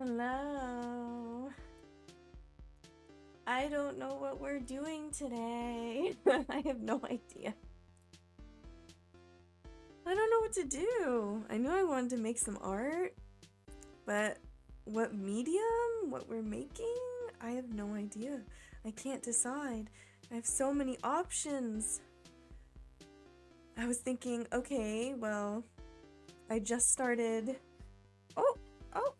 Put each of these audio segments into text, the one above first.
Hello. I don't know what we're doing today. I have no idea. I don't know what to do. I knew I wanted to make some art, but what medium, what we're making, I have no idea. I can't decide. I have so many options. I was thinking, okay, well, I just started. Oh, oh,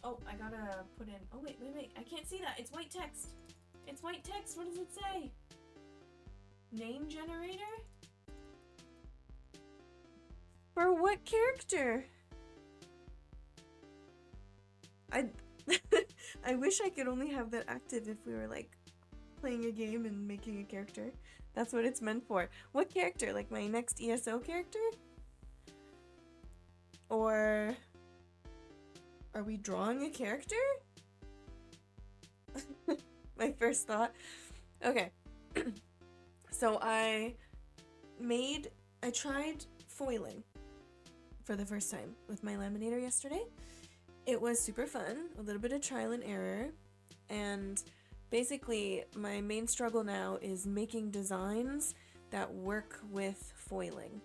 oh, I gotta put in. Oh, wait. I can't see that. It's white text. It's white text. What does it say? Name generator? For what character? I I wish I could only have that active if we were like playing a game and making a character. That's what it's meant for. What character? Like my next ESO character? Or are we drawing a character? My first thought. Okay. So I tried foiling for the first time with my laminator yesterday. It was super fun, a little bit of trial and error, and basically my main struggle now is making designs that work with foiling,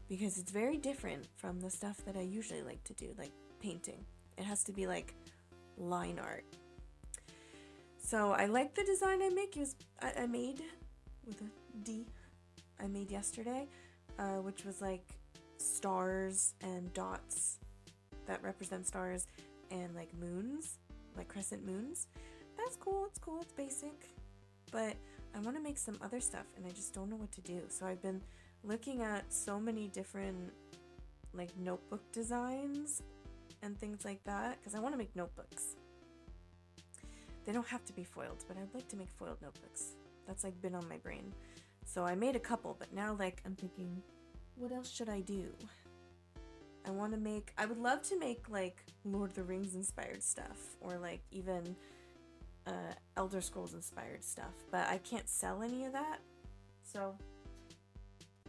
because it's very different from the stuff that I usually like to do, like painting. It has to be like line art. So I like the design I made with a D. I made yesterday, which was like stars and dots that represent stars and like moons, like crescent moons. That's cool, it's basic. But I want to make some other stuff and I just don't know what to do. So I've been looking at so many different like notebook designs and things like that because I want to make notebooks. They don't have to be foiled, but I'd like to make foiled notebooks. That's like been on my brain. So I made a couple, but now like I'm thinking, what else should I do? I would love to make like Lord of the Rings inspired stuff or like even Elder Scrolls inspired stuff, but I can't sell any of that. So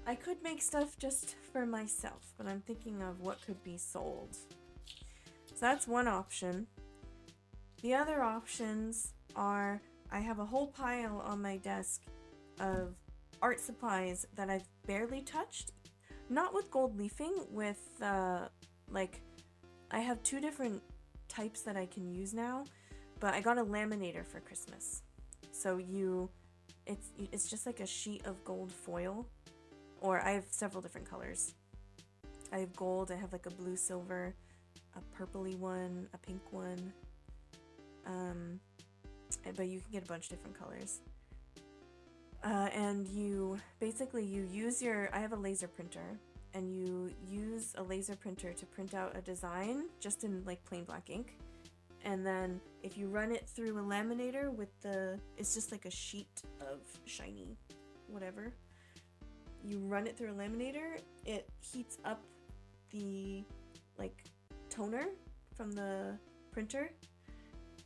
I could make stuff just for myself, but I'm thinking of what could be sold. So that's one option. The other options are I have a whole pile on my desk of art supplies that I've barely touched. Not with gold leafing, with like I have two different types that I can use now, but I got a laminator for Christmas. So it's just like a sheet of gold foil, or I have several different colors. I have gold, I have like a blue silver, a purpley one, a pink one. But you can get a bunch of different colors. And you use I have a laser printer, and you use a laser printer to print out a design just in like plain black ink. And then if you run it through a laminator it's just like a sheet of shiny whatever. You run it through a laminator, it heats up the like toner from the printer,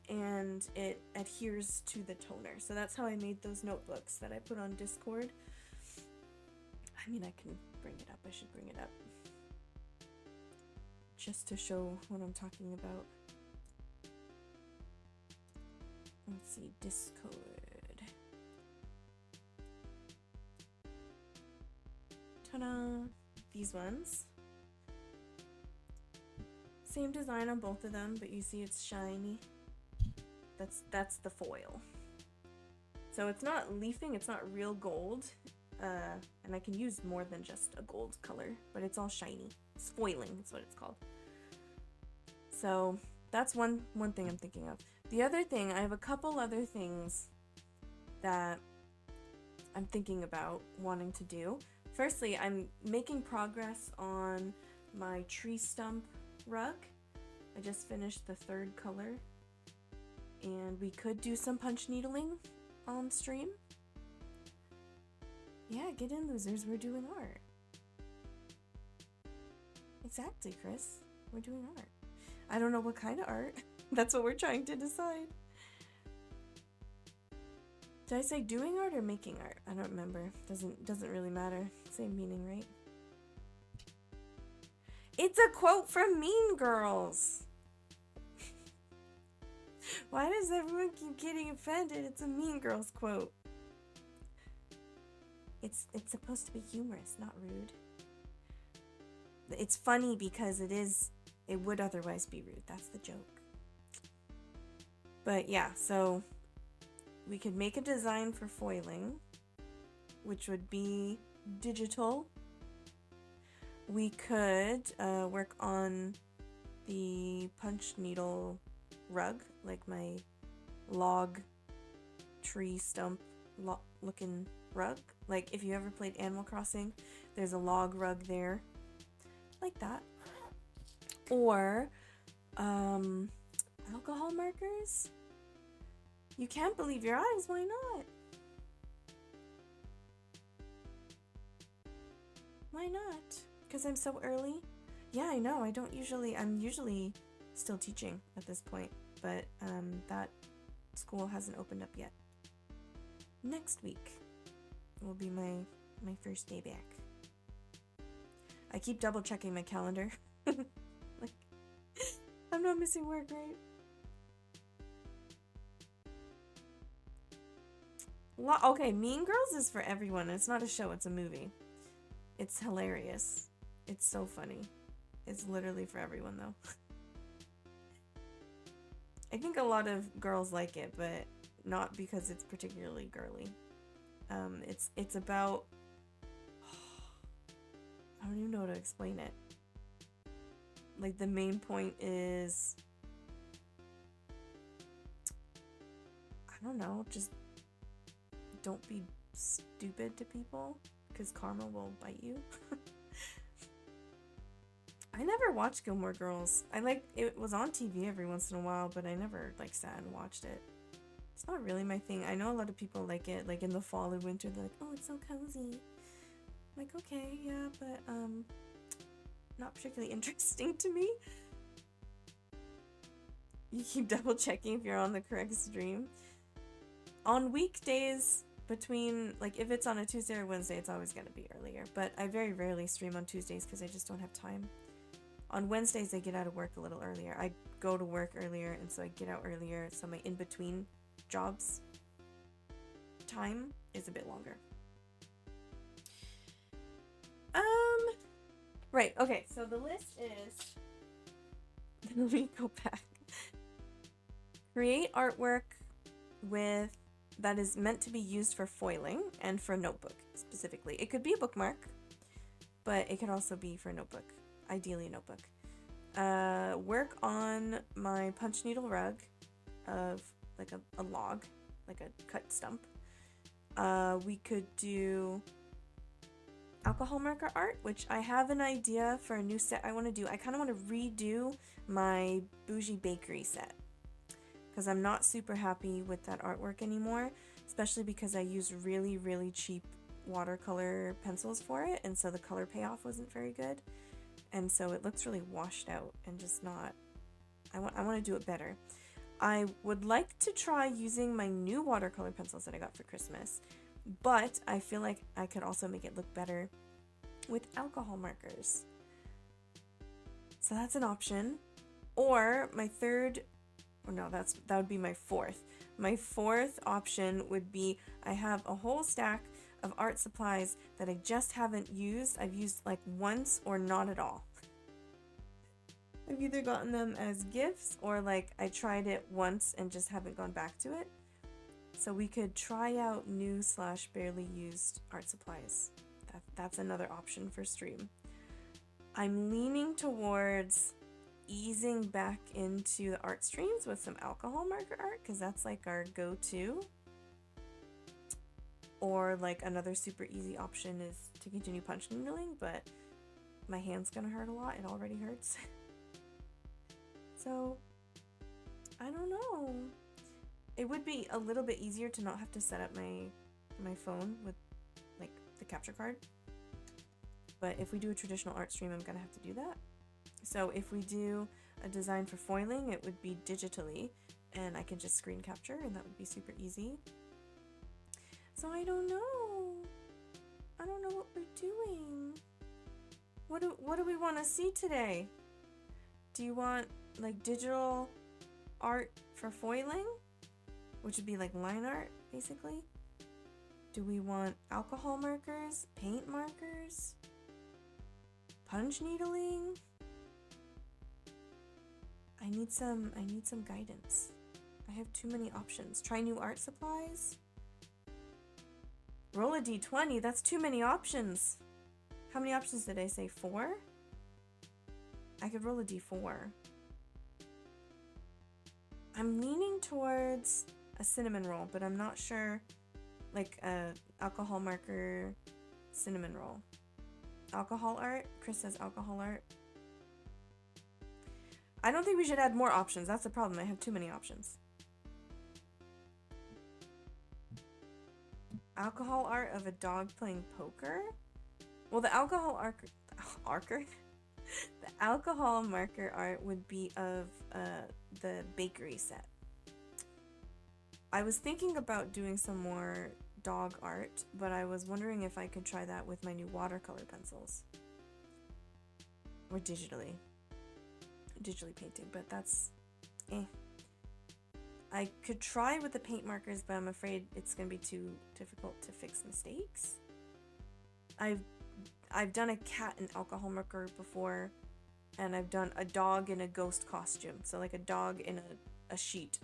and it adheres to the toner. So that's how I made those notebooks that I put on Discord. I mean, I can bring it up. I should bring it up just to show what I'm talking about. Let's see, Discord. Ta-da! These ones. Same design on both of them, but you see it's shiny. That's the foil. So it's not leafing, it's not real gold, and I can use more than just a gold color, but it's all shiny. It's foiling, that's what it's called. So that's one thing I'm thinking of. The other thing, I have a couple other things that I'm thinking about wanting to do. Firstly, I'm making progress on my tree stump rug. I just finished the third color. And we could do some punch needling on stream. Yeah, get in, losers. We're doing art. Exactly, Chris. We're doing art. I don't know what kind of art. That's what we're trying to decide. Did I say doing art or making art? I don't remember. Doesn't really matter. Same meaning, right? It's a quote from Mean Girls. Why does everyone keep getting offended? It's a Mean Girls quote. It's supposed to be humorous, not rude. It's funny because it would otherwise be rude. That's the joke. But yeah, so we could make a design for foiling, which would be digital. We could work on the punch needle rug, like my log tree stump looking rug. Like if you ever played Animal Crossing, there's a log rug there, like that. Or alcohol markers. You can't believe your eyes, why not? Why not? Because I'm so early? Yeah, I know. I'm usually still teaching at this point, but that school hasn't opened up yet. Next week will be my first day back. I keep double checking my calendar. Like, I'm not missing work, right? Okay, Mean Girls is for everyone. It's not a show, it's a movie. It's hilarious. It's so funny. It's literally for everyone, though. I think a lot of girls like it, but not because it's particularly girly. It's about... I don't even know how to explain it. Like, the main point is... I don't know, just don't be stupid to people, because karma will bite you. I never watched Gilmore Girls. It was on TV every once in a while, but I never sat and watched it. It's not really my thing. I know a lot of people like it, like in the fall and winter, they're like, oh, it's so cozy. I'm like, okay, yeah, but not particularly interesting to me. You keep double checking if you're on the correct stream. On weekdays, between, if it's on a Tuesday or Wednesday, it's always going to be earlier. But I very rarely stream on Tuesdays because I just don't have time. On Wednesdays, I get out of work a little earlier. I go to work earlier, and so I get out earlier, so my in-between jobs time is a bit longer. Right, okay, so the list is... Let me go back. Create artwork that is meant to be used for foiling and for notebook, specifically. It could be a bookmark, but it could also be for notebook. Ideally a notebook. Work on my punch needle rug of a log, like a cut stump. We could do alcohol marker art, which I have an idea for a new set I want to do. I kind of want to redo my Bougie Bakery set because I'm not super happy with that artwork anymore, especially because I used really, really cheap watercolor pencils for it, and so the color payoff wasn't very good. And so it looks really washed out and just not... I want to do it better. I would like to try using my new watercolor pencils that I got for Christmas, but I feel like I could also make it look better with alcohol markers. So that's an option. Or my third... Oh no, that would be my fourth. My fourth option would be I have a whole stack of art supplies that I just haven't used. I've used once or not at all. I've either gotten them as gifts or I tried it once and just haven't gone back to it. So we could try out new / barely used art supplies. That's another option for stream. I'm leaning towards easing back into the art streams with some alcohol marker art because that's our go-to. Or another super easy option is to continue punch needling, but my hand's gonna hurt a lot. It already hurts. So I don't know. It would be a little bit easier to not have to set up my phone with the capture card. But if we do a traditional art stream, I'm gonna have to do that. So if we do a design for foiling, it would be digitally, and I can just screen capture, and that would be super easy. So I don't know. I don't know what we're doing. What do we want to see today? Do you want digital art for foiling, which would be like line art, basically? Do we want alcohol markers, paint markers, punch needling? I need some guidance. I have too many options. Try new art supplies. Roll a d20, that's too many options. How many options did I say? 4? I could roll a d4. I'm leaning towards a cinnamon roll, but I'm not sure. Like a alcohol marker cinnamon roll. Alcohol art? Chris says alcohol art. I don't think we should add more options. That's the problem. I have too many options. Alcohol art of a dog playing poker? Well, the alcohol the alcohol marker art would be of the bakery set. I was thinking about doing some more dog art, but I was wondering if I could try that with my new watercolor pencils. Or digitally painting, but that's I could try with the paint markers, but I'm afraid it's gonna be too difficult to fix mistakes. I've done a cat in alcohol marker before, and I've done a dog in a ghost costume, so like a dog in a sheet.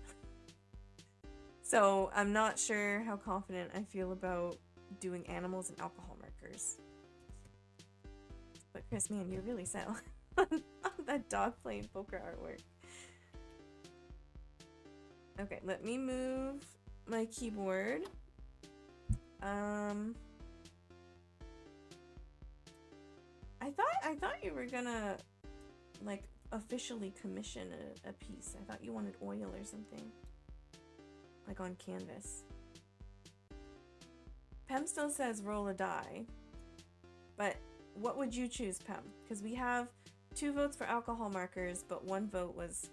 So I'm not sure how confident I feel about doing animals and alcohol markers. But Chris, man, you're really set on that dog playing poker artwork. Okay, let me move my keyboard. I thought you were gonna like officially commission a piece. I thought you wanted oil or something. Like on canvas. Pem still says roll a die. But what would you choose, Pem? Because we have 2 votes for alcohol markers, but 1 vote was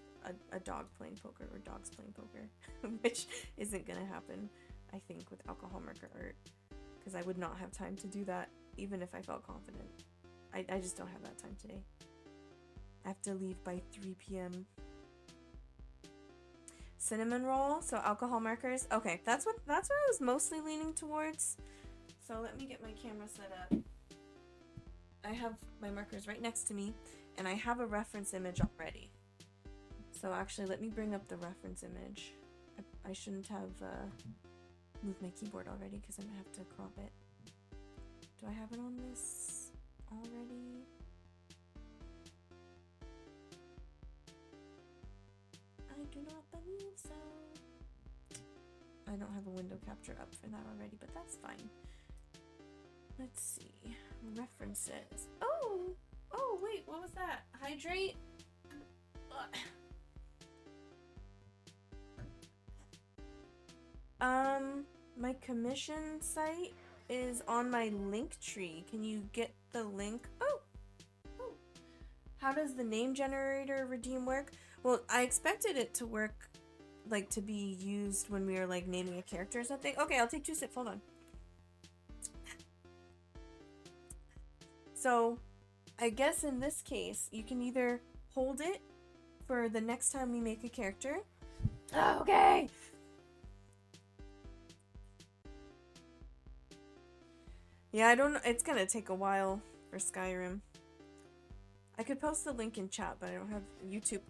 a dog playing poker or dogs playing poker, which isn't gonna happen, I think, with alcohol marker art, because I would not have time to do that even if I felt confident. I just don't have that time today. I have to leave by 3 p.m. Cinnamon roll, so alcohol markers. Okay, that's what I was mostly leaning towards. So let me get my camera set up. I have my markers right next to me, and I have a reference image already. So actually, let me bring up the reference image. I shouldn't have moved my keyboard already because I'm gonna have to crop it. Do I have it on this already? I do not believe so. I don't have a window capture up for that already, but that's fine. Let's see. References. Oh, wait, what was that? Hydrate? My commission site is on my link tree. Can you get the link? Oh. How does the name generator redeem work? Well, I expected it to work, like, to be used when we were, like, naming a character or something. Okay, I'll take 2 sips. Hold on. So, I guess in this case, you can either hold it for the next time we make a character. Okay! Yeah, I don't know. It's gonna take a while for Skyrim. I could post the link in chat, but I don't have YouTube.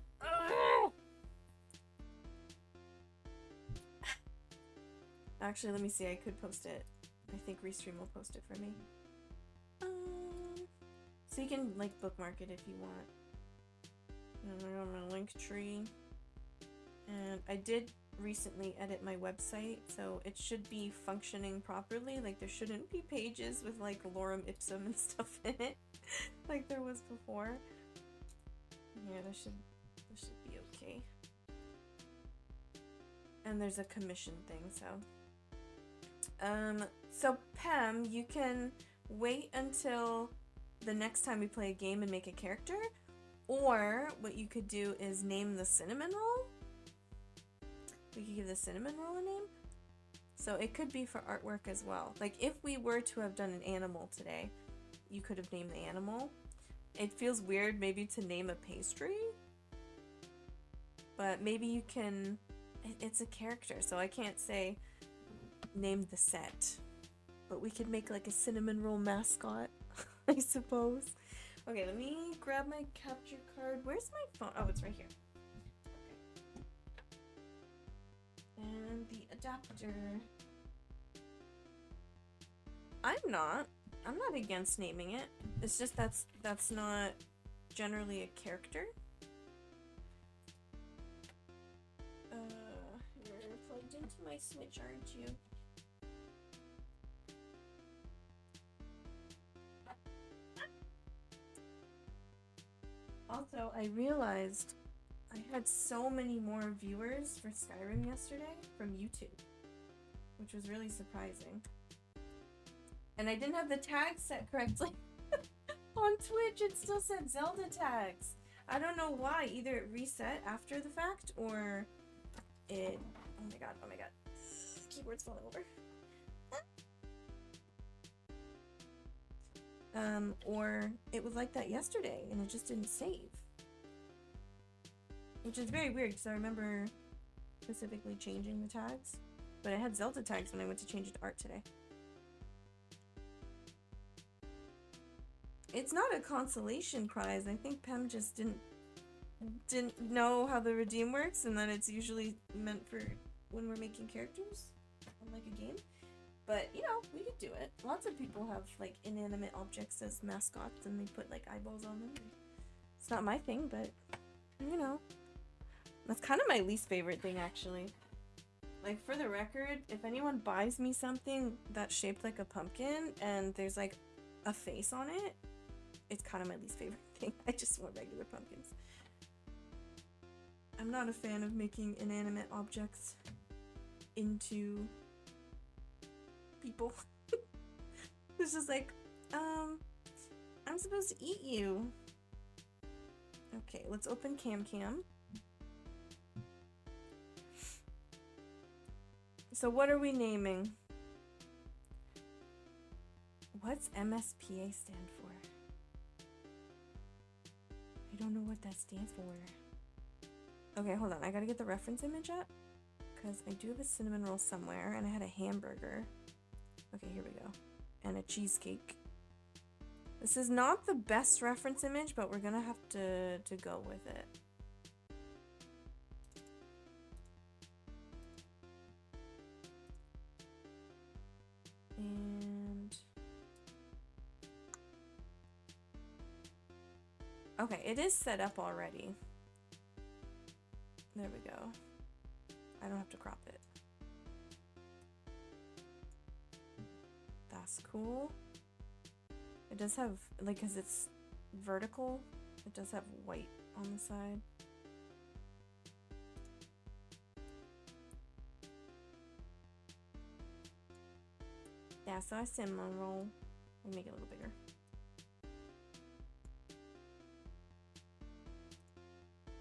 Actually, let me see. I could post it. I think Restream will post it for me. So you can, like, bookmark it if you want. And I got my link tree. And I did recently edit my website, so it should be functioning properly. Like, there shouldn't be pages with, like, lorem ipsum and stuff in it, like there was before. Yeah, this should be okay. And there's a commission thing, so. So Pam, you can wait until the next time we play a game and make a character, or what you could do is name the cinnamon roll. We could give the cinnamon roll a name. So it could be for artwork as well. Like, if we were to have done an animal today, you could have named the animal. It feels weird maybe to name a pastry. But maybe you can... It's a character, so I can't say name the set. But we could make like a cinnamon roll mascot, I suppose. Okay, let me grab my capture card. Where's my phone? Oh, it's right here. Okay. And the adapter. I'm not against naming it. It's just that's not generally a character. You're plugged into my Switch, aren't you? Also, I realized I had so many more viewers for Skyrim yesterday from YouTube, which was really surprising. And I didn't have the tags set correctly. On Twitch, it still said Zelda tags. I don't know why. Either it reset after the fact, or it... Oh my god, oh my god. Keyboard's falling over. Or it was like that yesterday, and it just didn't save. Which is very weird, because I remember specifically changing the tags. But I had Zelda tags when I went to change it to art today. It's not a consolation prize. I think Pem just didn't know how the redeem works, and that it's usually meant for when we're making characters on like a game. But you know, we could do it. Lots of people have like inanimate objects as mascots, and they put like eyeballs on them. It's not my thing, but you know, that's kind of my least favorite thing actually. Like, for the record, if anyone buys me something that's shaped like a pumpkin and there's like a face on it, it's kind of my least favorite thing. I just want regular pumpkins. I'm not a fan of making inanimate objects into people. It's just like, I'm supposed to eat you. Okay, let's open CamCam. So what are we naming? What's MSPA stand for? I don't know what that stands for. Okay, hold on. I gotta get the reference image up. Because I do have a cinnamon roll somewhere, and I had a hamburger. Okay, here we go. And a cheesecake. This is not the best reference image, but we're gonna have to go with it. And... okay, it is set up already. There we go. I don't have to crop it. That's cool. It does have, like, because it's vertical, it does have white on the side. Yeah, so I cinnamon roll. Let me make it a little bigger.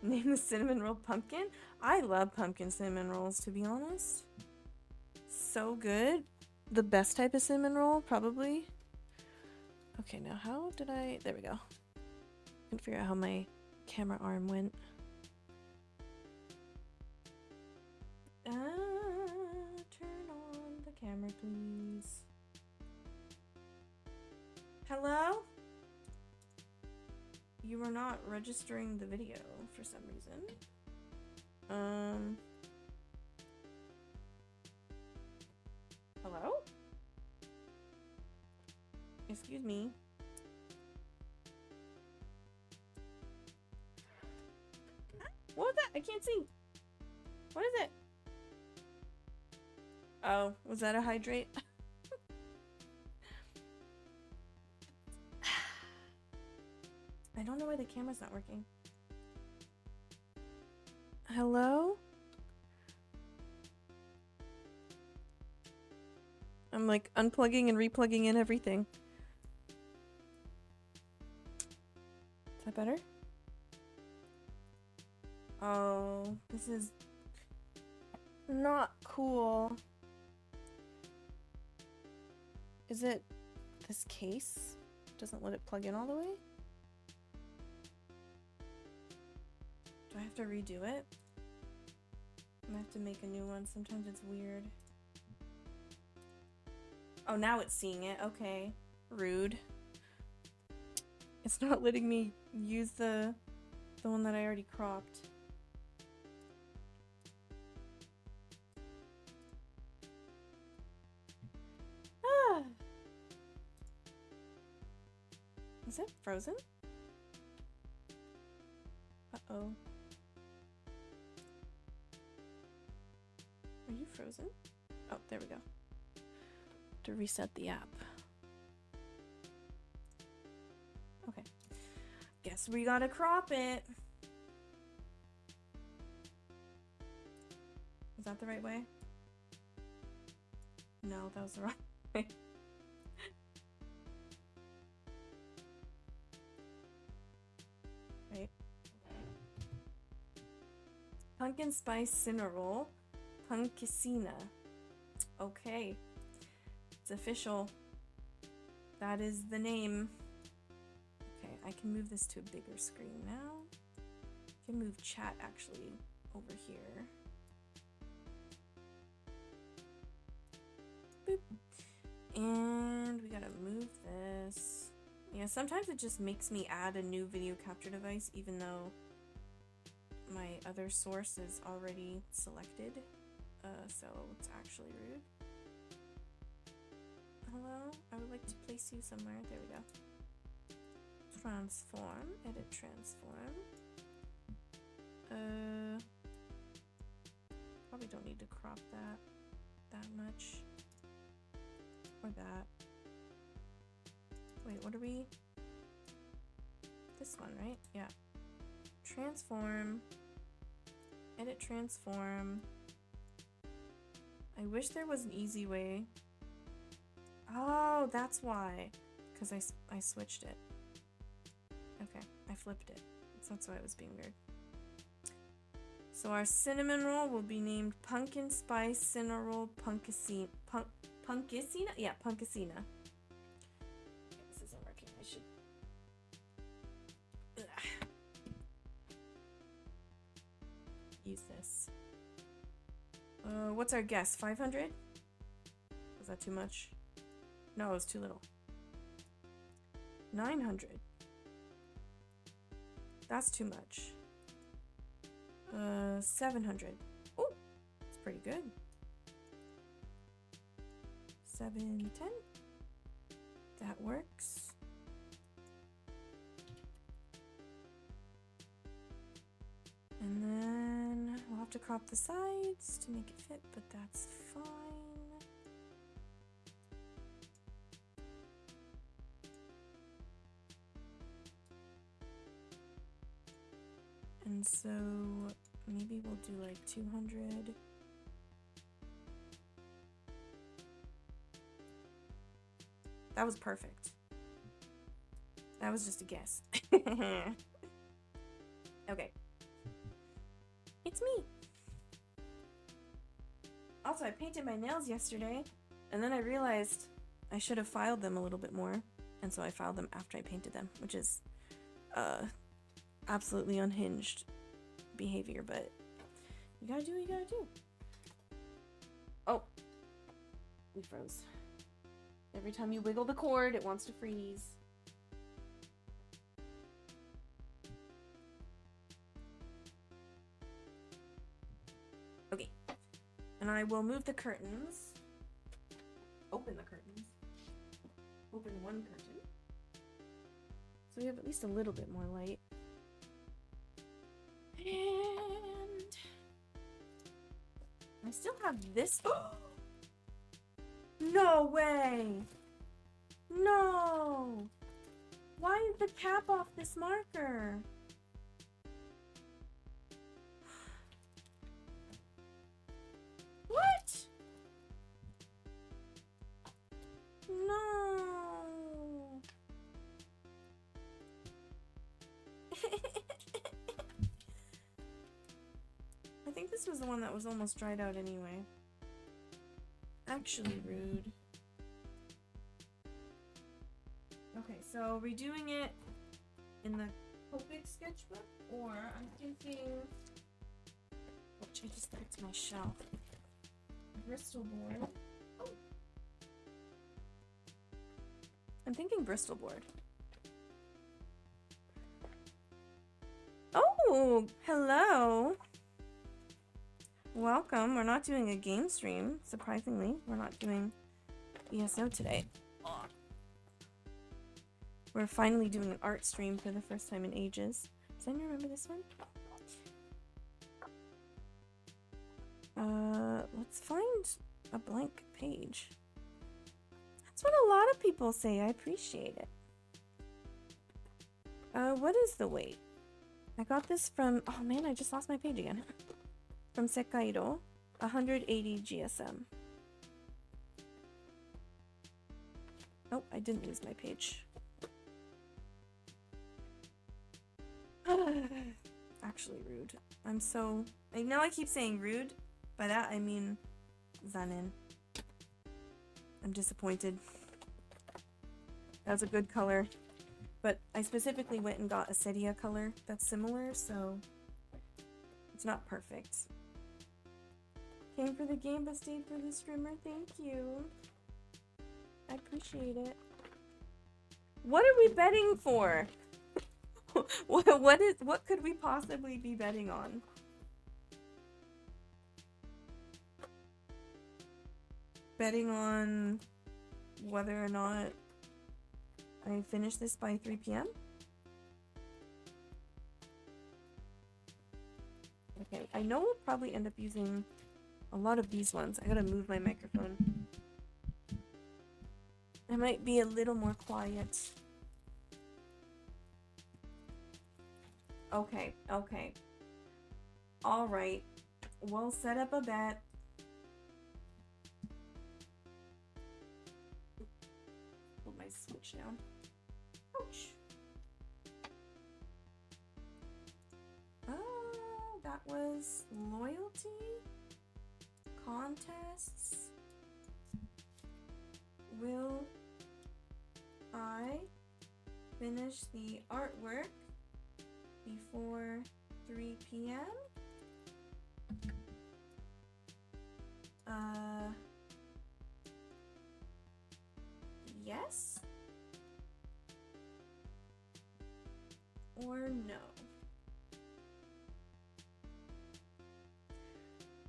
Name the cinnamon roll pumpkin? I love pumpkin cinnamon rolls, to be honest. So good. The best type of cinnamon roll, probably. Okay, now how did I... there we go. I can figure out how my camera arm went. Turn on the camera, please. Hello? You were not registering the video for some reason. Hello? Excuse me. What was that? I can't see. What is it? Oh, was that a hydrate? I don't know why the camera's not working. Hello? I'm like unplugging and replugging in everything. Is that better? Oh, this is not cool. Is it this case? Doesn't let it plug in all the way? Do I have to redo it? I have to make a new one. Sometimes it's weird. Oh, now it's seeing it. Okay. Rude. It's not letting me use the one that I already cropped. Ah. Is it frozen? Uh-oh. Are you frozen? Oh, there we go. To reset the app. Okay. Guess we gotta crop it. Is that the right way? No, that was the wrong way. Right. Pumpkin spice cinnarol. Punkicina. Okay. It's official. That is the name. Okay, I can move this to a bigger screen now. I can move chat actually over here. Boop. And we gotta move this. Yeah, sometimes it just makes me add a new video capture device even though my other source is already selected. So it's actually rude. Hello? I would like to place you somewhere. There we go. Transform. Edit transform. Probably don't need to crop that much. Or that. Wait, what are we? This one, right? Yeah. Transform. Edit transform. I wish there was an easy way. Oh, that's why. Because I switched it. Okay, I flipped it. That's why it was being weird. So our cinnamon roll will be named Pumpkin Spice Cinnarol Punkicina. Punkicina? Yeah, Punkicina. Okay, this isn't working. I should... Ugh. Use this. What's our guess? 500? Was that too much? No, it was too little. 900. That's too much. 700. Oh, that's pretty good. 710. That works. And then we'll have to crop the sides to make it fit, but that's fine. And so maybe we'll do like 200. That was perfect. That was just a guess. Okay. It's me. Also, I painted my nails yesterday, and then I realized I should have filed them a little bit more, and so I filed them after I painted them, which is absolutely unhinged behavior, but you gotta do what you gotta do. Oh, we froze. Every time you wiggle the cord, it wants to freeze. Okay, and I will move the curtains. Open the curtains. Open one curtain. So we have at least a little bit more light. And I still have this. No way! No! Why is the cap off this marker? What? No! I think this was the one that was almost dried out anyway. Actually rude. Okay, so redoing it in the Copic sketchbook, or I'm thinking... Oh, I just picked my shelf. Bristol board. Oh. I'm thinking Bristol board. Oh, hello. Welcome. We're not doing a game stream, surprisingly. We're not doing ESO today. We're finally doing an art stream for the first time in ages. Does anyone remember this one? Let's find a blank page. That's what a lot of people say. I appreciate it. What is the weight? I got this from... Oh man, I just lost my page again. From Sekaido. 180 GSM. Oh, I didn't lose my page. Actually rude. I'm so... Like, now I keep saying rude. By that, I mean Zanin. I'm disappointed. That's a good color. But I specifically went and got a Sedia color that's similar, so... It's not perfect. Came for the game, but stayed for the streamer. Thank you. I appreciate it. What are we betting for? What could we possibly be betting on? Betting on whether or not I finish this by 3 p.m. Okay, I know we'll probably end up using a lot of these ones. I gotta move my microphone. I might be a little more quiet. Okay, okay. Alright. We'll set up a bet. Put my switch down. Ouch. Oh, that was loyalty? Contests? Will I finish the artwork before 3 p.m.? Yes? Or no?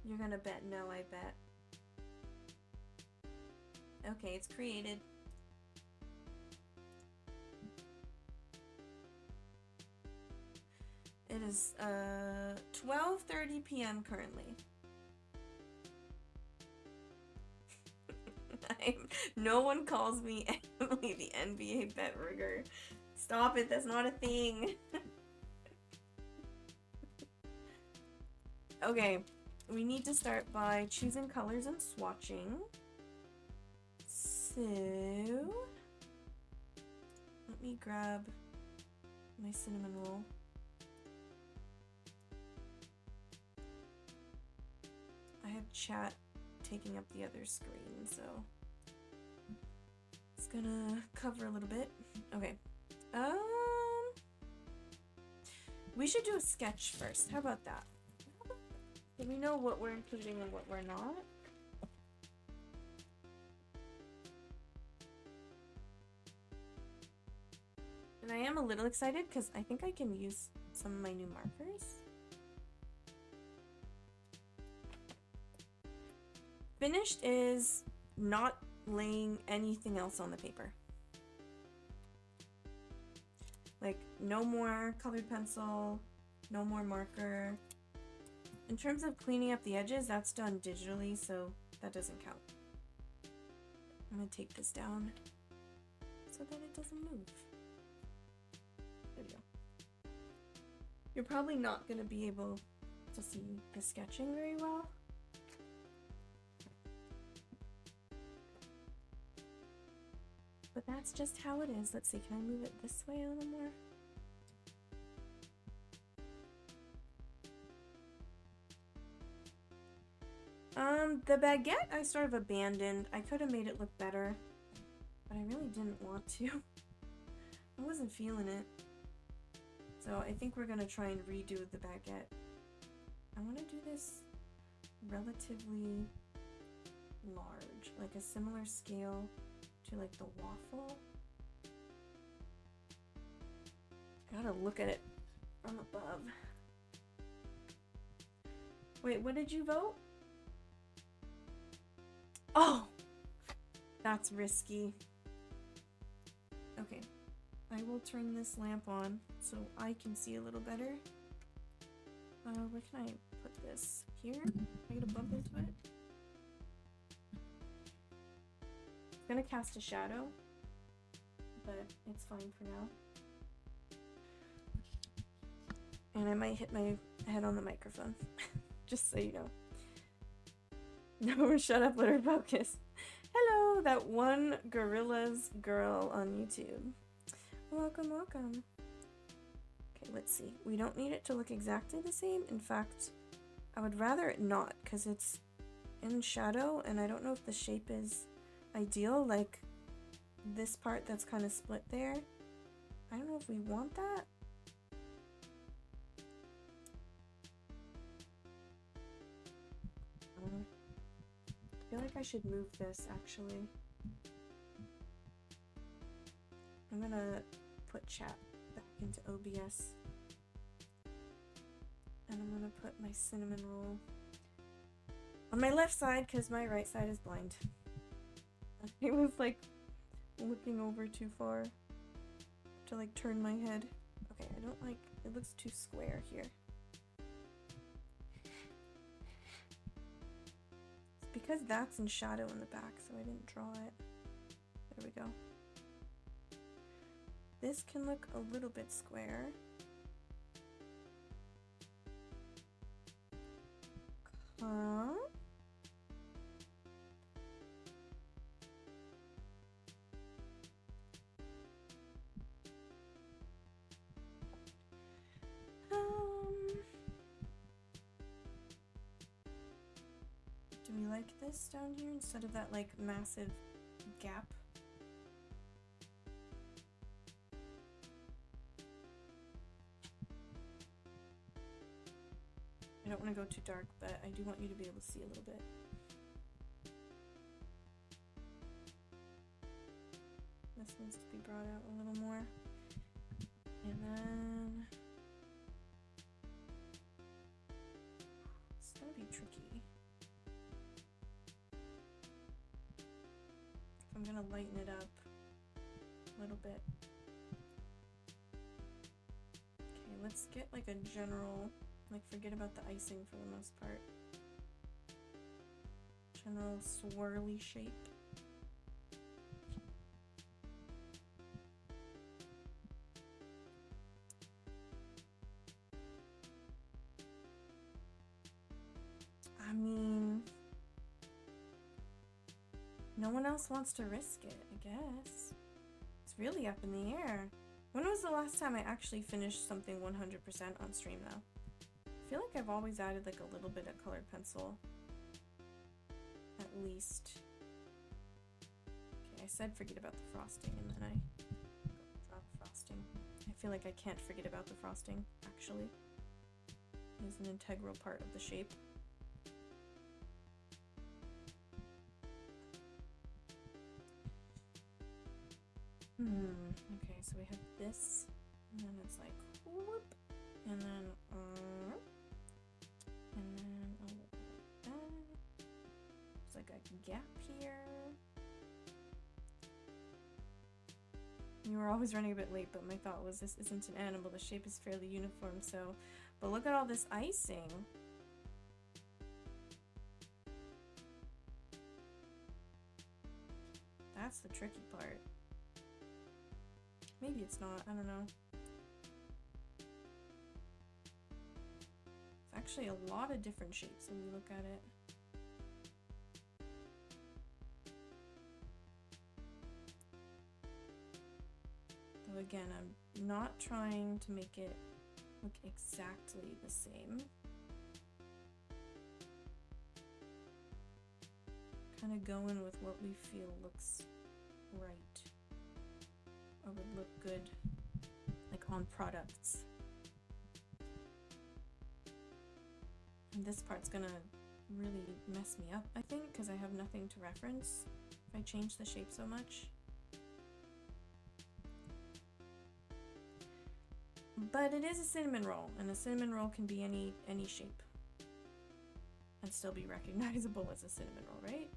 You're gonna bet no, I bet. Okay, it's created. It is 12:30 p.m. currently. No one calls me Emily the NBA bet rigger. Stop it, that's not a thing. Okay, we need to start by choosing colors and swatching. So, let me grab my cinnamon roll. I have chat taking up the other screen, so it's gonna cover a little bit. Okay. We should do a sketch first. How about that? Do we know what we're including and what we're not? And I am a little excited because I think I can use some of my new markers. Finished is not laying anything else on the paper. Like, no more colored pencil, no more marker. In terms of cleaning up the edges, that's done digitally, so that doesn't count. I'm gonna take this down so that it doesn't move. There we go. You're probably not gonna be able to see the sketching very well. But that's just how it is. Let's see, can I move it this way a little more? The baguette I sort of abandoned. I could have made it look better, but I really didn't want to. I wasn't feeling it. So I think we're gonna try and redo the baguette. I want to do this relatively large, like a similar scale to like the waffle. Gotta look at it from above. Wait, what did you vote? Oh, that's risky. Okay, I will turn this lamp on so I can see a little better. Where can I put this? Here? I gotta bump into it. It's gonna cast a shadow, but it's fine for now. And I might hit my head on the microphone, just so you know. No, shut up, let her focus. Hello, that one Gorillas girl on YouTube. Welcome, welcome. Okay, let's see. We don't need it to look exactly the same. In fact, I would rather it not, because it's in shadow, and I don't know if the shape is ideal, like this part that's kind of split there. I don't know if we want that. I feel like I should move this, actually. I'm gonna put chat back into OBS. And I'm gonna put my cinnamon roll on my left side because my right side is blind. It was like looking over too far to like turn my head. Okay, I don't like, it looks too square here. It's because that's in shadow in the back, so I didn't draw it. There we go. This can look a little bit square. Huh? Do we like this down here instead of that like massive gap? I don't want to go too dark, but I do want you to be able to see a little bit. This needs to be brought out a little more. And then it's gonna be tricky. I'm gonna lighten it up a little bit. Okay, let's get like a general, like forget about the icing for the most part. General swirly shape. I mean, no one else wants to risk it, I guess. It's really up in the air. When was the last time I actually finished something 100% on stream though? I feel like I've always added like a little bit of colored pencil. At least. Okay, I said forget about the frosting and then I draw the frosting. I feel like I can't forget about the frosting, actually. It is an integral part of the shape. Okay, so we have this, and then it's like whoop, and then that. There's like a gap here. You were always running a bit late, but my thought was this isn't an animal. The shape is fairly uniform, so. But look at all this icing. That's the tricky part. Maybe it's not, I don't know. It's actually a lot of different shapes when you look at it. Though again, I'm not trying to make it look exactly the same. Kind of going with what we feel looks right. Or would look good, like on products. And this part's gonna really mess me up, I think, because I have nothing to reference if I change the shape so much. But it is a cinnamon roll, and a cinnamon roll can be any shape and still be recognizable as a cinnamon roll, right?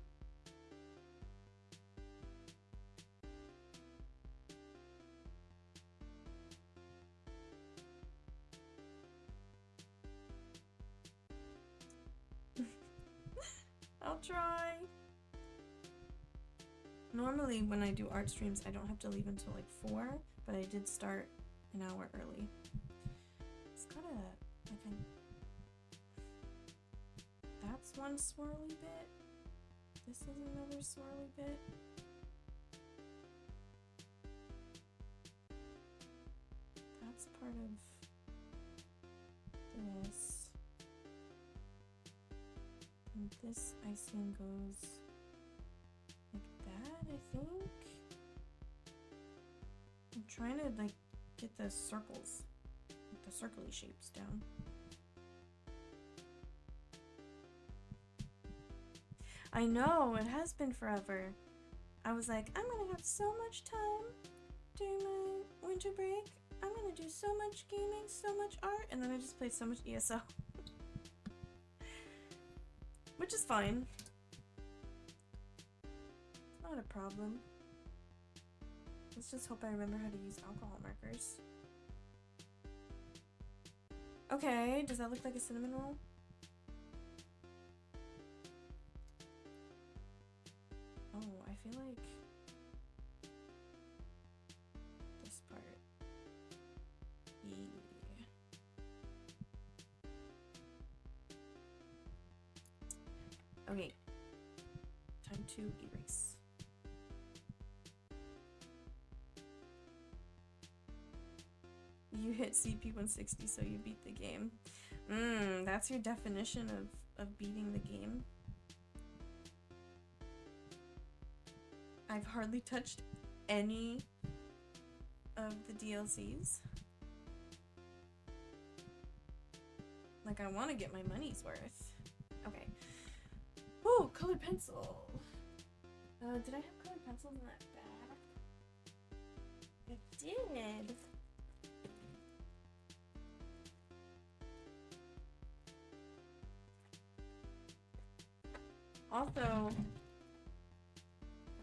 I'll try. Normally when I do art streams, I don't have to leave until like 4, but I did start an hour early. It's got a, I think, that's one swirly bit. This is another swirly bit. That's part of this. And this icing goes like that, I think. I'm trying to like get the circles, the circly shapes down. I know, it has been forever. I was like, I'm gonna have so much time during my winter break. I'm gonna do so much gaming, so much art, and then I just played so much ESO. Which is fine. It's not a problem. Let's just hope I remember how to use alcohol markers. Okay, does that look like a cinnamon roll? Oh, I feel like this part. Yeah. Okay. Time to erase. You hit CP 160, so you beat the game. That's your definition of beating the game. I've hardly touched any of the DLCs. Like, I want to get my money's worth. Okay. Oh, colored pencil. Did I have colored pencils in that bag? I did. Also,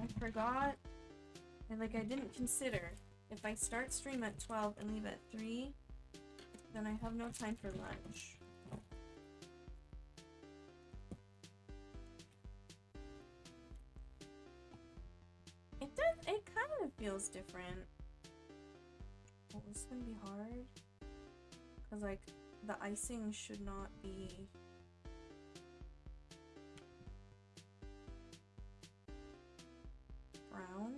I forgot, and like I didn't consider, if I start stream at 12 and leave at 3, then I have no time for lunch. It kind of feels different. Well, this is gonna be hard, because like the icing should not be brown.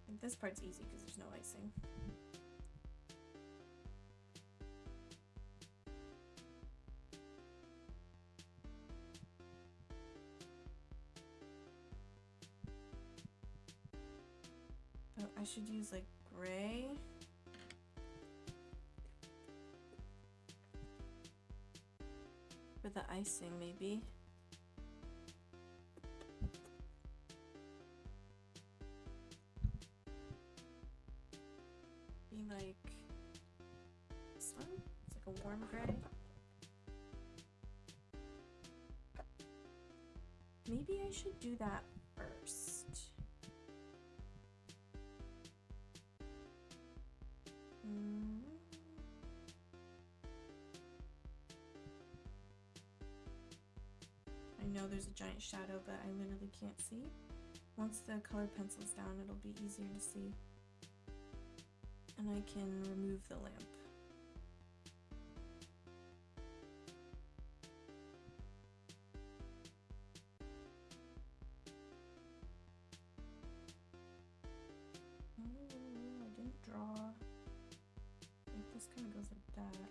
And this part's easy because there's no icing. Oh, I should use like gray. For the icing, maybe. Be like this one? It's like a warm gray. Maybe I should do that first. I know there's a giant shadow, but I literally can't see. Once the colored pencil's down, it'll be easier to see. And I can remove the lamp. Oh, I didn't draw. Like this kind of goes like that.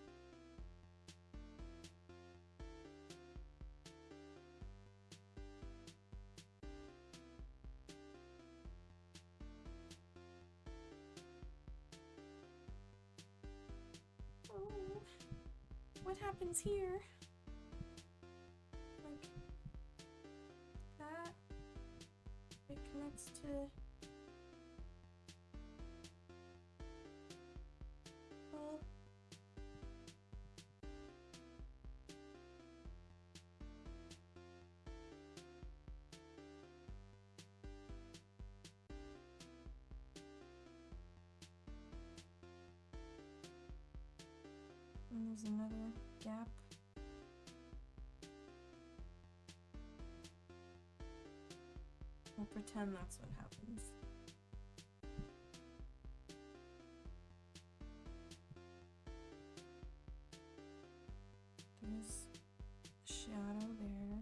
Oh, what happens here? Like that. It connects to. Well. And there's another gap. We'll pretend that's what happens. There's a shadow there.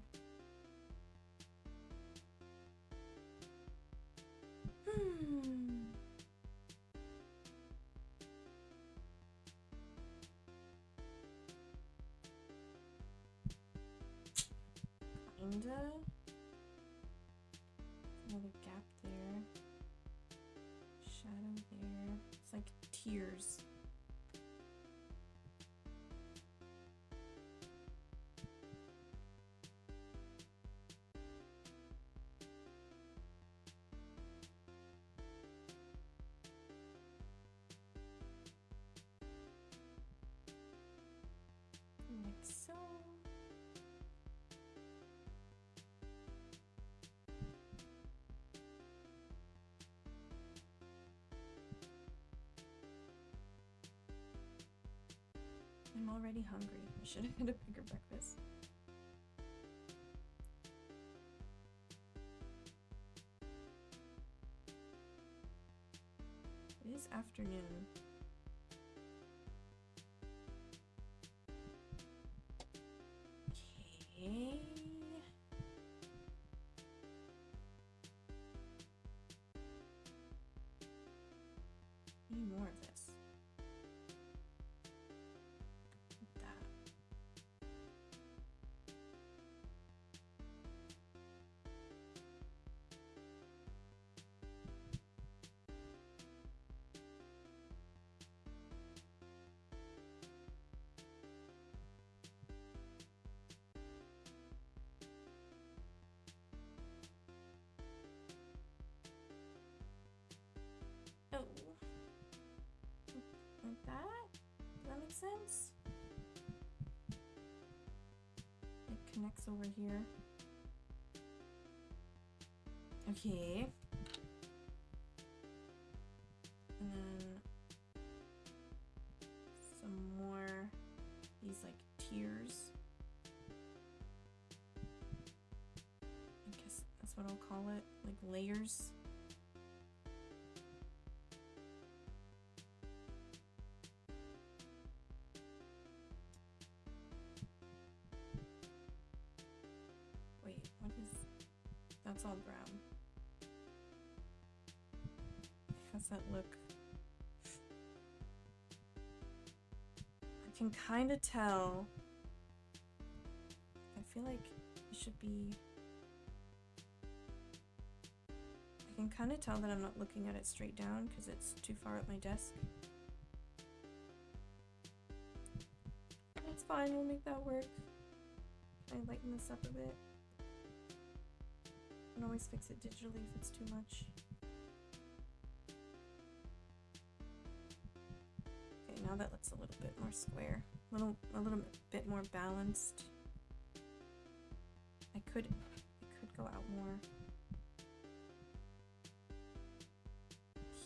Kinda. Another gap there. Shadow there. It's like tears. Like so. I'm already hungry. I should have had a bigger breakfast. It is afternoon. Okay. Need more of this. That. Oh. Like that? Does that make sense? It connects over here. Okay. And then some more these like tears. I guess that's what I'll call it. Like layers. Wait, what is... That's all brown. How's that look? I can kind of tell. I feel like it should be... I can kind of tell that I'm not looking at it straight down because it's too far at my desk. That's fine, we'll make that work. Can I lighten this up a bit? I can always fix it digitally if it's too much. Okay, now that looks a little bit more square. A little bit more balanced. I could go out more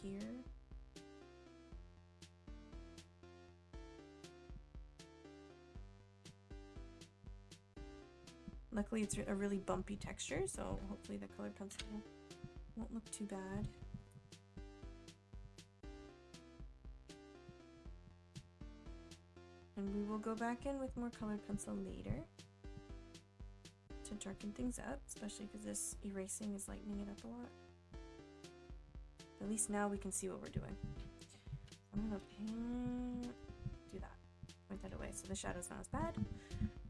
here. Luckily it's a really bumpy texture, so hopefully the colored pencil won't look too bad. And we will go back in with more colored pencil later to darken things up, especially because this erasing is lightening it up a lot. At least now we can see what we're doing. I'm gonna do that. Point that away so the shadow's not as bad.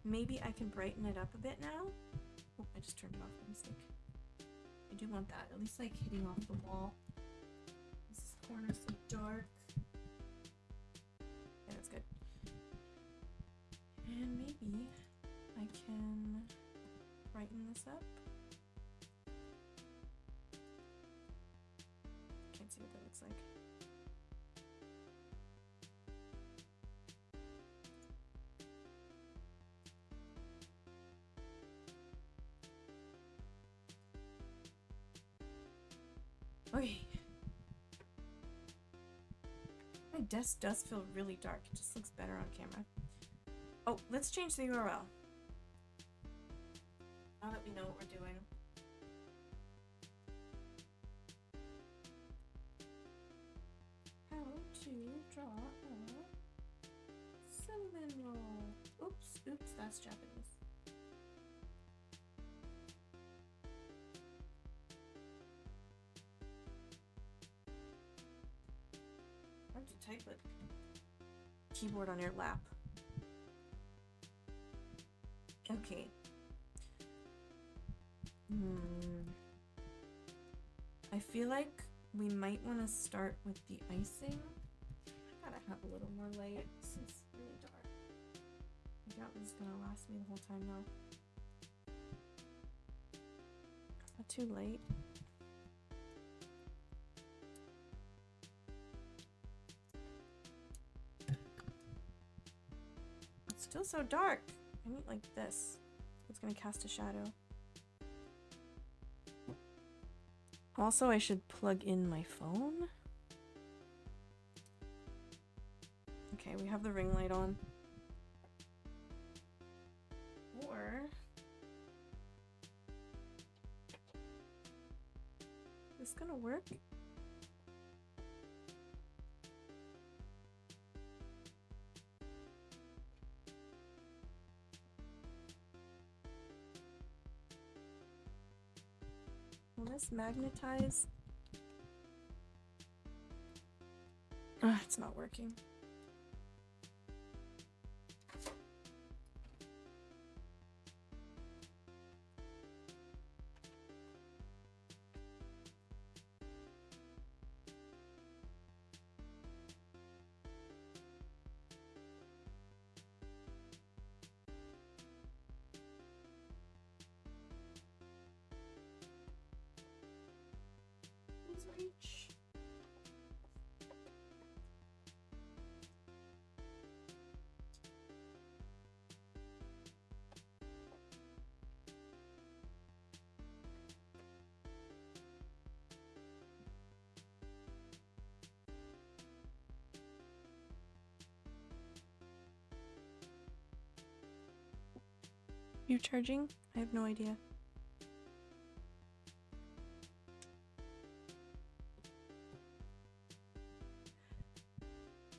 Maybe I can brighten it up a bit now. Oh, I just turned it off by mistake. I do want that, at least like hitting off the wall. This corner's so dark. Yeah, that's good. And maybe I can brighten this up. Can't see what that looks like. Okay. My desk does feel really dark. It just looks better on camera. Oh, let's change the URL. Now that we know what we're doing. How to draw a cinnamon roll. Oops, that's Japanese. Hard to type with keyboard on your lap. Okay. I feel like we might want to start with the icing. I gotta have a little more light. This is really dark. I doubt this is gonna last me the whole time though. Not too late. It's still so dark. I need like this. It's gonna cast a shadow. Also, I should plug in my phone. Okay, we have the ring light on. Or is this gonna work? Will this magnetize? Ah, it's not working. Please reach. You charging? I have no idea.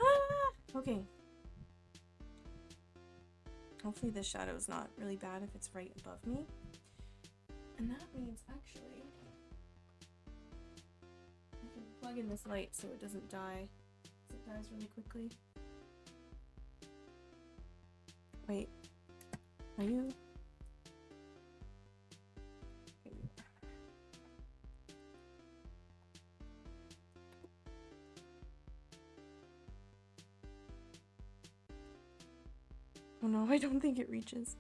Ah! Okay. Hopefully this shadow is not really bad if it's right above me. And that means actually I can plug in this light so it doesn't die. It dies really quickly. Wait. Are you? Oh no, I don't think it reaches.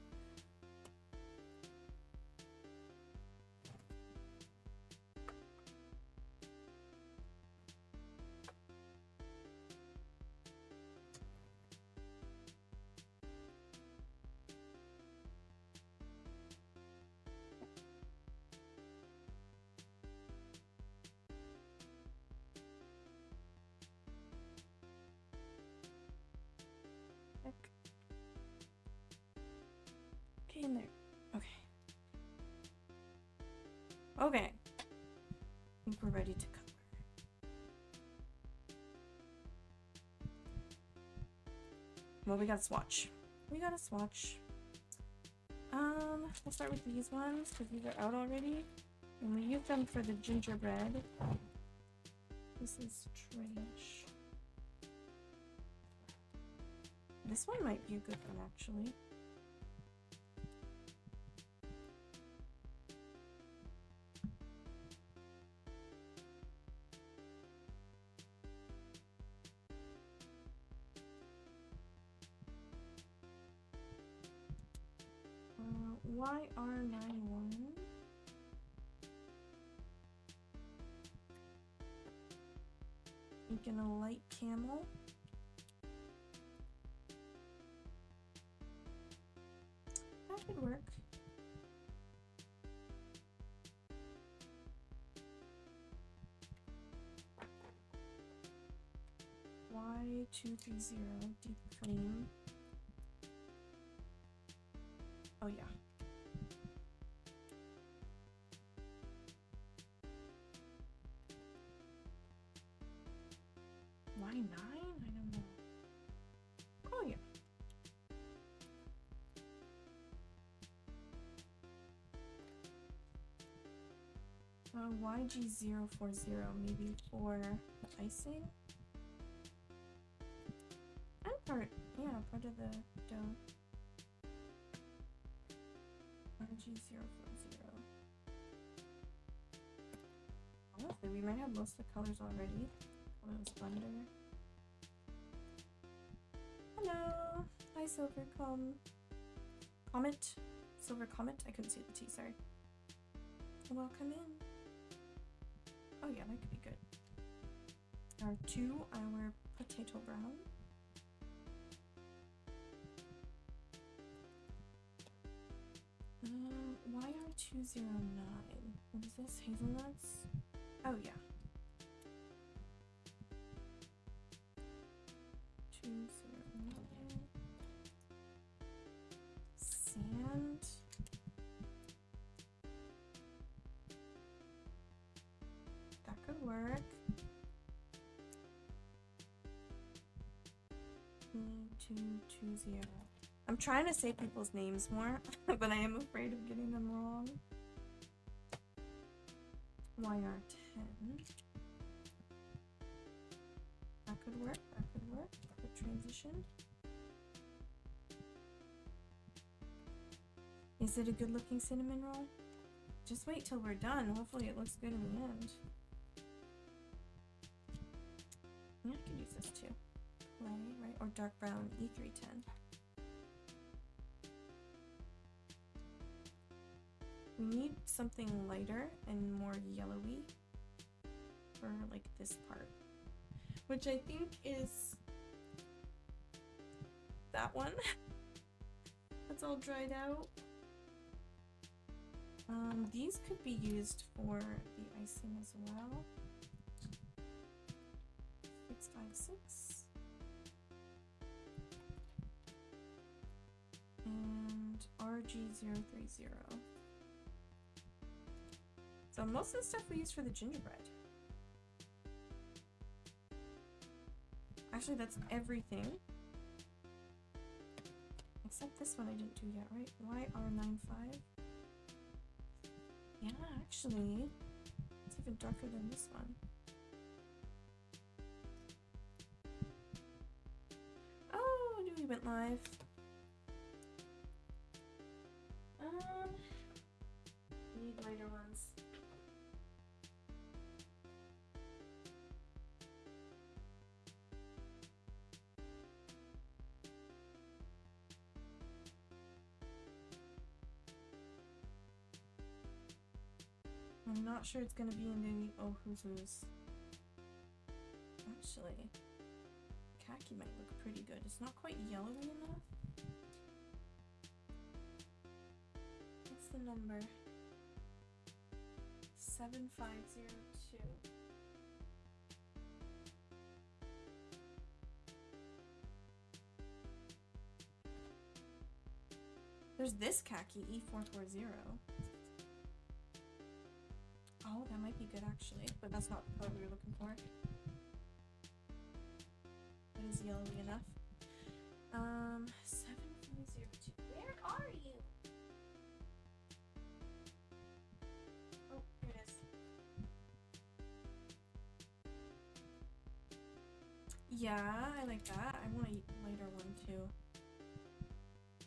Okay, in there. Okay. Okay. I think we're ready to color. Well, we got a swatch. We'll start with these ones because these are out already. And we used them for the gingerbread. This is trash. This one might be a good one, actually. YR91. Making a light camel. That could work. Y230 deep flame. Oh yeah. Y9? I don't know. Oh yeah. YG040 maybe for the icing. And part of the dough. YG040. Honestly, we might have most of the colors already. Colorless blender. Hello! Hi, Silver Comet. Silver Comet? I couldn't see the T, sorry. Welcome in. Oh yeah, that could be good. our potato brown. YR209. What is this? Hazelnuts? Oh yeah. 209. Sand. That could work. 220. I'm trying to say people's names more, but I am afraid of getting them wrong. YR10. That could work. That could work. Good transition. Is it a good looking cinnamon roll? Just wait till we're done. Hopefully it looks good in the end. Yeah, I could use this too. Clay, right? Or dark brown E310. We need something lighter and more yellowy for like this part, which I think is that one. That's all dried out. These could be used for the icing as well. 656 and RG030. So most of the stuff we use for the gingerbread. Actually, that's everything. Except this one I didn't do yet, right? YR95. Yeah, actually, it's even darker than this one. Oh, we went live. We need lighter ones. I'm not sure it's gonna be in the Ohuhus. Actually, khaki might look pretty good. It's not quite yellowy enough. What's the number? 7502. There's this khaki, E440. Oh, that might be good actually, but that's not the color we were looking for. It is yellowy enough. 7502. Where are you? Oh, here it is. Yeah, I like that. I want a lighter one too.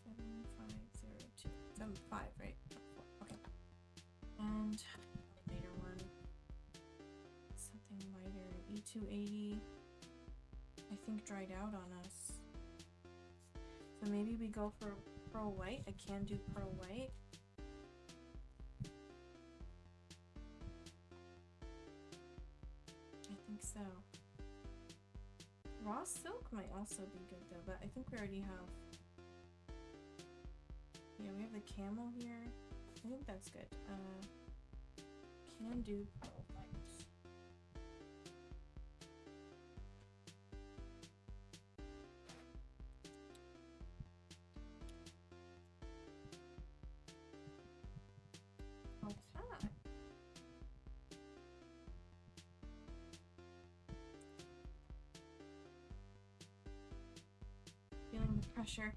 7502. 75, right? Okay. And later one. Something lighter. E280. I think dried out on us. So maybe we go for pearl white. I can do pearl white. So, raw silk might also be good though, but I think we already have. Yeah, we have the camel here. I think that's good. Can do pearl fight. Okay. Feeling the pressure.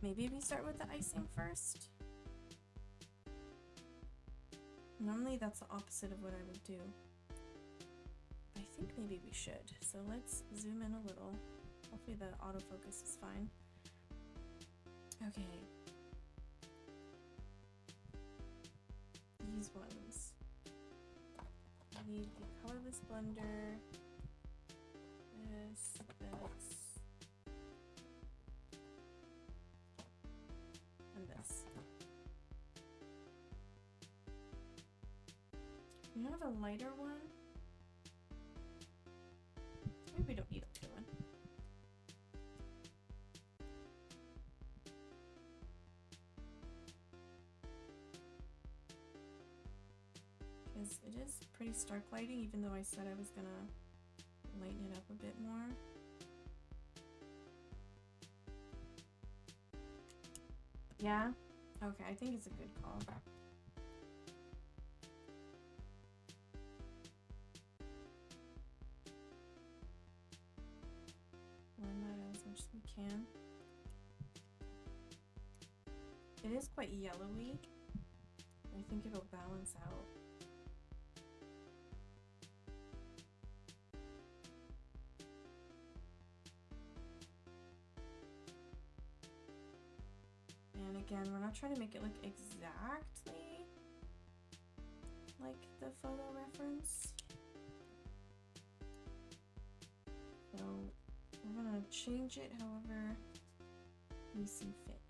Maybe we start with the icing first. Normally that's the opposite of what I would do. I think maybe we should. So let's zoom in a little. Hopefully the autofocus is fine. Okay. These ones. I need the colorless blender. This. And this. We don't have a lighter one. Maybe we don't need a two one. Because it is pretty stark lighting, even though I said I was gonna lighten it up a bit more. Yeah? Okay, I think it's a good call. Blend that as much as we can. It is quite yellowy. I think it'll balance out. And again, we're not trying to make it look exactly like the photo reference. So we're gonna change it however we see fit.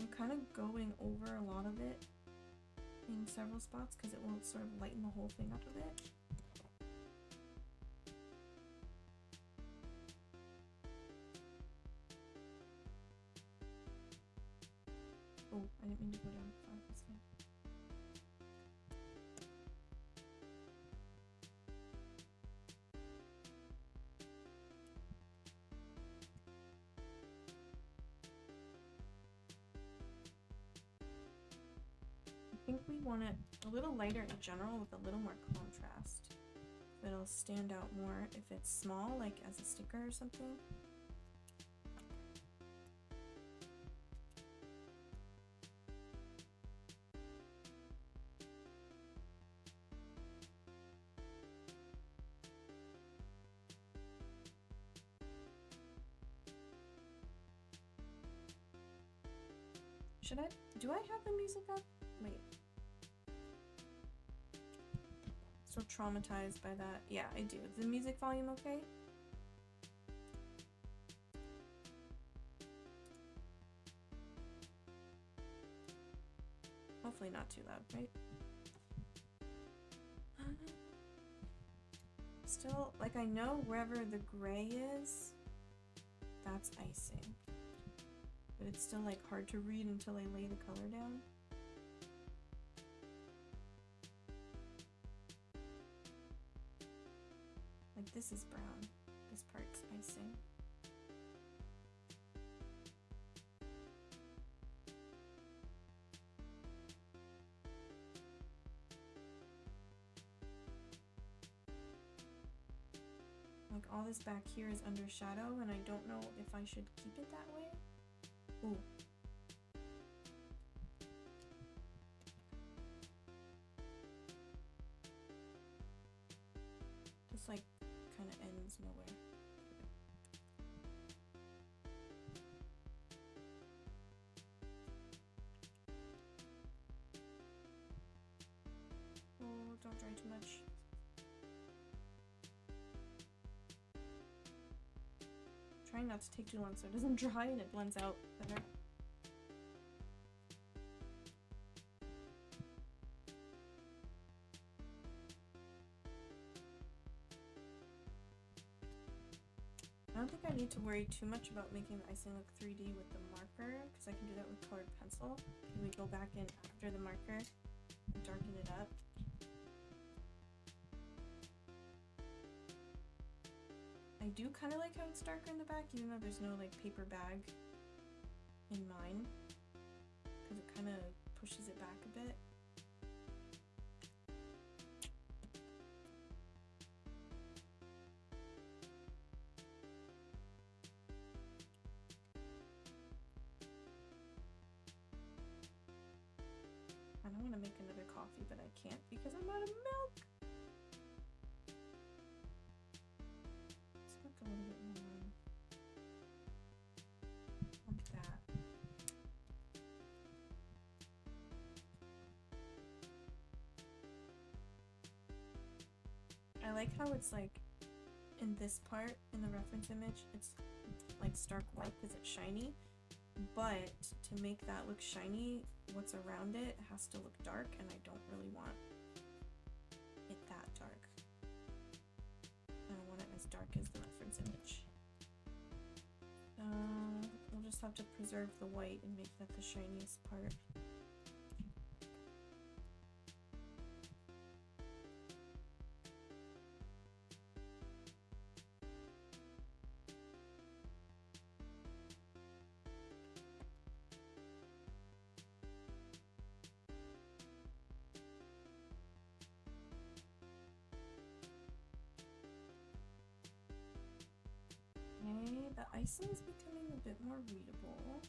I'm kind of going over a lot of it in several spots because it will sort of lighten the whole thing up a bit. Oh, I didn't mean to go down far this way. I think we want it a little lighter in general with a little more contrast. It'll stand out more if it's small, like as a sticker or something. Do I have the music up? Wait. So traumatized by that. Yeah, I do. Is the music volume okay? Hopefully not too loud, right? Still, like I know wherever the gray is, that's icing. But it's still like hard to read until I lay the color down. Like this is brown. This part's icing. Like all this back here is under shadow and I don't know if I should keep it that way. Ooh, trying not to take too long so it doesn't dry and it blends out better. I don't think I need to worry too much about making the icing look 3D with the marker, because I can do that with colored pencil. And we go back in after the marker and darken it up. I do kind of like how it's darker in the back, even though there's no like paper bag in mine, because it kind of pushes it back a bit. I don't want to make another coffee, but I can't because I'm out of milk. Let's look a little bit more like that. I like how it's like in this part in the reference image, it's like stark white because it's shiny, but to make that look shiny, what's around it has to look dark, and I don't really want it that dark. I don't want it as dark as the reference image. We'll just have to preserve the white and make that the shiniest part. Okay, the icing is becoming a bit more readable.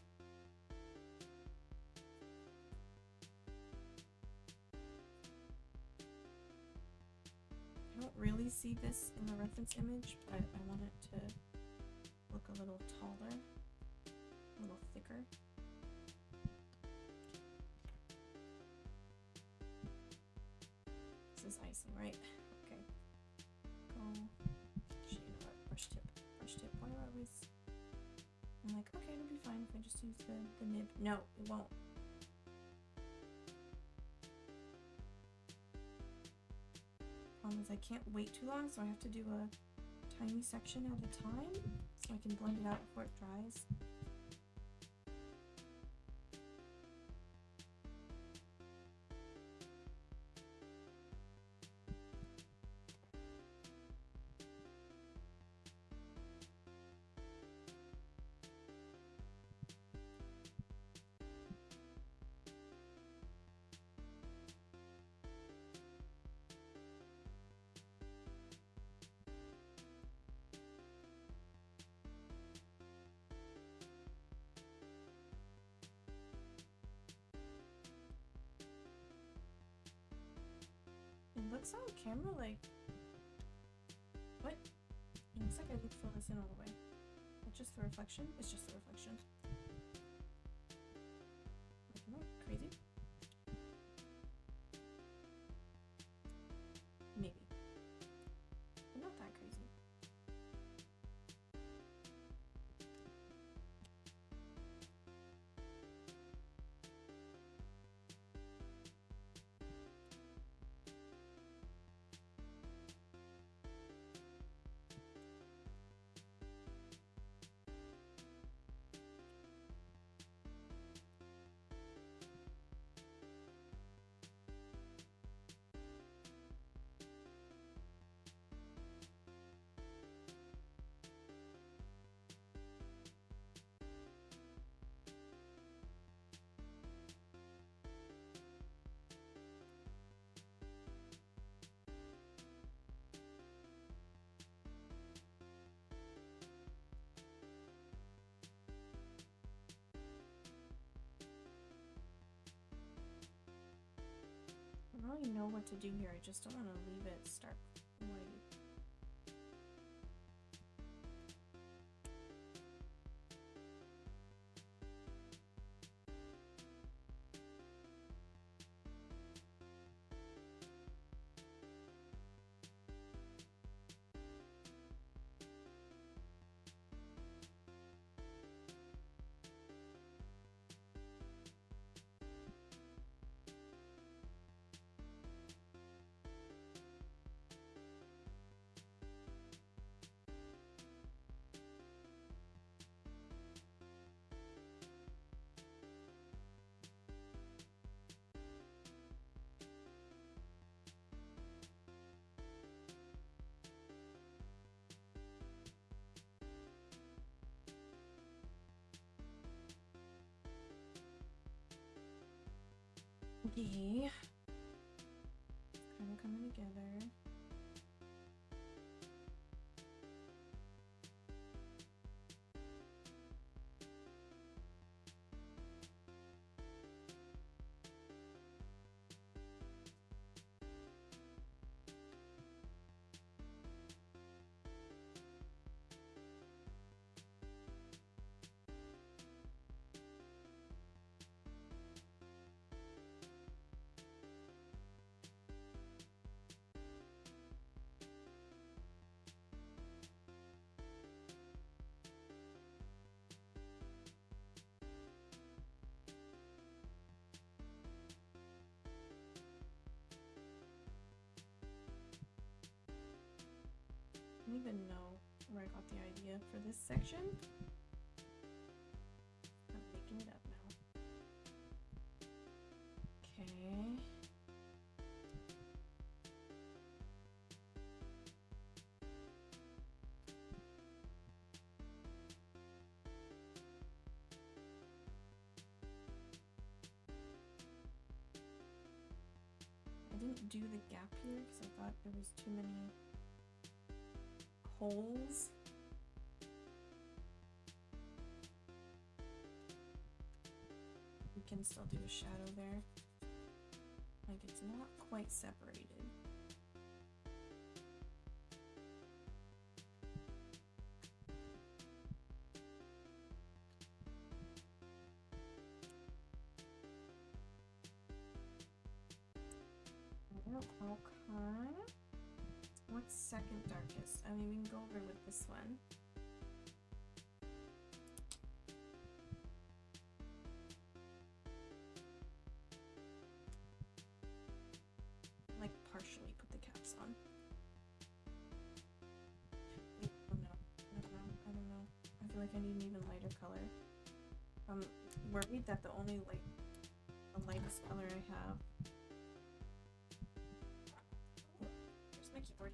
I don't really see this in the reference image, but I want it to look a little taller, a little thicker. This is icing, right? Okay. Go. Actually, you know what? Brush tip. Brush tip. Why do I always... I'm like, okay, it'll be fine if I just use the nib. No, it won't. Problem is I can't wait too long, so I have to do a tiny section at a time so I can blend it out before it dries. It looks on camera like... What? It looks like I did fill this in all the way. It's just the reflection? It's just the reflection. Like, am I crazy? Maybe. But not that crazy. I don't really know what to do here. I just don't want to leave it stark white. Yeah. Kind of coming together. I don't even know where I got the idea for this section. I'm making it up now. Okay. I didn't do the gap here because I thought there was too many holes. We can still do a shadow there. Like it's not quite separated. Okay. What's second darkest? I mean, we can go over with this one. Like partially put the caps on. I don't know. I don't know. I feel like I need an even lighter color. I'm worried that the lightest color I have. Where's my keyboard?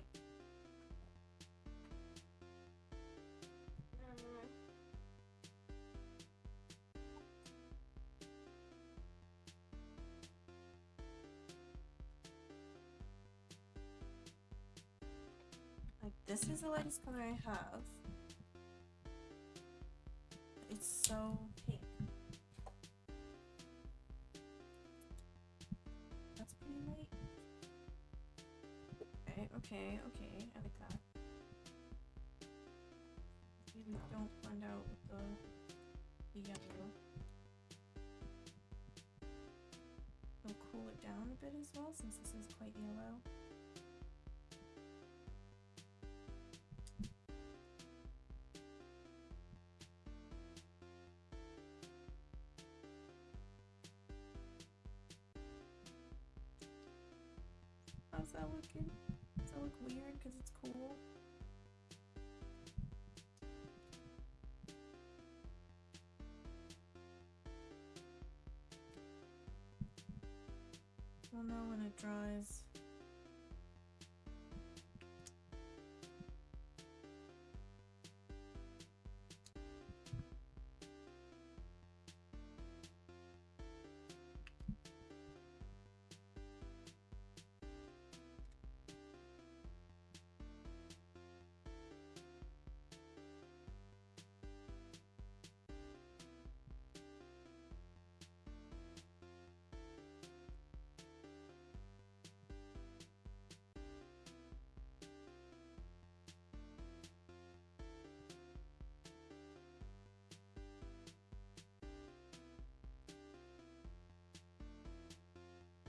Like this is the lightest color I have. It's so pink. That's pretty light. Okay. I like that. Maybe don't blend out with the yellow. I'll cool it down a bit as well since this is quite yellow. How's that looking? Does that look weird because it's cool? We'll know when it dries.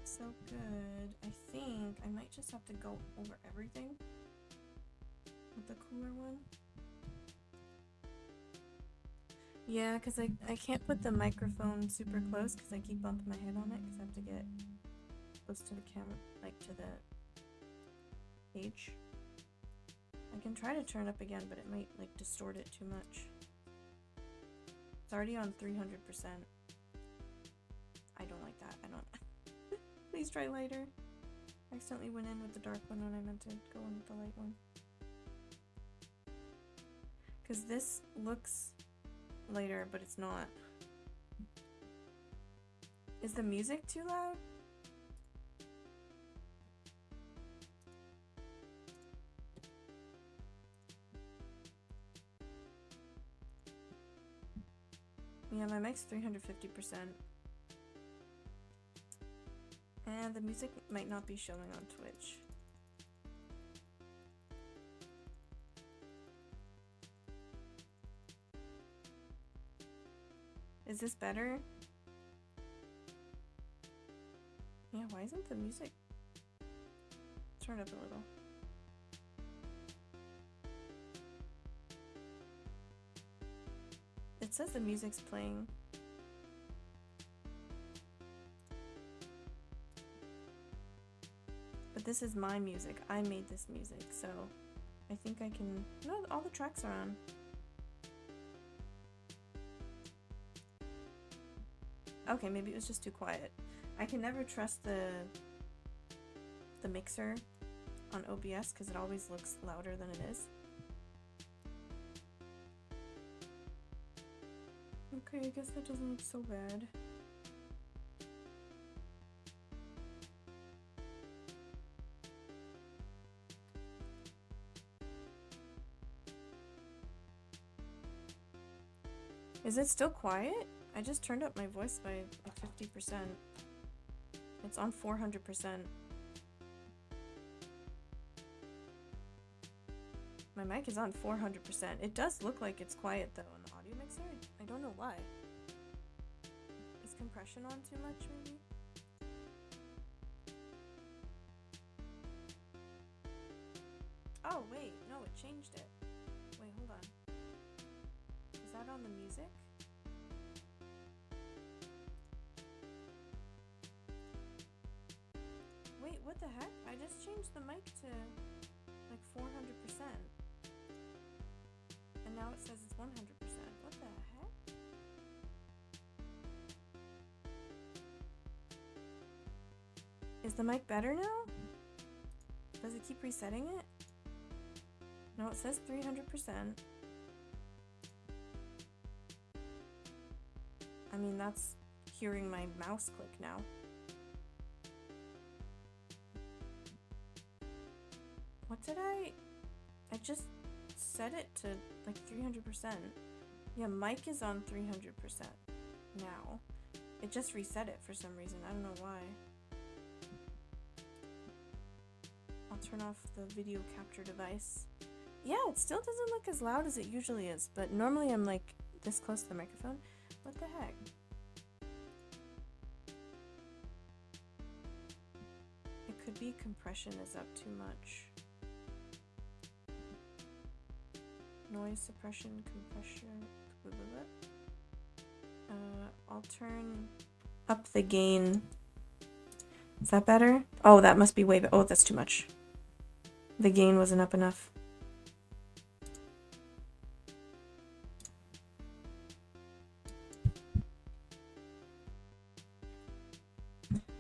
So good. I think I might just have to go over everything with the cooler one. Yeah, because I can't put the microphone super close because I keep bumping my head on it because I have to get close to the camera, like to the page. I can try to turn it up again, but it might like distort it too much. It's already on 300%. I don't like that. I don't. Please try lighter. I accidentally went in with the dark one when I meant to go in with the light one. Because this looks lighter, but it's not. Is the music too loud? Yeah, my mic's 350%. And the music might not be showing on Twitch. Is this better? Yeah, why isn't the music? Turn it up a little. It says the music's playing. But this is my music. I made this music, so I think I can... No, all the tracks are on. Okay, maybe it was just too quiet. I can never trust the mixer on OBS because it always looks louder than it is. Okay, I guess that doesn't look so bad. Is it still quiet? I just turned up my voice by like 50%. It's on 400%. My mic is on 400%. It does look like it's quiet though on the audio mixer. I don't know why. Is compression on too much maybe? Oh wait, no, it changed it. Wait, hold on. Is that on the music? Wait, what the heck? I just changed the mic to like 400%. And now it says it's 100%. What the heck? Is the mic better now? Does it keep resetting it? No, it says 300%. I mean, that's hearing my mouse click now. What did I just set it to like 300%. Yeah, mic is on 300% now. It just reset it for some reason. I don't know why. I'll turn off the video capture device. Yeah, it still doesn't look as loud as it usually is, but normally I'm like this close to the microphone. What the heck? It could be compression is up too much. Noise suppression, compression. I'll turn up the gain. Is that better? Oh, that must be way better. Oh, that's too much. The gain wasn't up enough.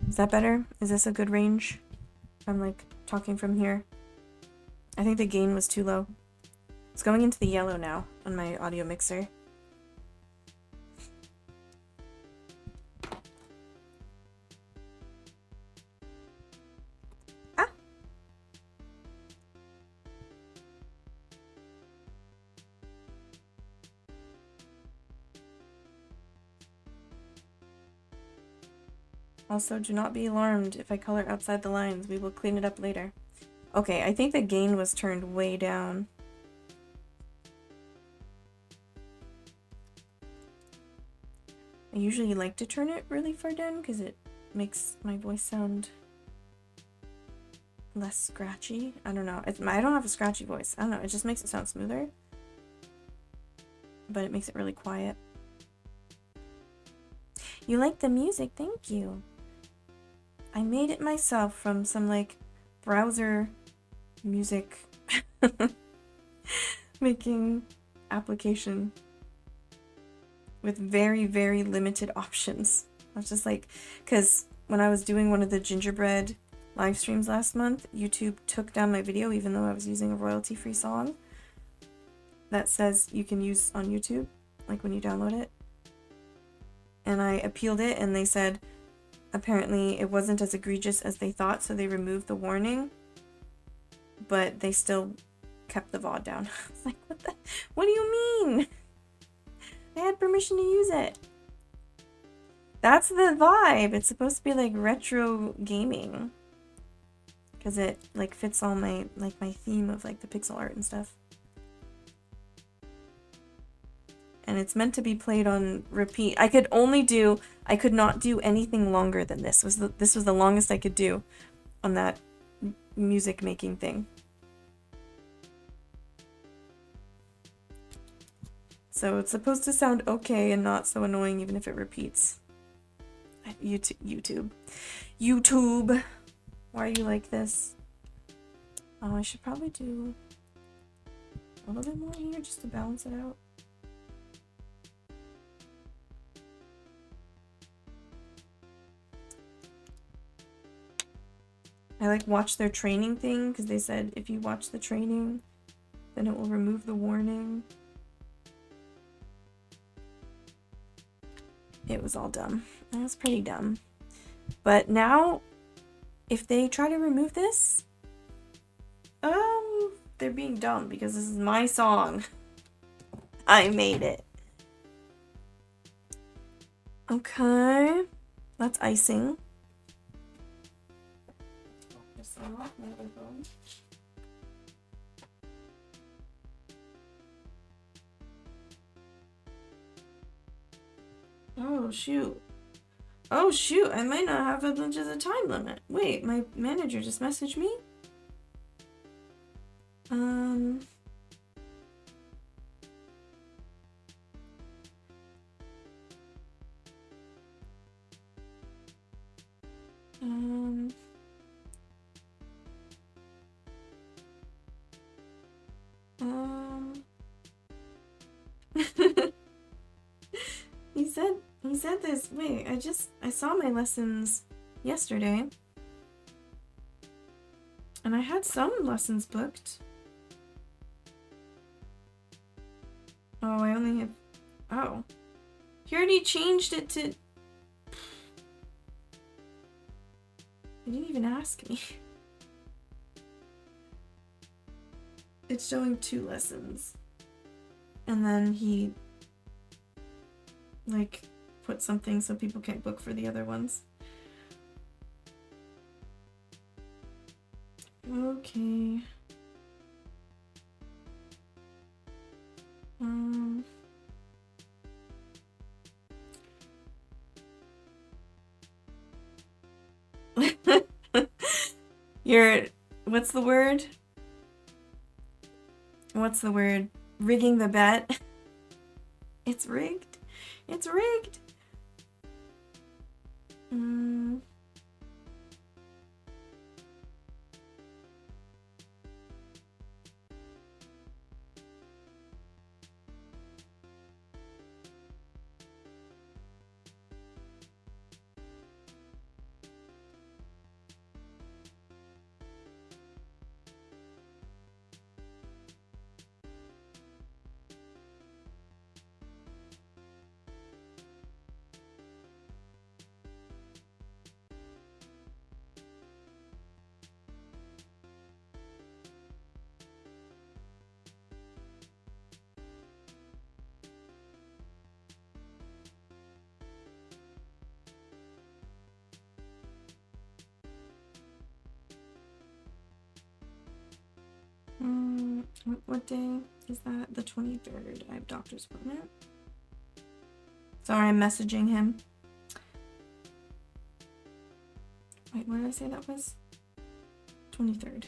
Is that better? Is this a good range? I'm like talking from here. I think the gain was too low. It's going into the yellow now on my audio mixer. Ah! Also, do not be alarmed if I color outside the lines. We will clean it up later. Okay, I think the gain was turned way down. I usually like to turn it really far down because it makes my voice sound less scratchy. I don't know. I don't have a scratchy voice. I don't know. It just makes it sound smoother. But it makes it really quiet. You like the music? Thank you. I made it myself from some like browser music making application. With very, very limited options. I was just like, because when I was doing one of the gingerbread live streams last month, YouTube took down my video even though I was using a royalty-free song that says you can use on YouTube, like when you download it. And I appealed it and they said apparently it wasn't as egregious as they thought, so they removed the warning, but they still kept the VOD down. I was like, what do you mean? I had permission to use it. That's the vibe. It's supposed to be like retro gaming. Because it like fits all my my theme of like the pixel art and stuff. And it's meant to be played on repeat. I could not do anything longer than this. This was the longest I could do on that music making thing. So it's supposed to sound okay and not so annoying even if it repeats. YouTube. Why are you like this? Oh, I should probably do a little bit more here just to balance it out. I like watched their training thing because they said if you watch the training, then it will remove the warning. It was all dumb. It was pretty dumb. But now, if they try to remove this, they're being dumb because this is my song. I made it. Okay. That's icing. Oh shoot. Oh shoot, I might not have as much as a time limit. Wait, my manager just messaged me? He said this. Wait, I saw my lessons yesterday. And I had some lessons booked. Oh, I only have... Oh. He already changed it to... He didn't even ask me. It's showing 2 lessons. And then he... like... put something so people can't book for the other ones. Okay. You're... what's the word? What's the word? Rigging the bet? It's rigged. It's rigged. What day is that? The 23rd. I have doctor's appointment. Sorry, I'm messaging him. Wait, what did I say that was? 23rd.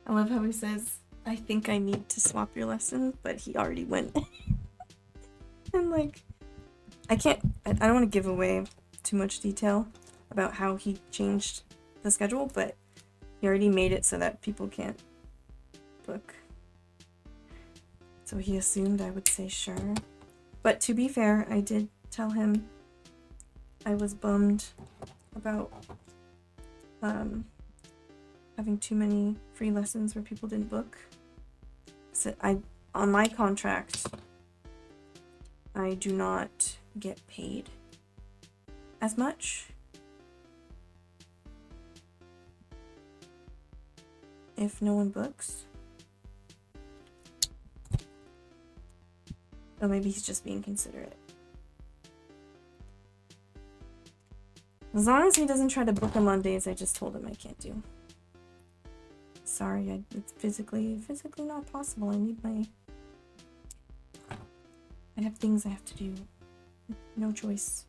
I love how he says, I think I need to swap your lesson, but he already went. And like, I don't want to give away too much detail about how he changed the schedule, but he already made it so that people can't book. So he assumed I would say sure. But to be fair, I did tell him I was bummed about having too many free lessons where people didn't book. So on my contract, I do not get paid as much if no one books. So maybe he's just being considerate. As long as he doesn't try to book him on days I just told him I can't do. Sorry, it's physically not possible. I have things I have to do. No choice.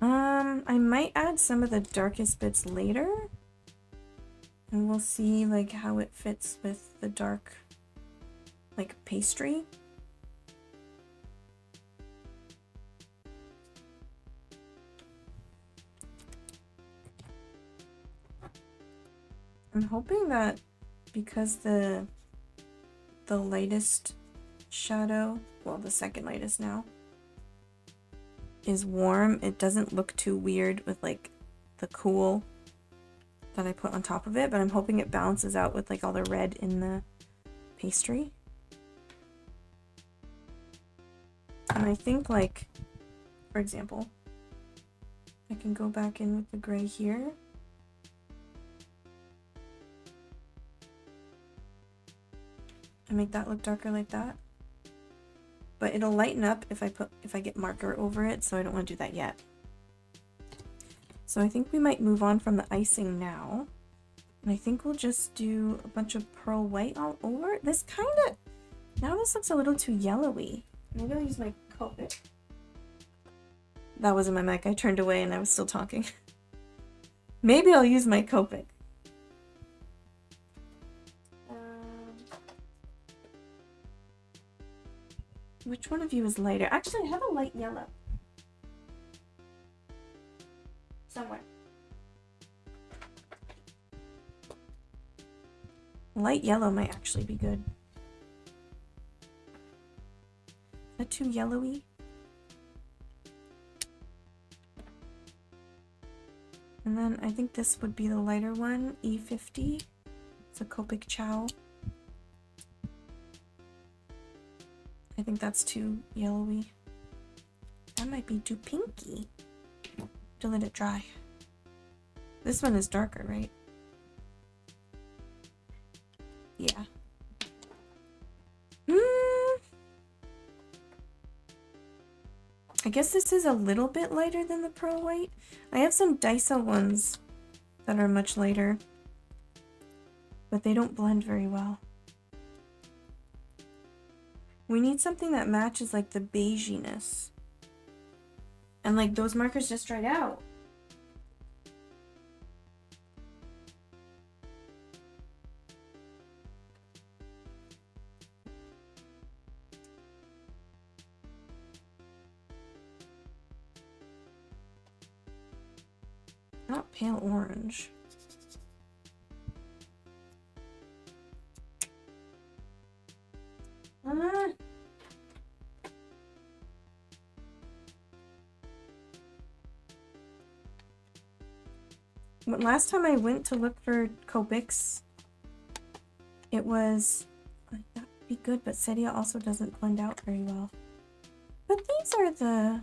I might add some of the darkest bits later. And we'll see like how it fits with the dark like pastry. I'm hoping that because the lightest shadow, well, the second lightest now, is warm, it doesn't look too weird with like the cool that I put on top of it, but I'm hoping it balances out with like all the red in the pastry. And I think like, for example, I can go back in with the gray here. And make that look darker like that. But it'll lighten up if I get marker over it, so I don't want to do that yet. So I think we might move on from the icing now. And I think we'll just do a bunch of pearl white all over. This looks a little too yellowy. Maybe I'll use my Copic. That wasn't my mic. I turned away and I was still talking. Maybe I'll use my Copic. Which one of you is lighter? Actually, I have a light yellow. Somewhere. Light yellow might actually be good. Is that too yellowy? And then I think this would be the lighter one, E50. It's a Copic Chow. I think that's too yellowy. That might be too pinky. To let it dry. This one is darker, right? Yeah. I guess this is a little bit lighter than the pearl white. I have some Daiso ones that are much lighter, but they don't blend very well. We need something that matches like the beiginess. And like those markers just dried out. Not pale orange. But last time I went to look for Copics, it was that would be good, but Sedia also doesn't blend out very well. But these are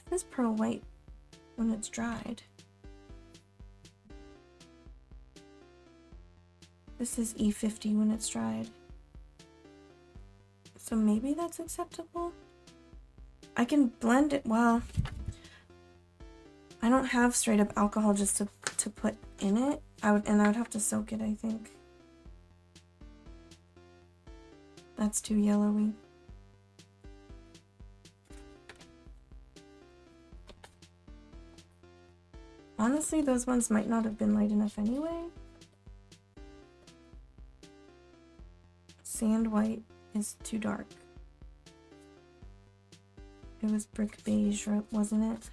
this pearl white when it's dried. This is E50 when it's dried. So maybe that's acceptable. I can blend it. Well, I don't have straight up alcohol just to put in it. I would have to soak it, I think. That's too yellowy. Honestly, those ones might not have been light enough anyway. Sand white is too dark. It was brick beige, wasn't it?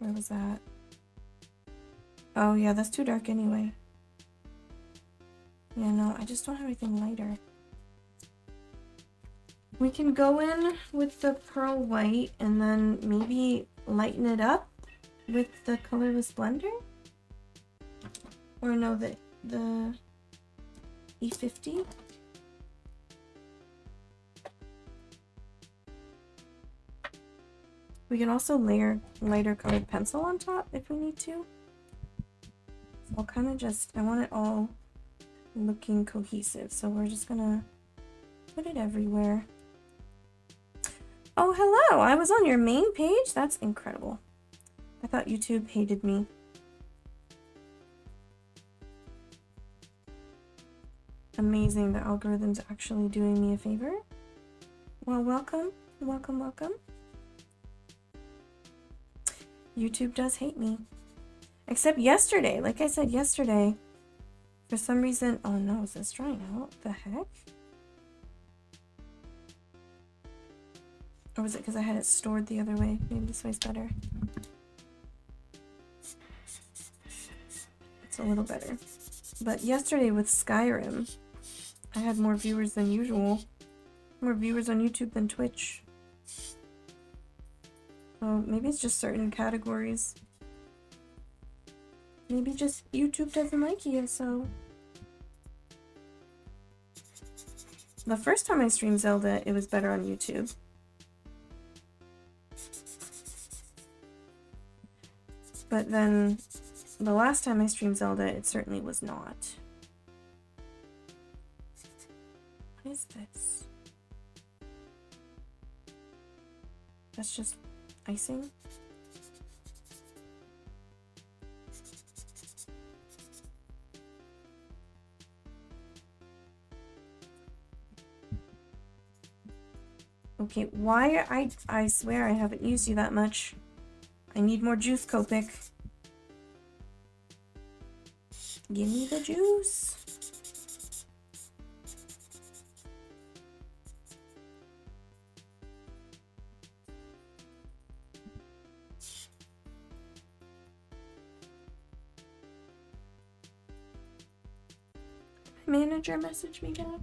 Where was that? Oh yeah, that's too dark anyway. Yeah, no, I just don't have anything lighter. We can go in with the pearl white and then maybe lighten it up with the colorless blender? Or no, the E50? We can also layer lighter colored pencil on top if we need to. So I'll kind of just, I want it all looking cohesive, so we're just gonna put it everywhere. Oh, hello! I was on your main page? That's incredible. I thought YouTube hated me. Amazing, the algorithm's actually doing me a favor. Well, welcome, welcome, welcome. YouTube does hate me. Except yesterday, like I said yesterday, for some reason, oh no, is this drying out? The heck? Or was it because I had it stored the other way? Maybe this way's better. It's a little better. But yesterday with Skyrim, I had more viewers than usual. More viewers on YouTube than Twitch. So maybe it's just certain categories. Maybe just YouTube doesn't like you, so... The first time I streamed Zelda, it was better on YouTube. But then, the last time I streamed Zelda, it certainly was not. What is this? That's just icing? Okay, why I swear I haven't used you that much. I need more juice, Copic. Give me the juice. Manager messaged me back.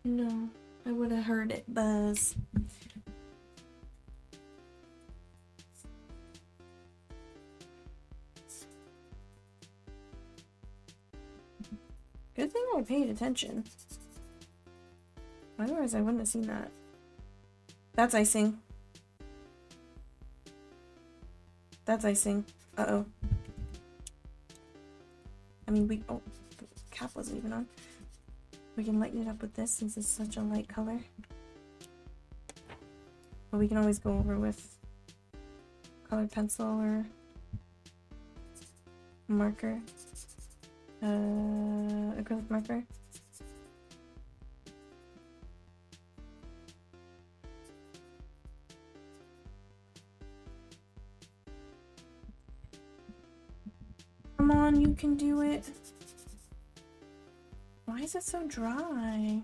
No, I would have heard it buzz. Good thing I paid attention. Otherwise, I wouldn't have seen that. That's icing. That's icing. Uh-oh. I mean, oh, the cap wasn't even on. We can lighten it up with this since it's such a light color. But we can always go over with colored pencil or marker. Acrylic marker. Come on, you can do it. Why is it so dry?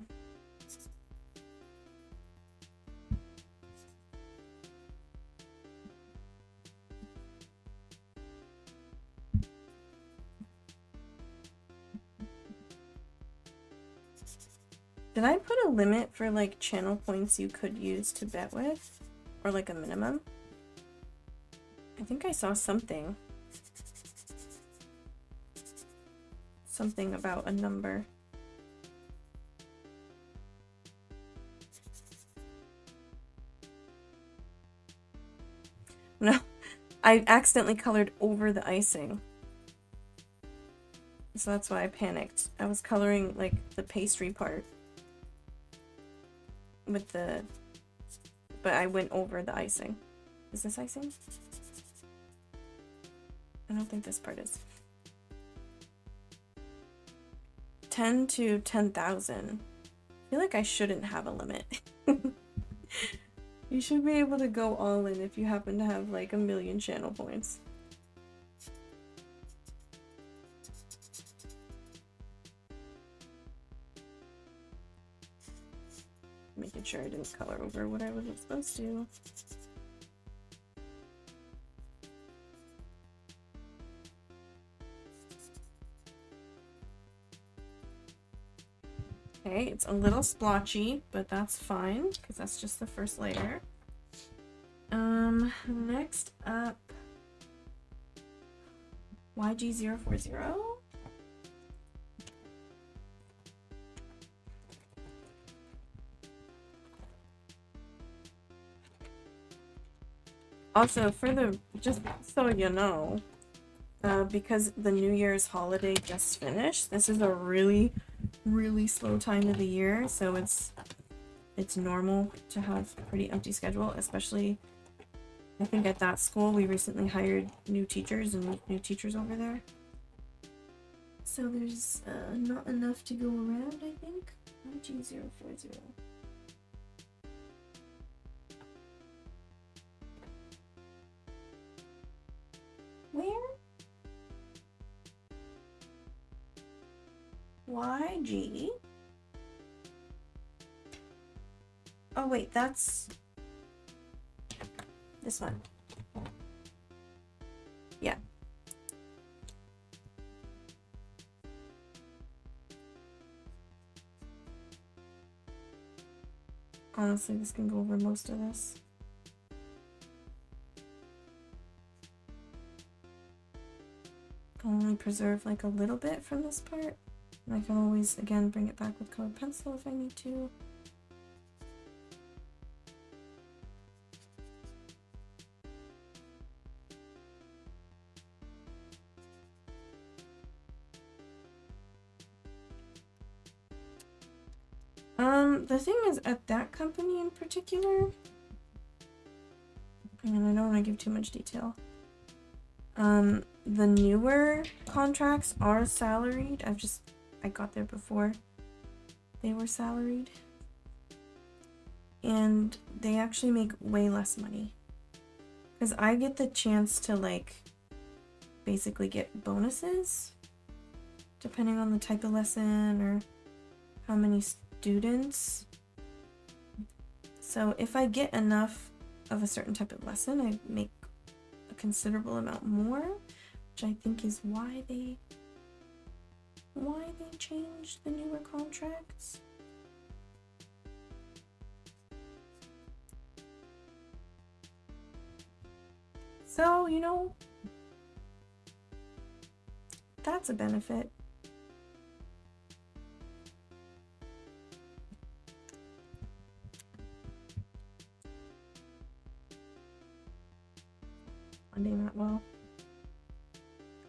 Did I put a limit for like channel points you could use to bet with? Or like a minimum? I think I saw something. Something about a number. No, I accidentally colored over the icing. So that's why I panicked. I was coloring like the pastry part with the, but I went over the icing. Is this icing? I don't think this part is. 10 to 10,000. I feel like I shouldn't have a limit. You should be able to go all in if you happen to have like 1,000,000 channel points. Making sure I didn't color over what I wasn't supposed to. Okay, it's a little splotchy, but that's fine because that's just the first layer. Next up, YG040. Also, just so you know, because the New Year's holiday just finished, this is a really, really slow time of the year, so it's normal to have a pretty empty schedule, especially I think at that school we recently hired new teachers and new teachers over there. So there's not enough to go around, I think. YG040. Where? YG? Oh wait, that's this one. Yeah. Honestly, this can go over most of this. I'll only preserve like a little bit from this part. And I can always, again, bring it back with colored pencil if I need to. The thing is, at that company in particular, and I don't want to give too much detail, the newer contracts are salaried. I got there before they were salaried. And they actually make way less money. Because I get the chance to, like, basically get bonuses, depending on the type of lesson or how many students. So if I get enough of a certain type of lesson, I make a considerable amount more, which I think is why they changed the newer contracts. So, you know, that's a benefit. Funding that well.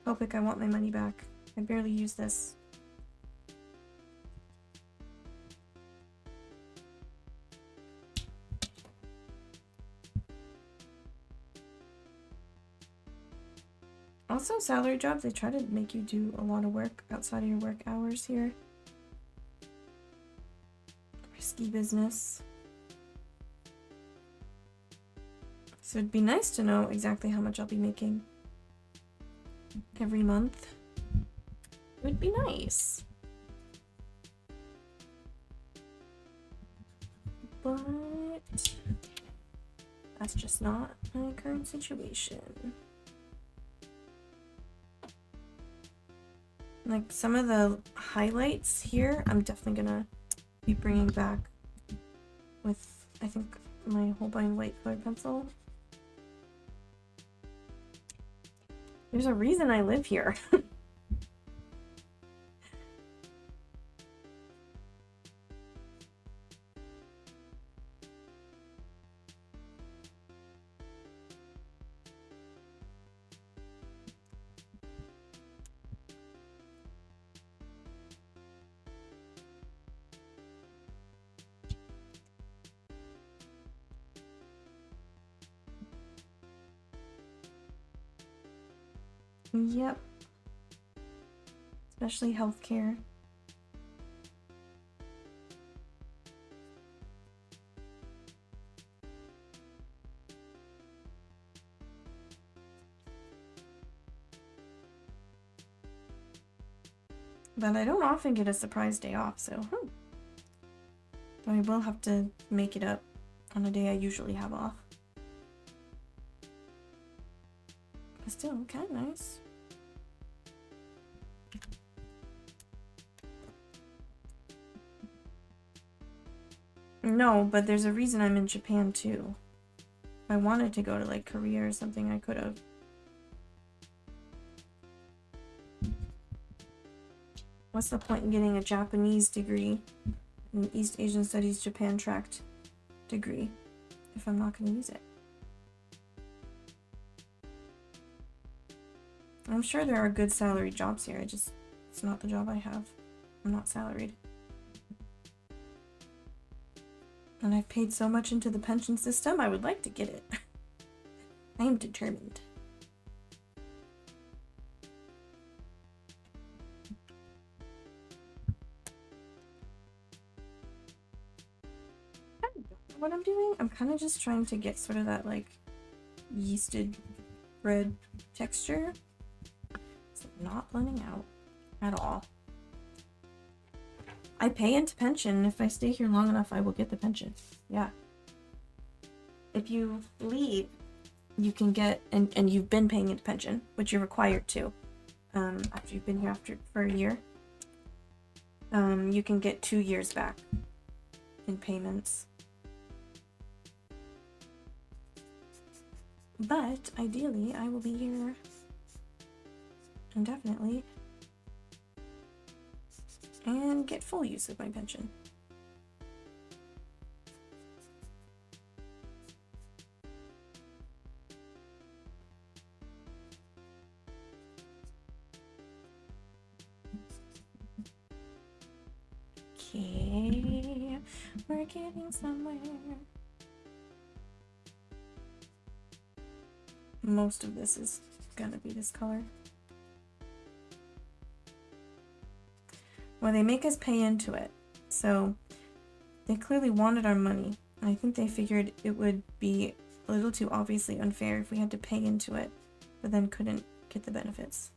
Copic, I want my money back. I barely use this. Also, salary jobs, they try to make you do a lot of work outside of your work hours here. Risky business. So it'd be nice to know exactly how much I'll be making every month. It would be nice. But that's just not my current situation. Like some of the highlights here, I'm definitely gonna be bringing back with, I think, my Holbein white colored pencil. There's a reason I live here. Yep. Especially healthcare. But I don't often get a surprise day off, so Though I will have to make it up on a day I usually have off. But still, kind of nice. No, but there's a reason I'm in Japan too. If I wanted to go to like Korea or something, I could have. What's the point in getting a Japanese degree, an East Asian Studies Japan tract degree, if I'm not going to use it? I'm sure there are good salary jobs here. It's not the job I have. I'm not salaried. And I've paid so much into the pension system, I would like to get it. I am determined. I don't know what I'm doing. I'm kind of just trying to get sort of that like yeasted bread texture. It's not blending out at all. I pay into pension. If I stay here long enough, I will get the pension. Yeah. If you leave, you can get, and you've been paying into pension, which you're required to, after you've been here for a year, you can get 2 years back in payments. But ideally, I will be here indefinitely and get full use of my pension. Okay, we're getting somewhere. Most of this is gonna be this color. Well, they make us pay into it, so they clearly wanted our money. I think they figured it would be a little too obviously unfair if we had to pay into it, but then couldn't get the benefits.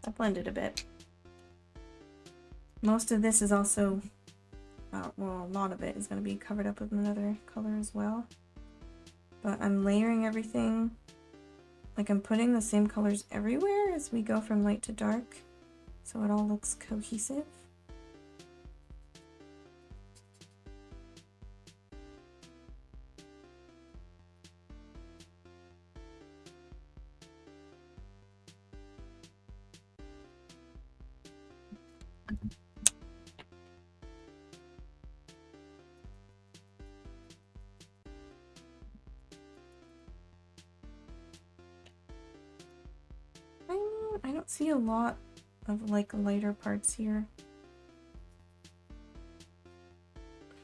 I blended a bit. Most of this is also, well, a lot of it is going to be covered up with another color as well. But I'm layering everything. Like I'm putting the same colors everywhere as we go from light to dark, so it all looks cohesive. I don't see a lot of like lighter parts here.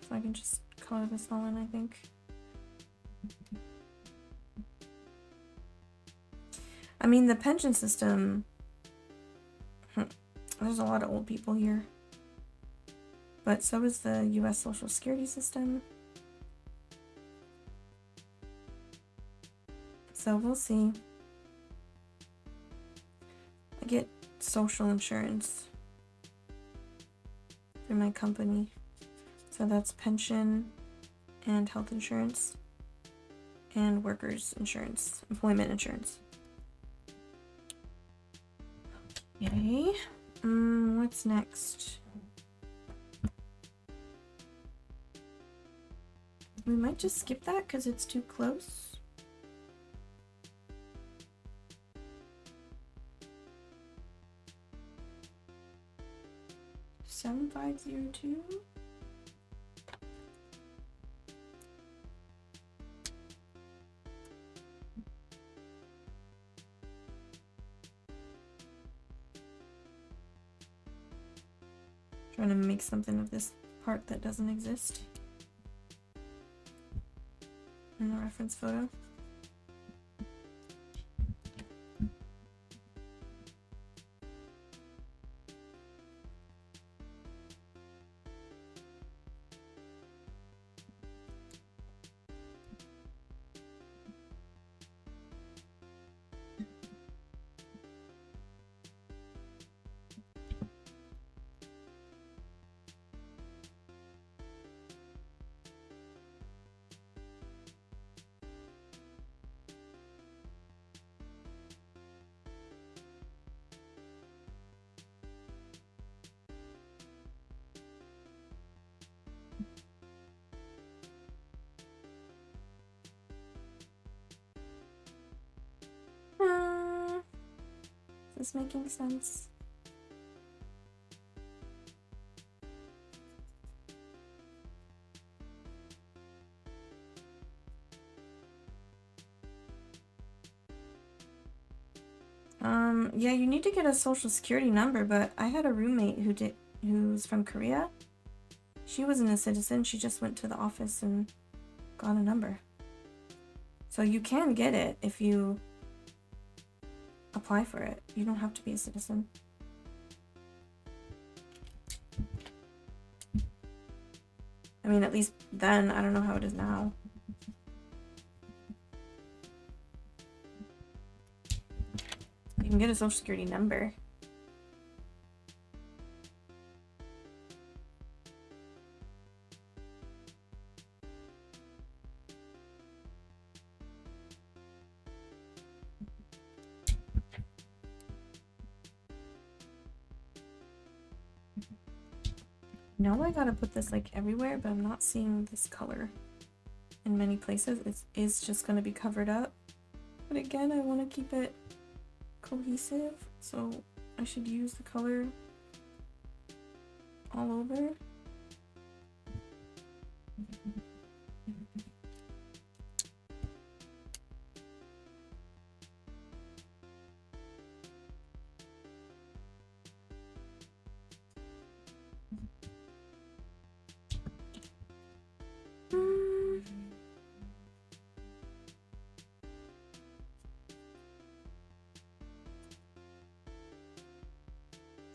So I can just color this all in, I think. I mean, the pension system, there's a lot of old people here. But so is the US Social Security system. So we'll see. I get social insurance through my company. So that's pension and health insurance and workers insurance, employment insurance. Okay. What's next? We might just skip that because it's too close. 7502. Trying to make something of this part that doesn't exist in the reference photo. this making sense? Yeah, you need to get a social security number, but I had a roommate who's from Korea. She wasn't a citizen, she just went to the office and got a number. So you can get it if you apply for it. You don't have to be a citizen. I mean, at least then, I don't know how it is now. You can get a social security number. Now I gotta put this like everywhere, but I'm not seeing this color in many places. It is just gonna be covered up. But again, I want to keep it cohesive, so I should use the color all over.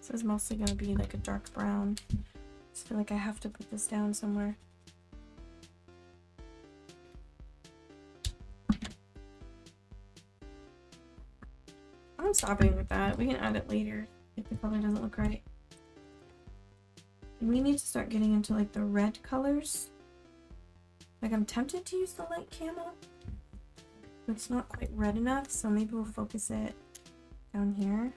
This is mostly going to be like a dark brown. I just feel like I have to put this down somewhere. I'm stopping with that. We can add it later if the color doesn't look right. And we need to start getting into like the red colors. Like I'm tempted to use the light camel, but it's not quite red enough, so maybe we'll focus it down here.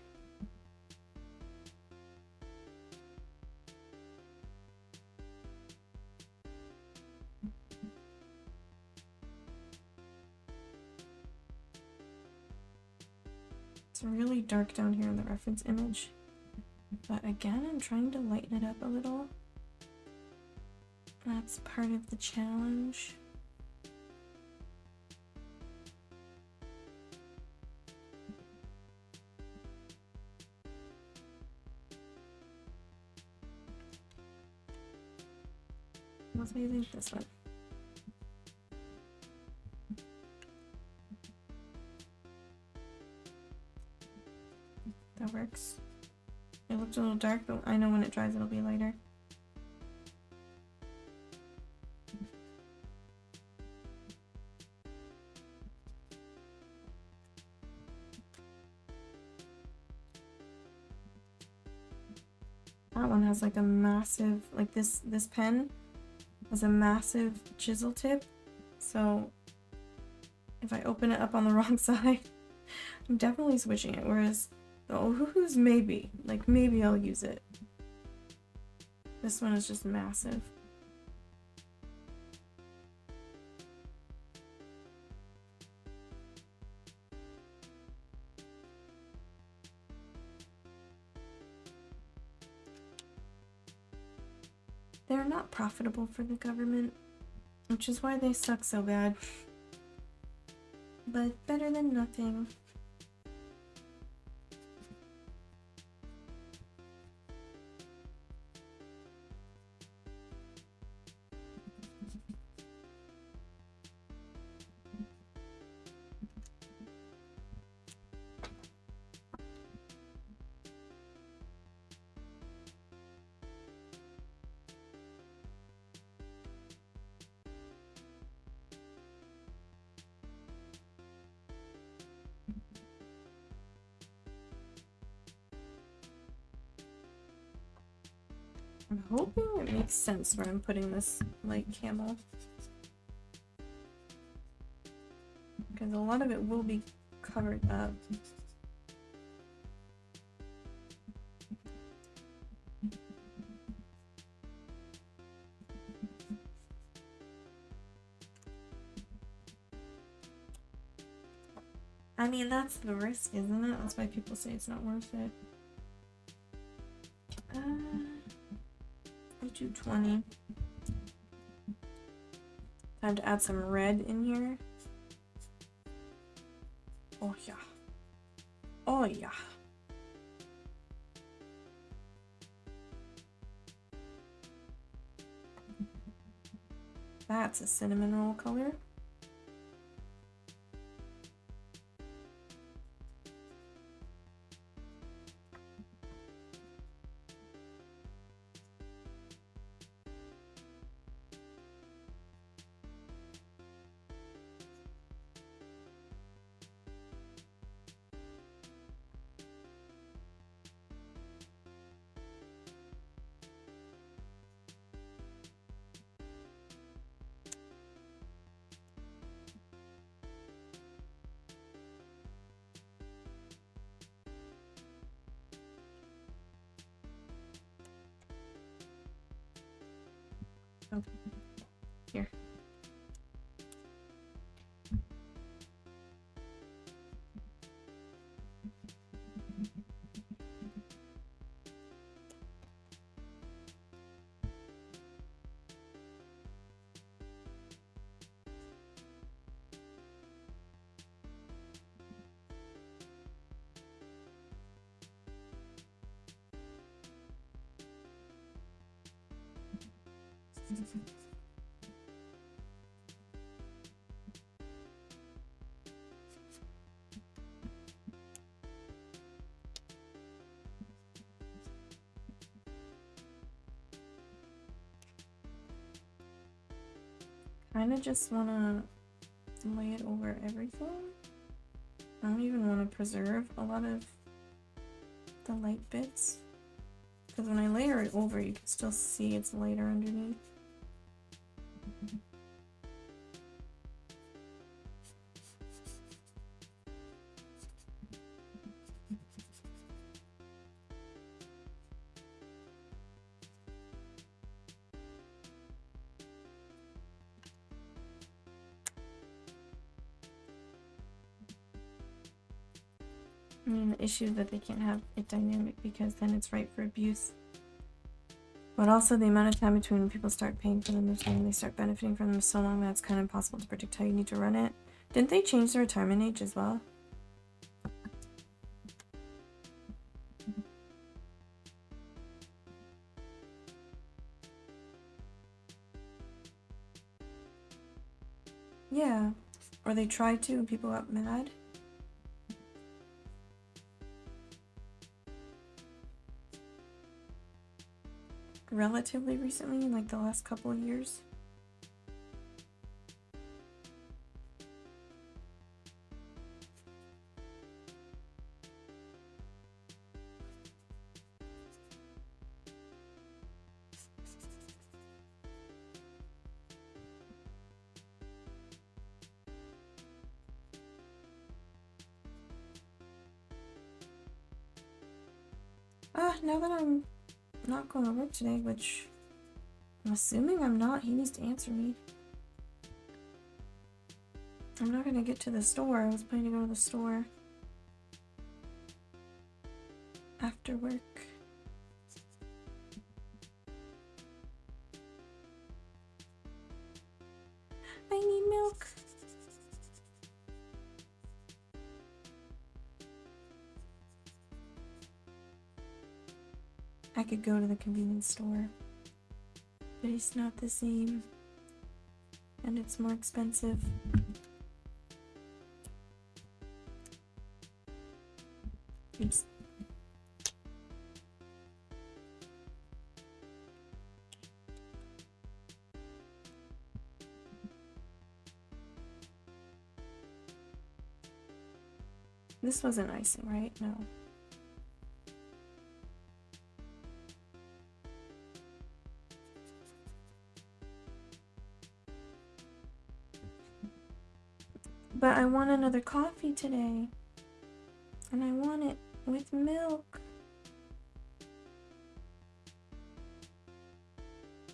It's really dark down here in the reference image, but again, I'm trying to lighten it up a little. That's part of the challenge. What do you think this one? That works. It looked a little dark, but I know when it dries it'll be lighter. That one has like a massive, like this pen has a massive chisel tip, so if I open it up on the wrong side, I'm definitely switching it, whereas the Ohuhu's maybe I'll use it. This one is just massive. They're not profitable for the government, which is why they suck so bad. But better than nothing. I'm hoping it makes sense where I'm putting this light camel, because a lot of it will be covered up. I mean, that's the risk, isn't it? That's why people say it's not worth it. I do 20. Time to add some red in here. Oh yeah. Oh yeah. That's a cinnamon roll color. Oh, here. Kind of just want to lay it over everything. I don't even want to preserve a lot of the light bits, because when I layer it over, you can still see it's lighter underneath. I mean, the issue is that they can't have it dynamic because then it's ripe for abuse. But also the amount of time between when people start paying for them and when they start benefiting from them is so long that it's kind of impossible to predict how you need to run it. Didn't they change the retirement age as well? Yeah. Or they tried to and people got mad. Relatively recently, like the last couple of years. Now that I'm not going to work today, which I'm assuming I'm not, he needs to answer me. I'm not going to get to the store. I was planning to go to the store after work. I need milk. I could go to the convenience store, but it's not the same, and it's more expensive. Oops. This wasn't icing, right? No. But I want another coffee today. And I want it with milk.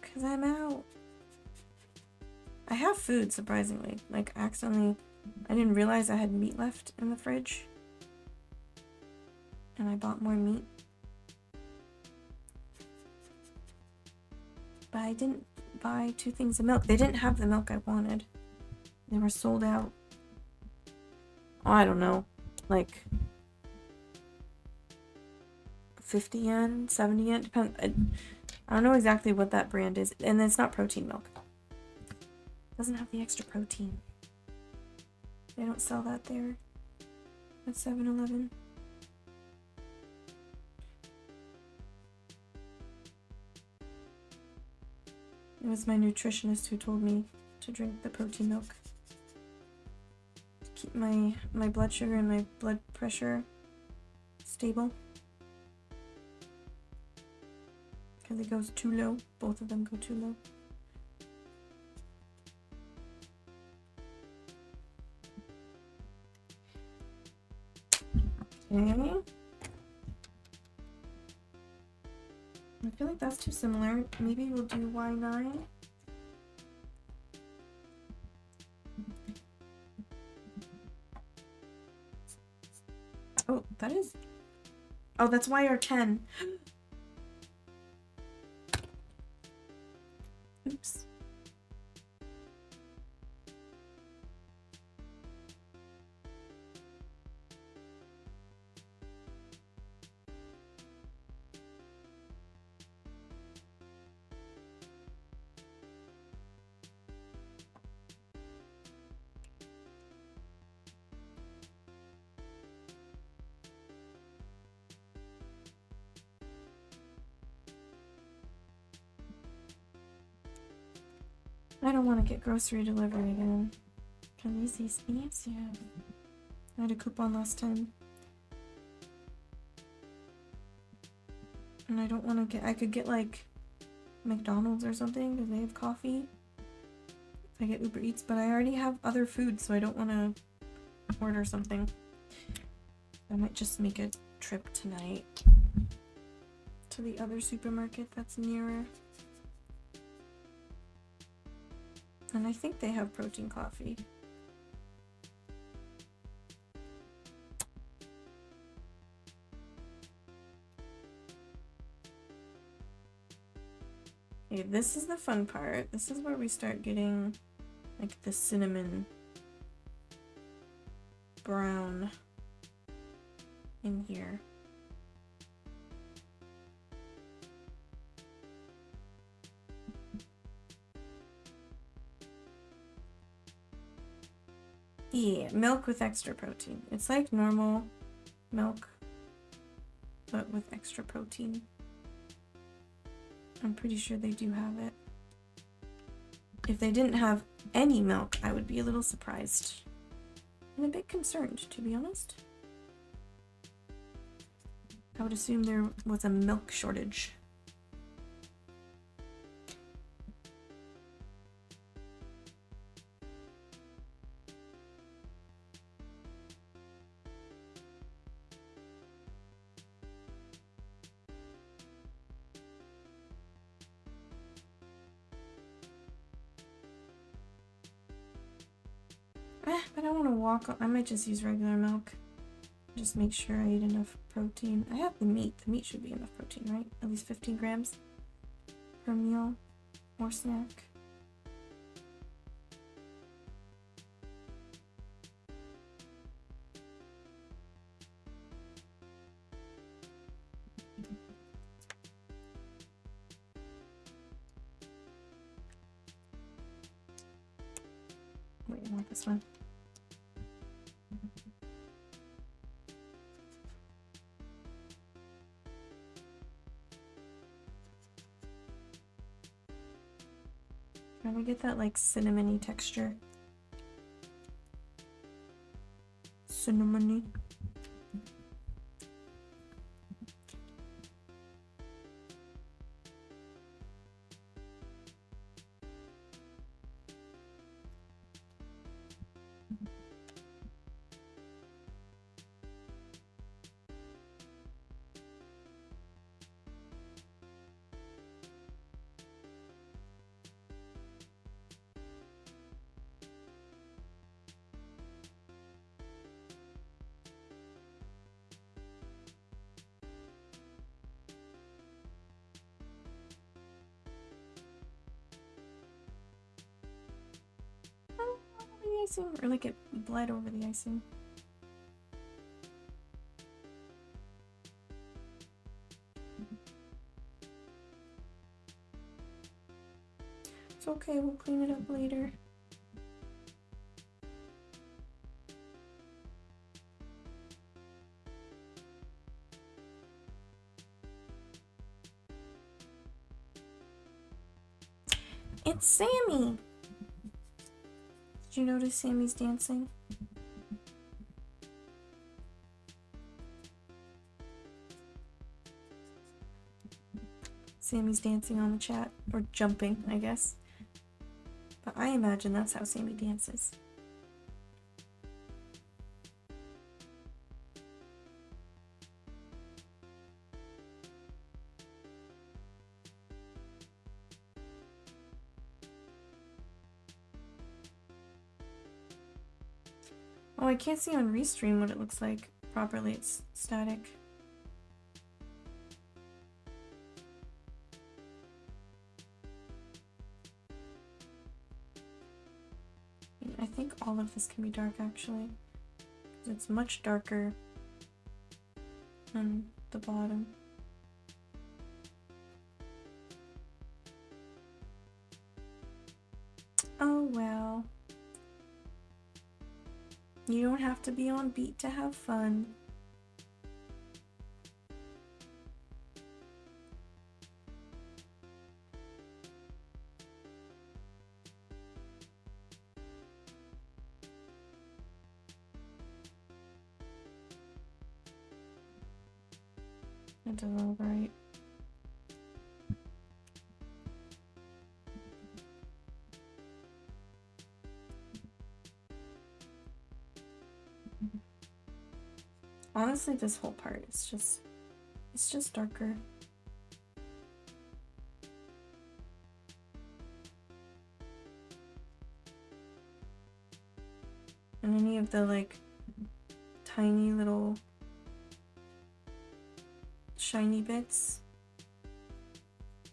Because I'm out. I have food, surprisingly. Like, accidentally I didn't realize I had meat left in the fridge. And I bought more meat. But I didn't buy 2 things of milk. They didn't have the milk I wanted. They were sold out. Oh, I don't know. Like 50 yen, 70 yen, depends. I don't know exactly what that brand is. And it's not protein milk. It doesn't have the extra protein. They don't sell that there at 7-Eleven. It was my nutritionist who told me to drink the protein milk. To keep my blood sugar and my blood pressure stable. Because it goes too low. Both of them go too low. Okay. I feel like that's too similar. Maybe we'll do Y9. Oh, that is... Oh, that's YR10. Oops. I don't want to get grocery delivery again. Can we see space? Yeah. I had a coupon last time. And I don't want to get... I could get like McDonald's or something because they have coffee. If I get Uber Eats, but I already have other food, so I don't want to order something. I might just make a trip tonight to the other supermarket that's nearer. And I think they have protein coffee. Okay, this is the fun part. This is where we start getting like the cinnamon brown in here. Yeah, milk with extra protein. It's like normal milk, but with extra protein. I'm pretty sure they do have it. If they didn't have any milk, I would be a little surprised. And a bit concerned, to be honest. I would assume there was a milk shortage. But I want to walk. I might just use regular milk. Just make sure I eat enough protein. I have the meat. The meat should be enough protein, right? At least 15 grams per meal or snack. Wait, I want this one. Trying to get that like cinnamony texture. Cinnamony. the icing, or like it bled over the icing. It's okay, we'll clean it up later. It's Sammy! Did you notice Sammy's dancing? Sammy's dancing on the chat, or jumping, I guess. But I imagine that's how Sammy dances. Oh, I can't see on Restream what it looks like properly. It's static. I think all of this can be dark actually. It's much darker on the bottom. Oh well. You don't have to be on beat to have fun. That doesn't look right. Honestly, this whole part is just darker. And any of the like tiny little shiny bits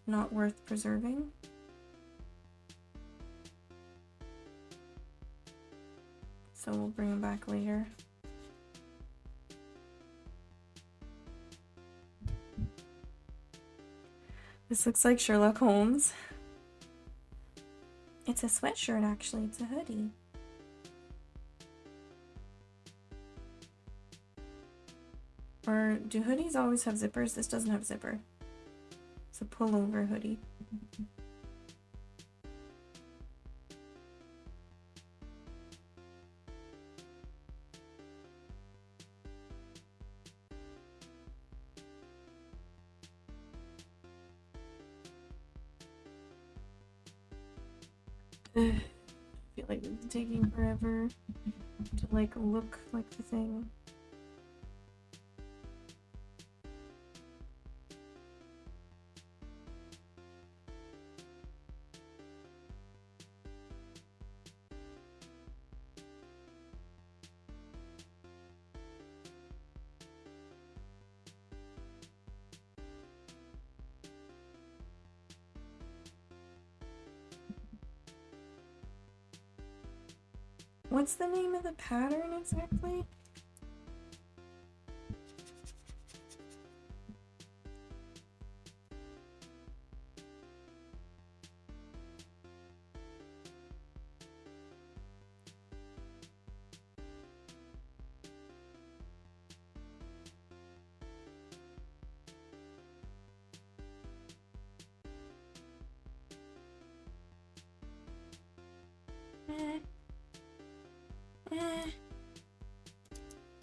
not worth preserving. So we'll bring them back later. This looks like Sherlock Holmes. It's a sweatshirt actually, it's a hoodie. Or do hoodies always have zippers? This doesn't have zipper. It's a pullover hoodie. I feel like it's taking forever to like look like the thing. What's the name of the pattern exactly?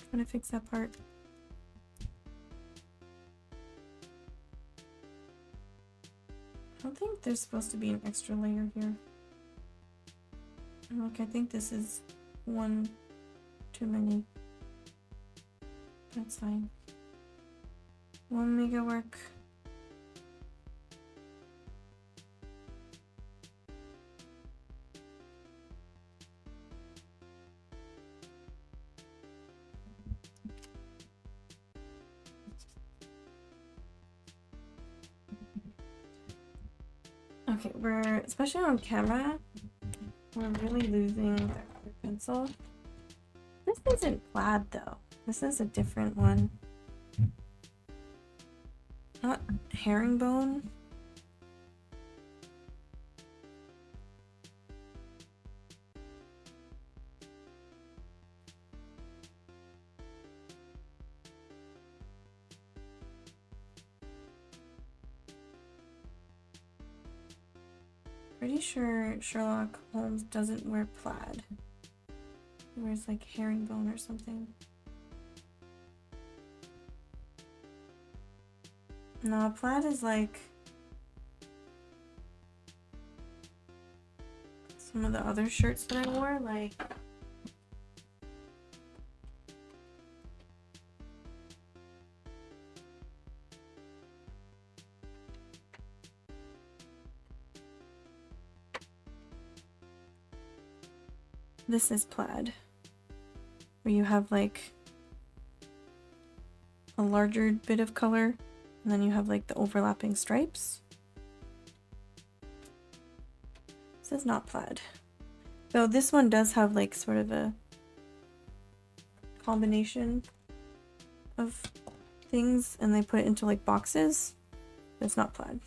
I'm gonna fix that part. I don't think there's supposed to be an extra layer here. Look, I think this is one too many. That's fine. We'll make it work. Okay, especially on camera, we're really losing that pencil. This isn't plaid though. This is a different one. Not herringbone. Pretty sure Sherlock Holmes doesn't wear plaid. He wears like herringbone or something. No, plaid is like some of the other shirts that I wore, like this is plaid, where you have like a larger bit of color and then you have like the overlapping stripes. This is not plaid. Though this one does have like sort of a combination of things and they put it into like boxes. But it's not plaid.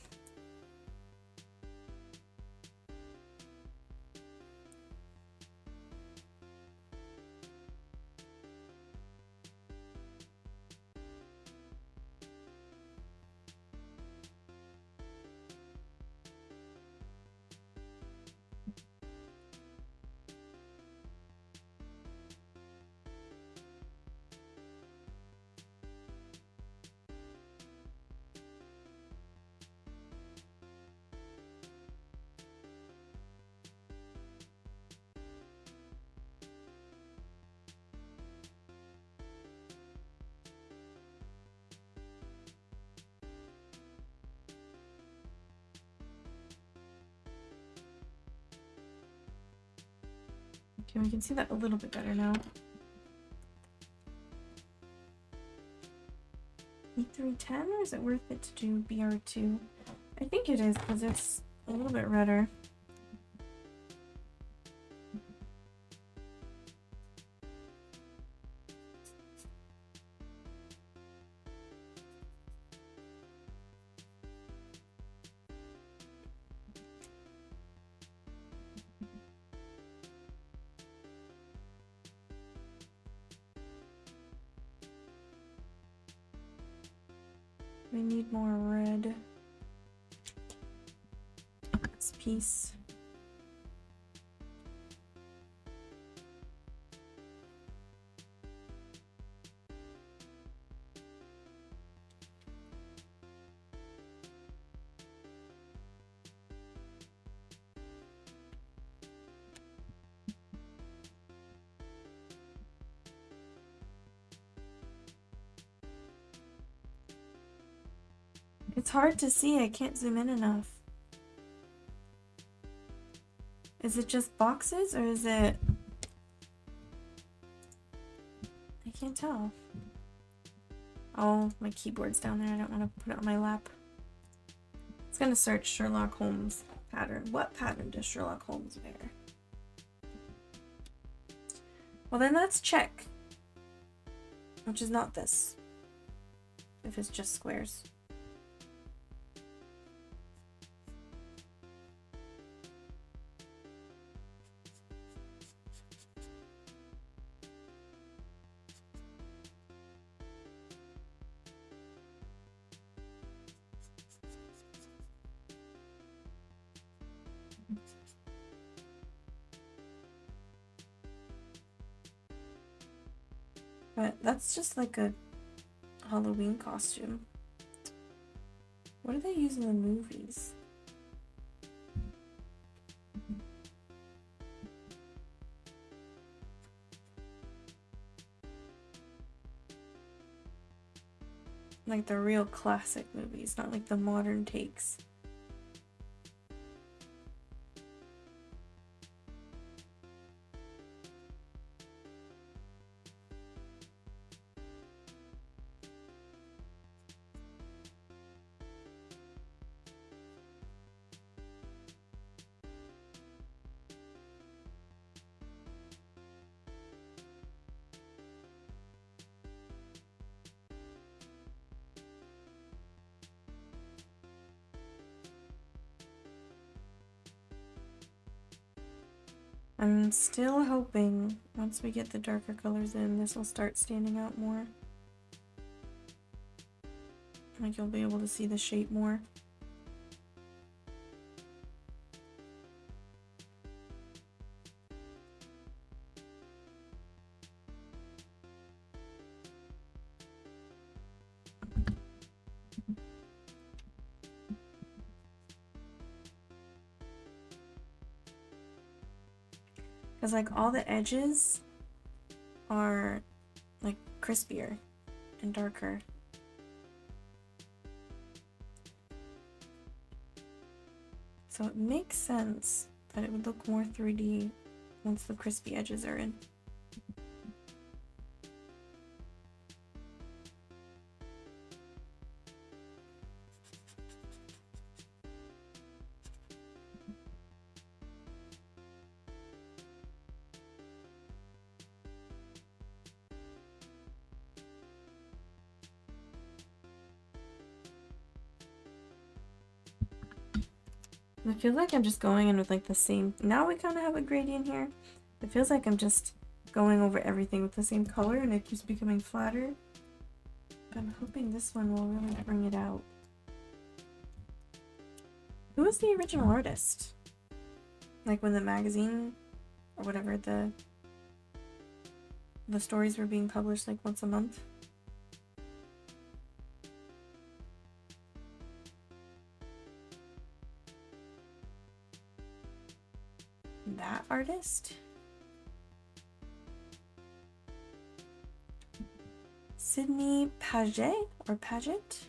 Okay, we can see that a little bit better now. E310, or is it worth it to do BR2? I think it is because it's a little bit redder. We need more red. This piece. It's hard to see, I can't zoom in enough. Is it just boxes or is it... I can't tell. Oh, my keyboard's down there, I don't want to put it on my lap. It's gonna search Sherlock Holmes pattern. What pattern does Sherlock Holmes wear? Well then let's check. Which is not this. If it's just squares. But that's just like a Halloween costume. What do they use in the movies? Like the real classic movies, not like the modern takes. I'm still hoping once we get the darker colors in, this will start standing out more. Like you'll be able to see the shape more. Because like all the edges are like crispier and darker. So it makes sense that it would look more 3D once the crispy edges are in. It feels like I'm just going in with like the same, now we kind of have a gradient here. It feels like I'm just going over everything with the same color and it keeps becoming flatter. But I'm hoping this one will really bring it out. Who was the original artist? Like when the magazine or whatever, the stories were being published like once a month? That artist? Sidney Paget or Paget?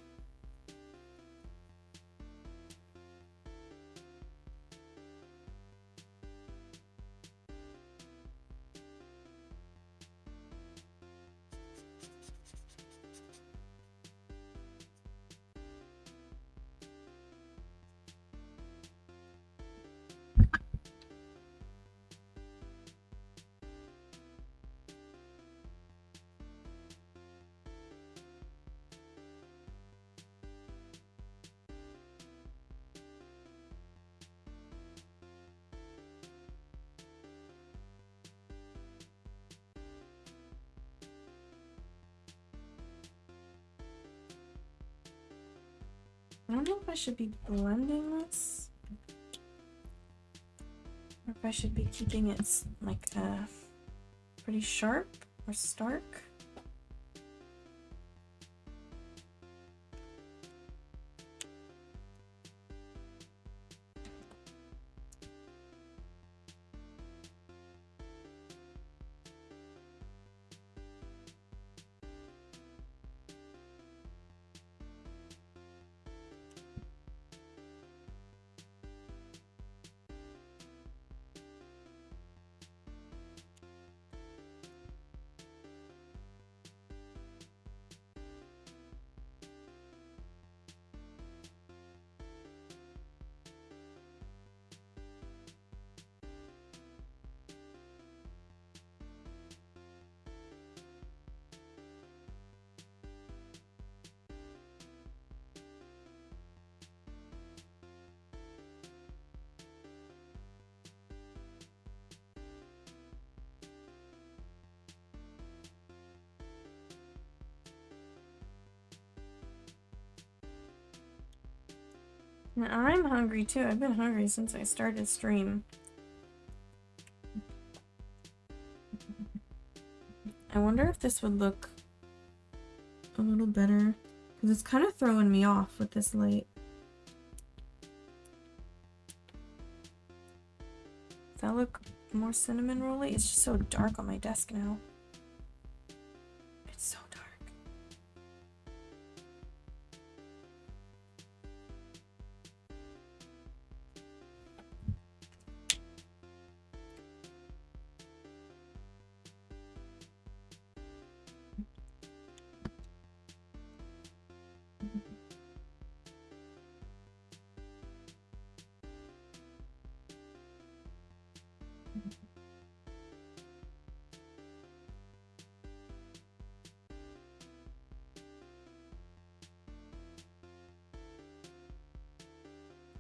I don't know if I should be blending this or if I should be keeping it like pretty sharp or stark. And I'm hungry too. I've been hungry since I started stream. I wonder if this would look a little better because it's kind of throwing me off with this light. Does that look more cinnamon rolly? It's just so dark on my desk now. It's so dark.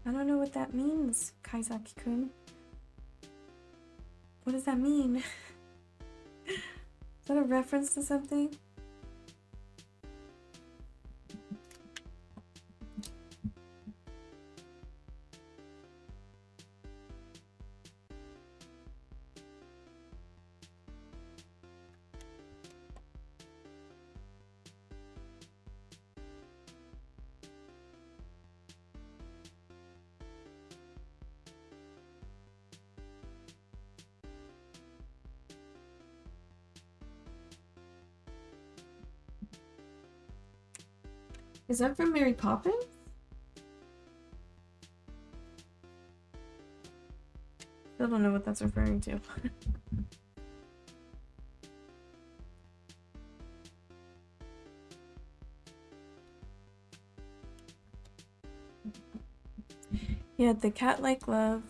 I don't know what that means, Kaizaki-kun. What does that mean? Is that a reference to something? Is that from Mary Poppins? Still don't know what that's referring to. He had the cat-like love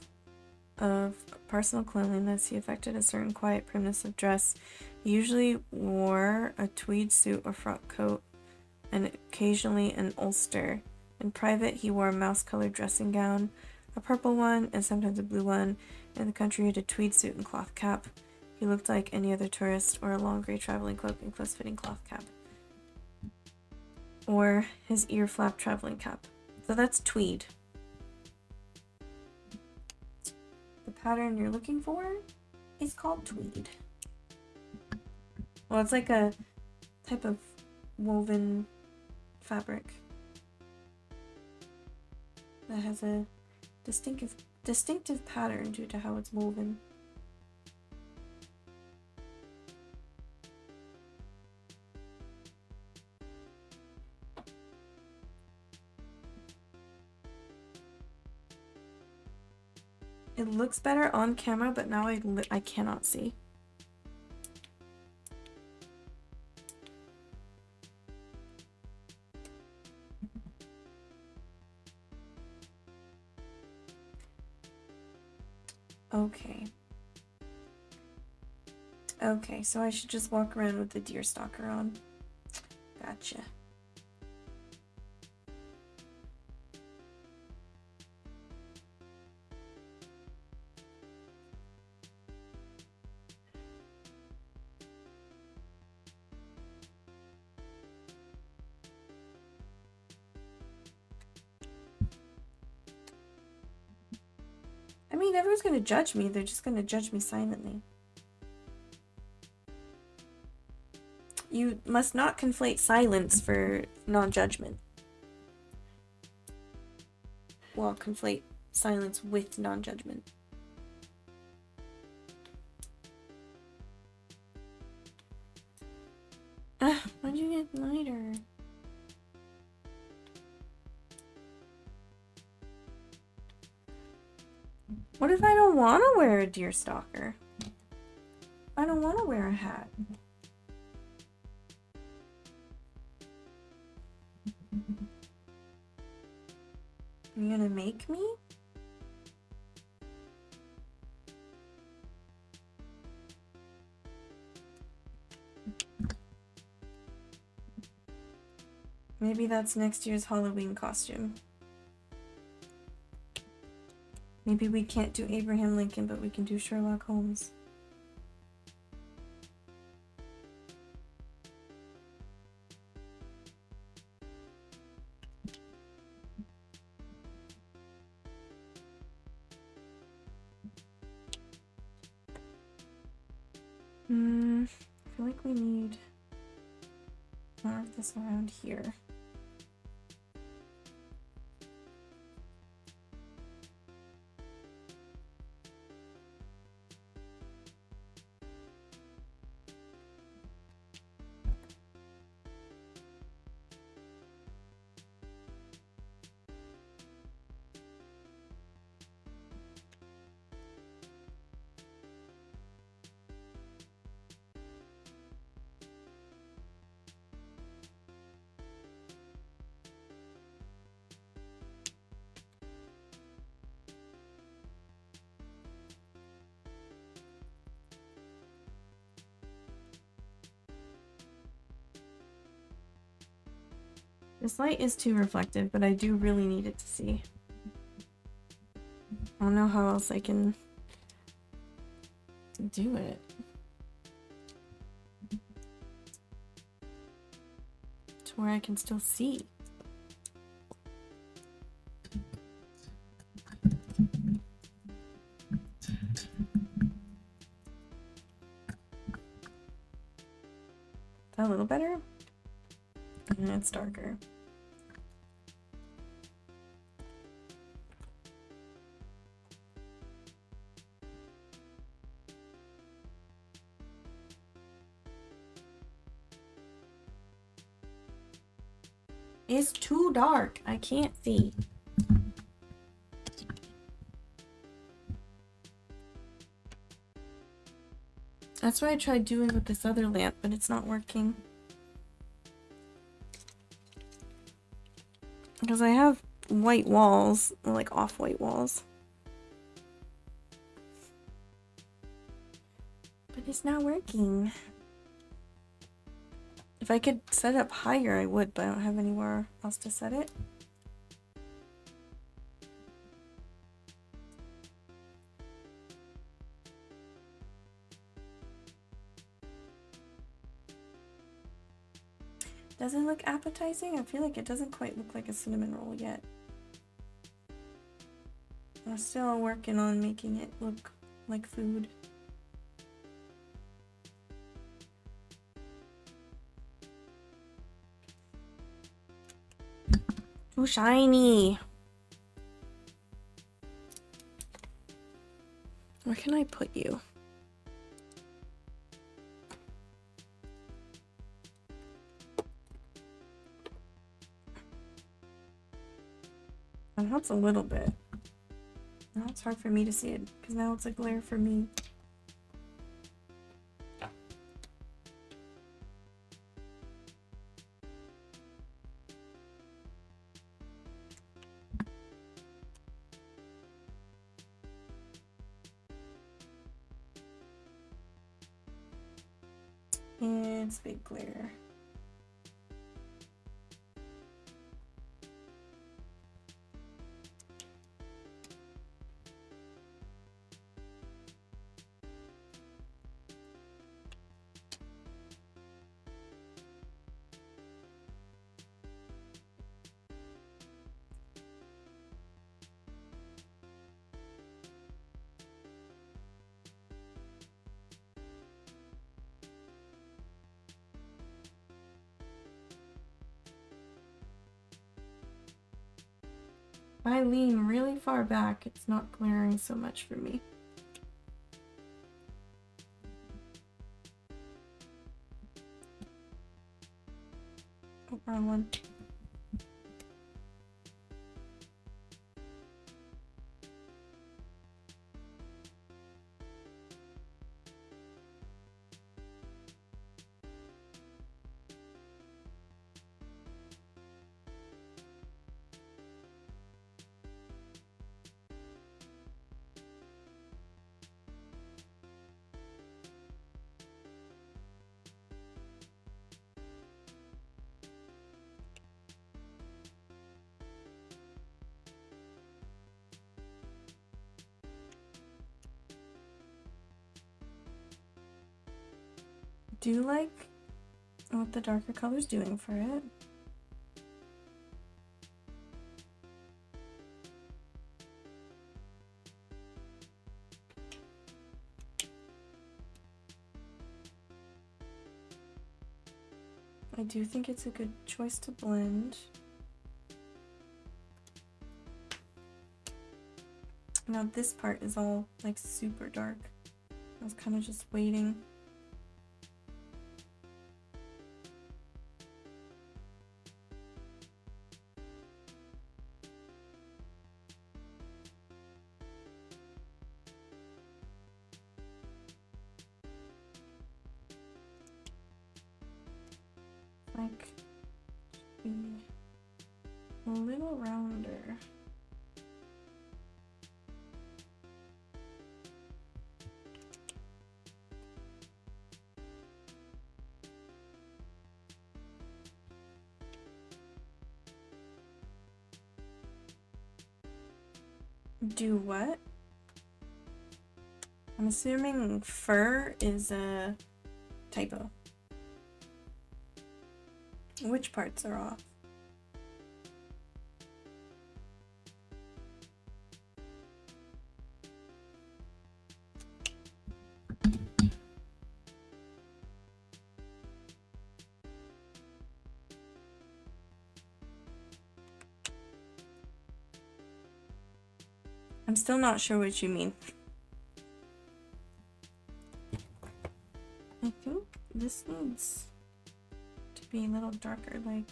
of personal cleanliness. He affected a certain quiet primness of dress. He usually wore a tweed suit or frock coat and occasionally an ulster. In private, he wore a mouse-colored dressing gown, a purple one, and sometimes a blue one. In the country, he had a tweed suit and cloth cap. He looked like any other tourist, or a long gray traveling cloak and close-fitting cloth cap. Or his ear-flap traveling cap. So that's tweed. The pattern you're looking for is called tweed. Well, it's like a type of woven fabric that has a distinctive pattern due to how it's woven. It looks better on camera, but now I cannot see. Okay, so I should just walk around with the deer stalker on. Gotcha. I mean, everyone's gonna judge me. They're just gonna judge me silently. You must not conflate silence for non-judgment. Well, conflate silence with non-judgment. Why'd you get lighter? What if I don't want to wear a deer stalker? I don't want to wear a hat. You gonna make me? Maybe that's next year's Halloween costume. Maybe we can't do Abraham Lincoln, but we can do Sherlock Holmes. I feel like we need more of this around here. This light is too reflective, but I do really need it to see. I don't know how else I can do it. To where I can still see. Is that a little better? And it's darker. It's too dark. I can't see. That's what I tried doing with this other lamp, but it's not working. Because I have white walls, like off-white walls. But it's not working. If I could set it up higher, I would, but I don't have anywhere else to set it. Doesn't look appetizing? I feel like it doesn't quite look like a cinnamon roll yet. I'm still working on making it look like food. Too shiny. Where can I put you? That helps a little bit. Now it's hard for me to see it because now it's a glare for me. It's big glare. If I lean really far back, it's not glaring so much for me. Oh, wrong one. Do you like what the darker color's doing for it? I do think it's a good choice to blend. Now this part is all like super dark. I was kind of just waiting. Like be a little rounder. Do what? I'm assuming fur is a typo. Which parts are off? I'm still not sure what you mean. I think this needs to be a little darker, like...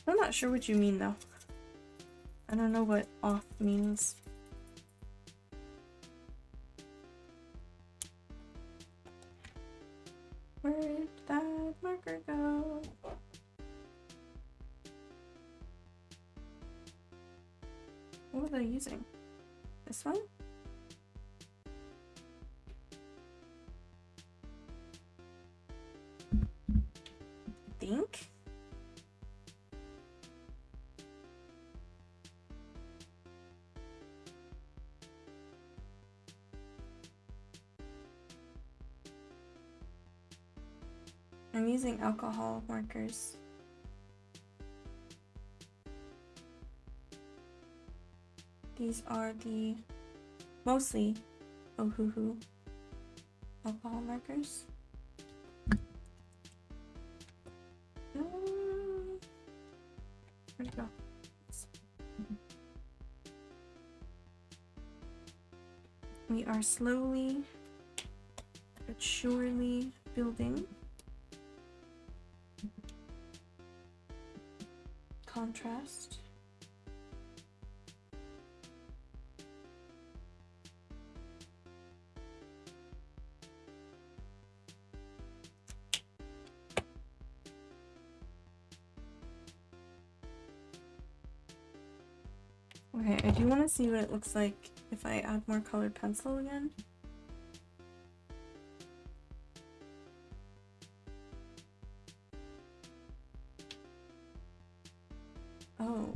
I'm not sure what you mean though. I don't know what off means. Where did that marker go? What was I using? This one? I think. I'm using alcohol markers. These are the mostly Ohuhu alcohol markers. Where'd it go? We are slowly but surely building contrast. Okay, I do want to see what it looks like if I add more colored pencil again. Oh.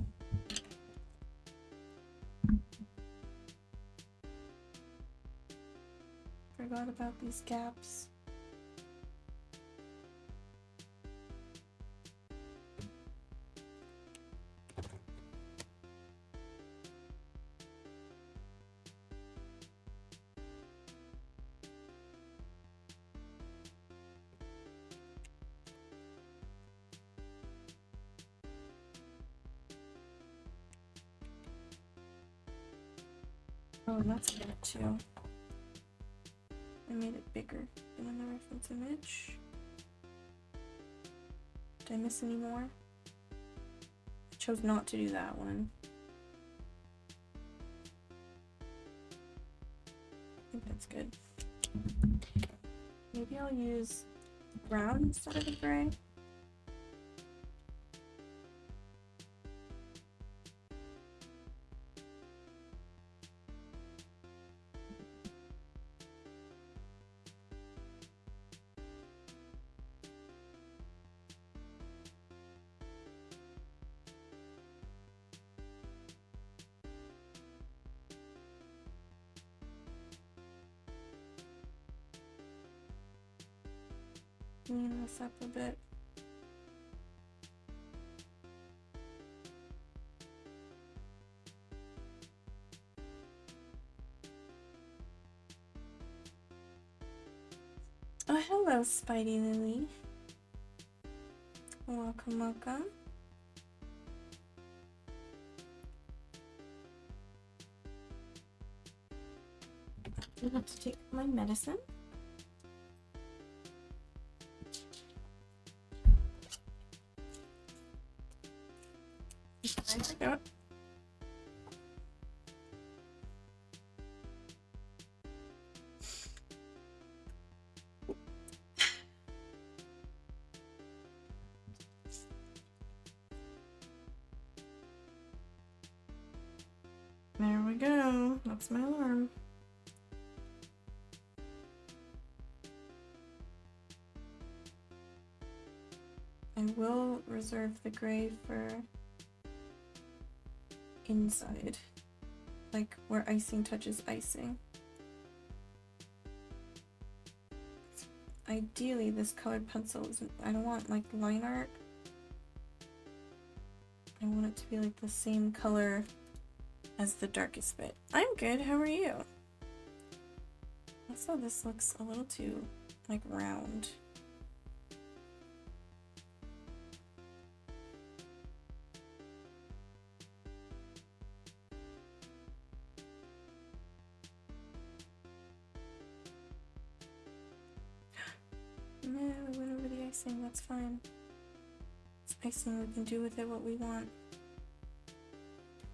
Forgot about these gaps. Oh, that's good too. I made it bigger than in the reference image. Did I miss any more? I chose not to do that one. I think that's good. Maybe I'll use brown instead of the gray. Clean this up a bit. Oh, hello, Spidey Lily. Welcome, welcome. I have to take my medicine. I forgot. There we go. That's my alarm. I will reserve the gray for inside, like where icing touches icing. Ideally, this colored pencil isn't, I don't want like line art. I want it to be like the same color as the darkest bit. I'm good, how are you? Also, this looks a little too like round. No, we went over the icing, that's fine. It's icing, we can do with it what we want.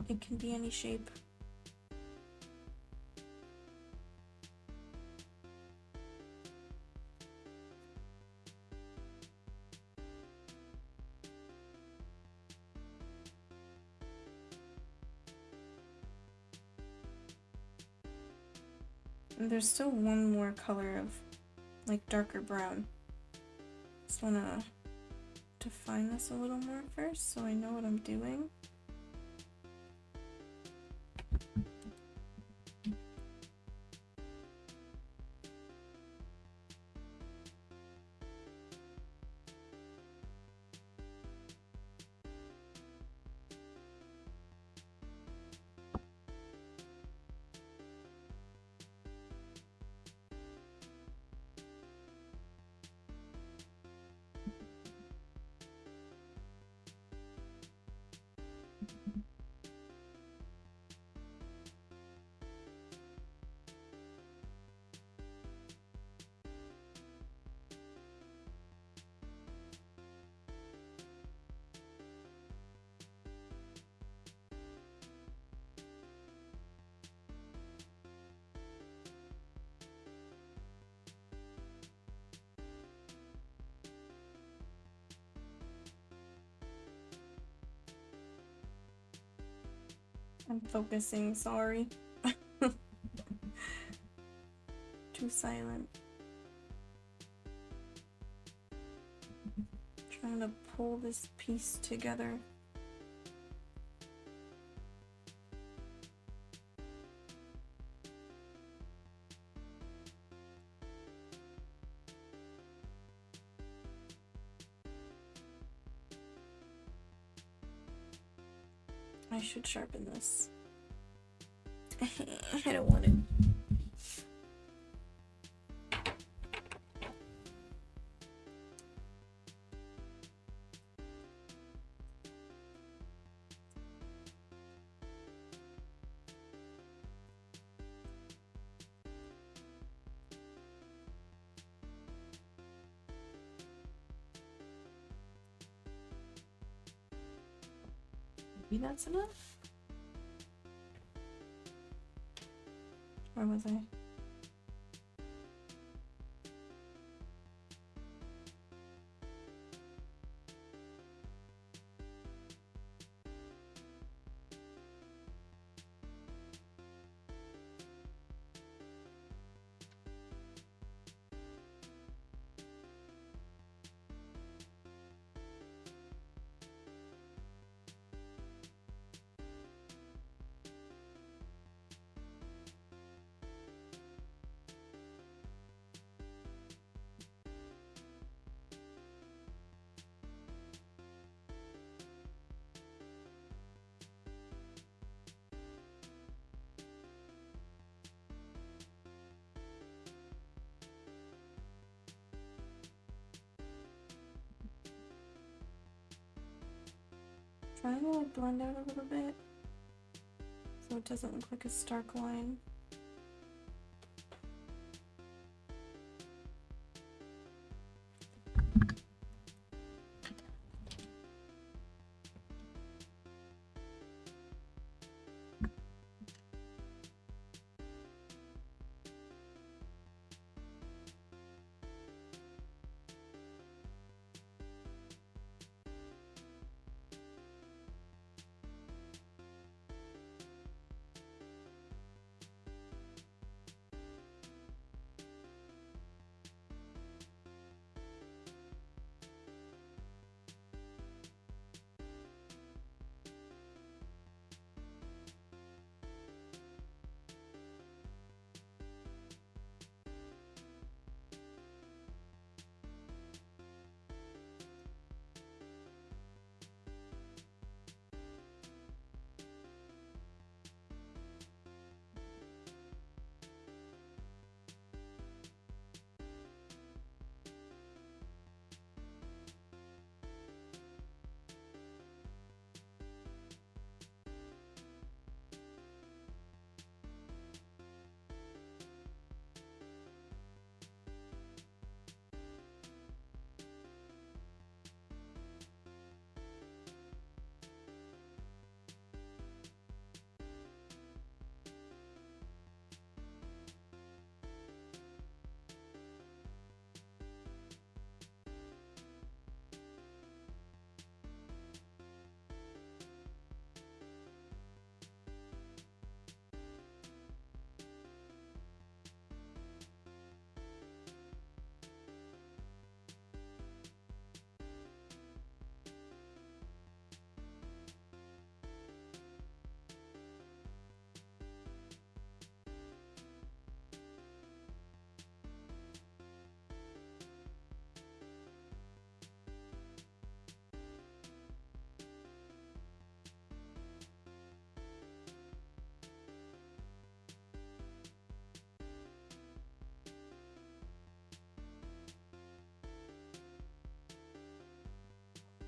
It can be any shape. And there's still one more color of like darker brown. Just wanna define this a little more first so I know what I'm doing. I'm focusing, sorry. Too silent. Trying to pull this piece together. I should sharpen this. I don't want it. Maybe that's enough? Where was I? Trying to like blend out a little bit so it doesn't look like a stark line.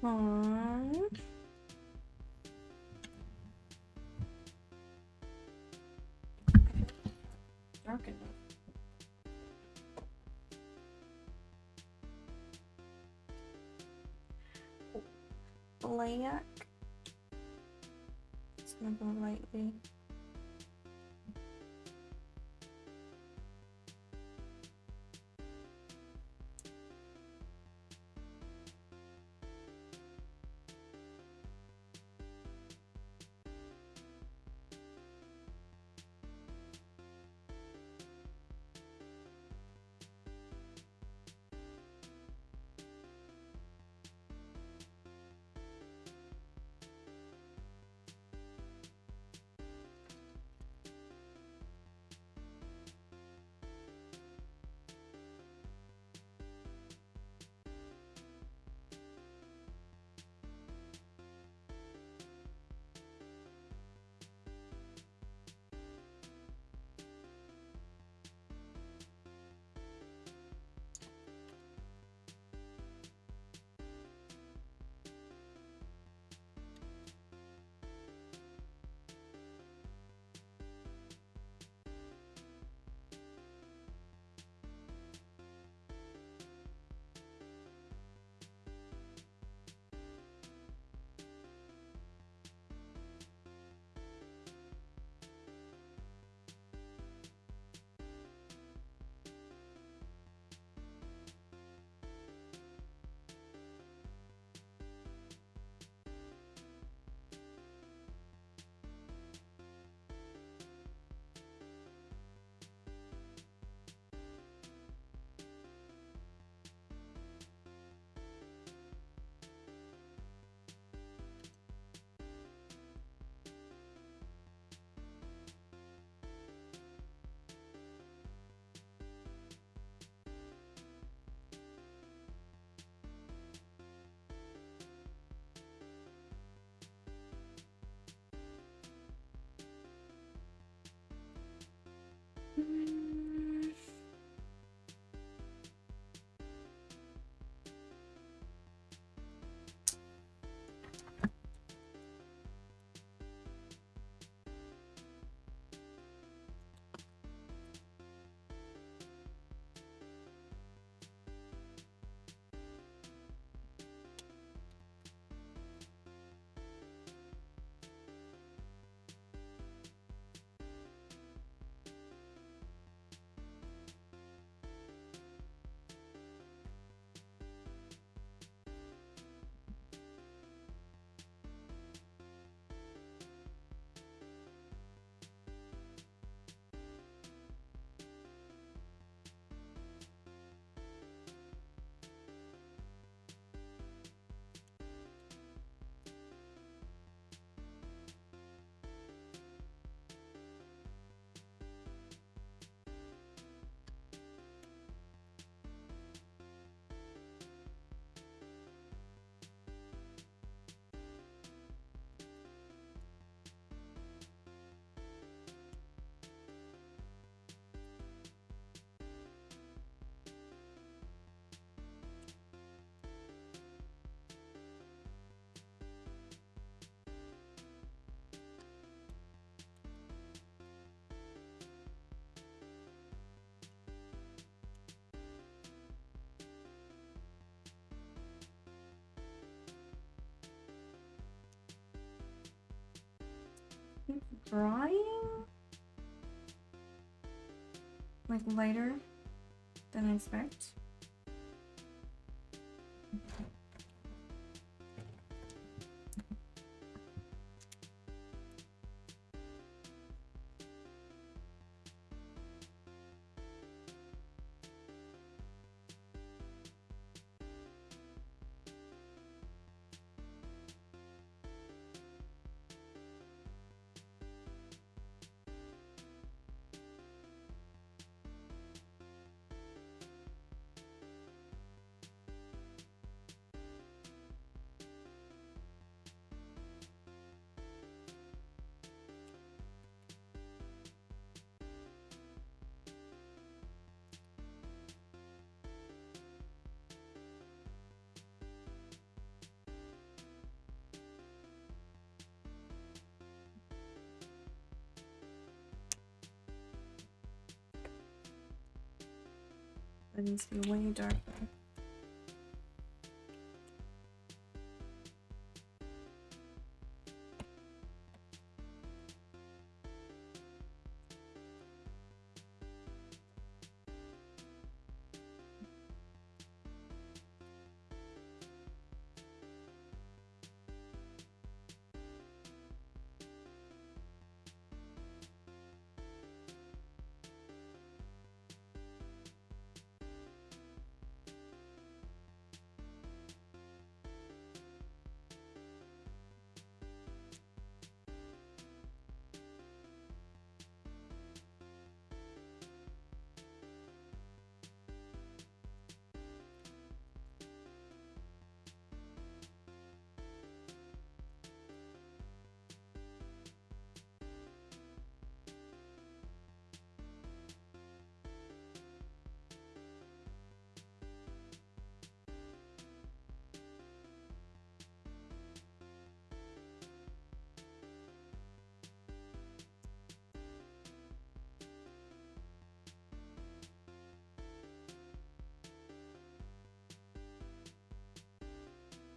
Aww. Dark enough. Black. Just gonna go lightly. Drying? Like lighter than I expect. It needs to be way darker.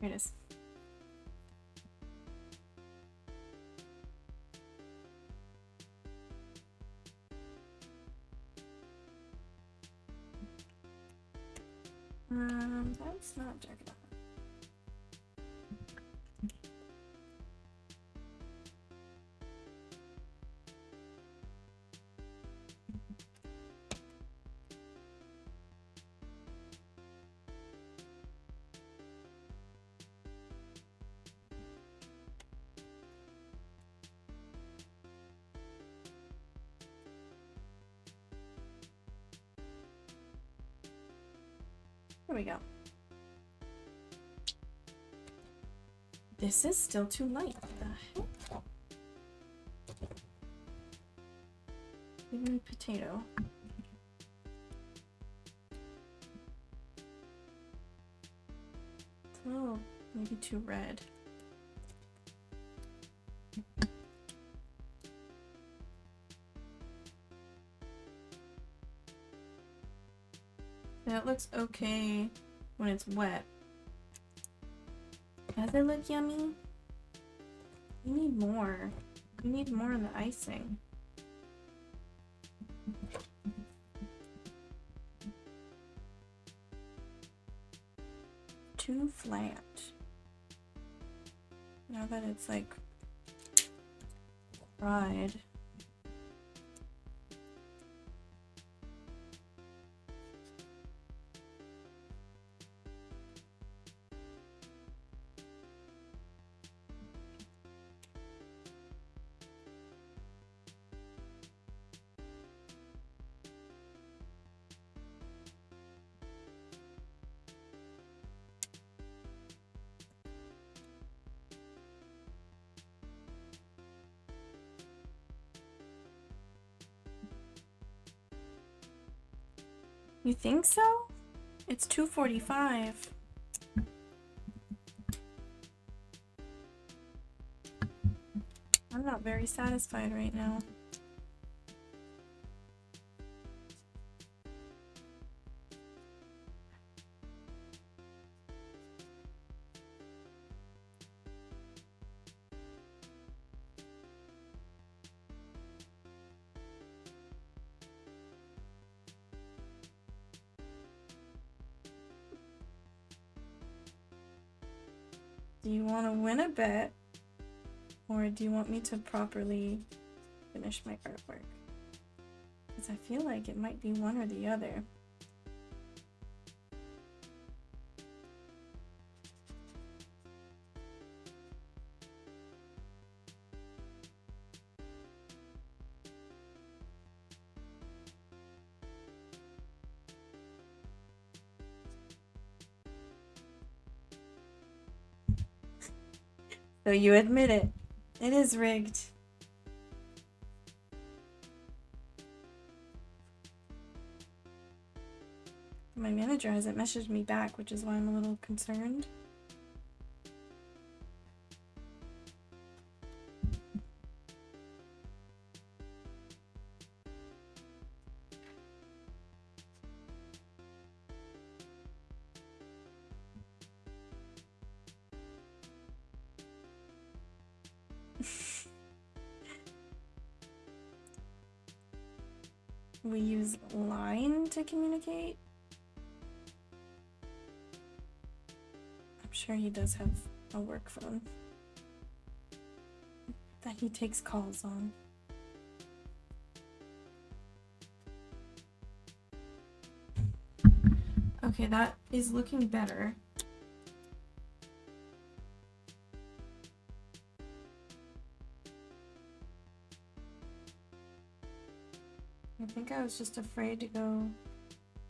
Here it is. That's not dark enough. There we go. This is still too light. What the heck? Even potato. Oh, maybe too red. That looks okay when it's wet. Does it look yummy? You need more. You need more in the icing. Too flat. Now that it's like fried. You think so? It's 2:45. I'm not very satisfied right now. Do you want to win a bet, or do you want me to properly finish my artwork? Because I feel like it might be one or the other. So you admit it. It is rigged. My manager hasn't messaged me back, which is why I'm a little concerned. we use Line to communicate. I'm sure he does have a work phone that he takes calls on. Okay, that is looking better. I think I was just afraid to go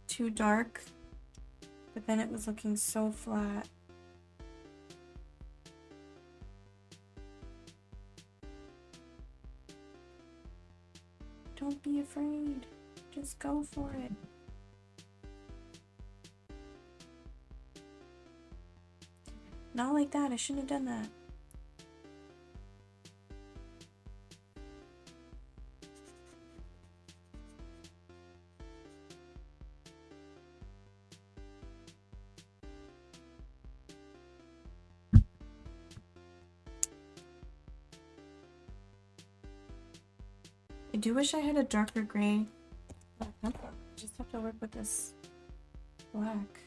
too dark, but then it was looking so flat. Don't be afraid. Just go for it. Not like that. I shouldn't have done that. I do wish I had a darker gray. I just have to work with this black.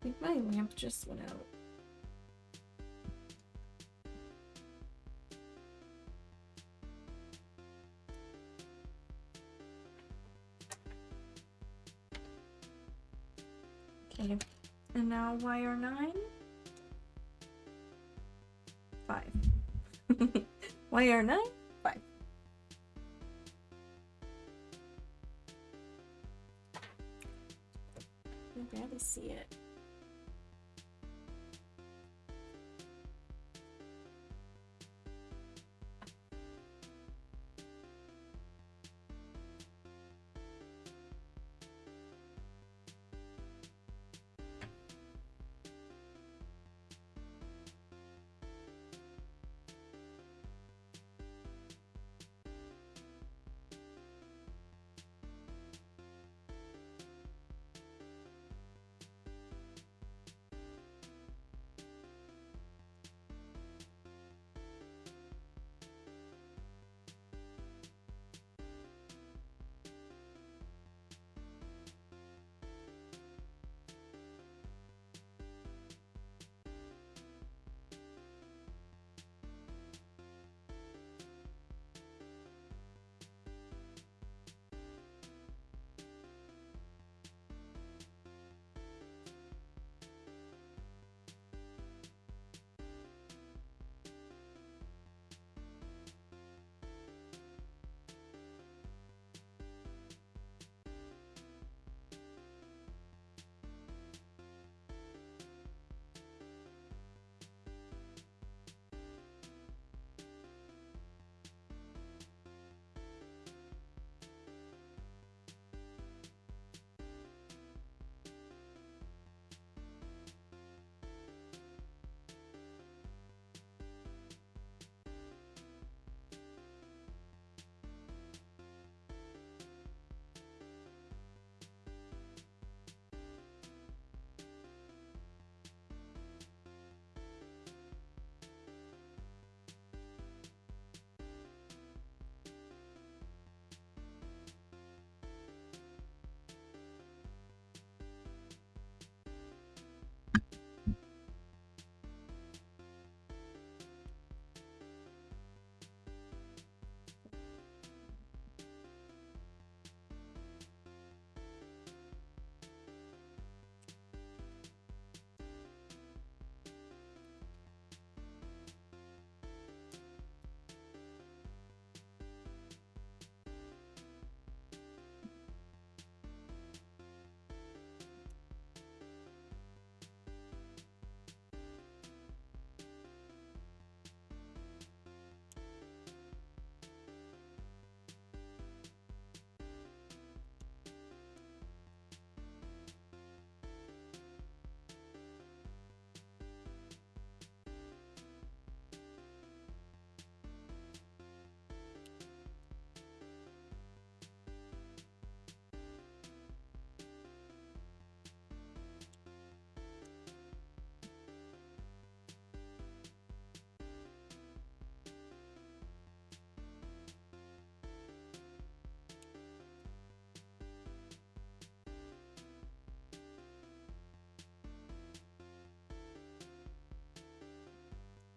I think my lamp just went out. Okay, and now wire 9? 5. Wire 9? 5. I can barely see it.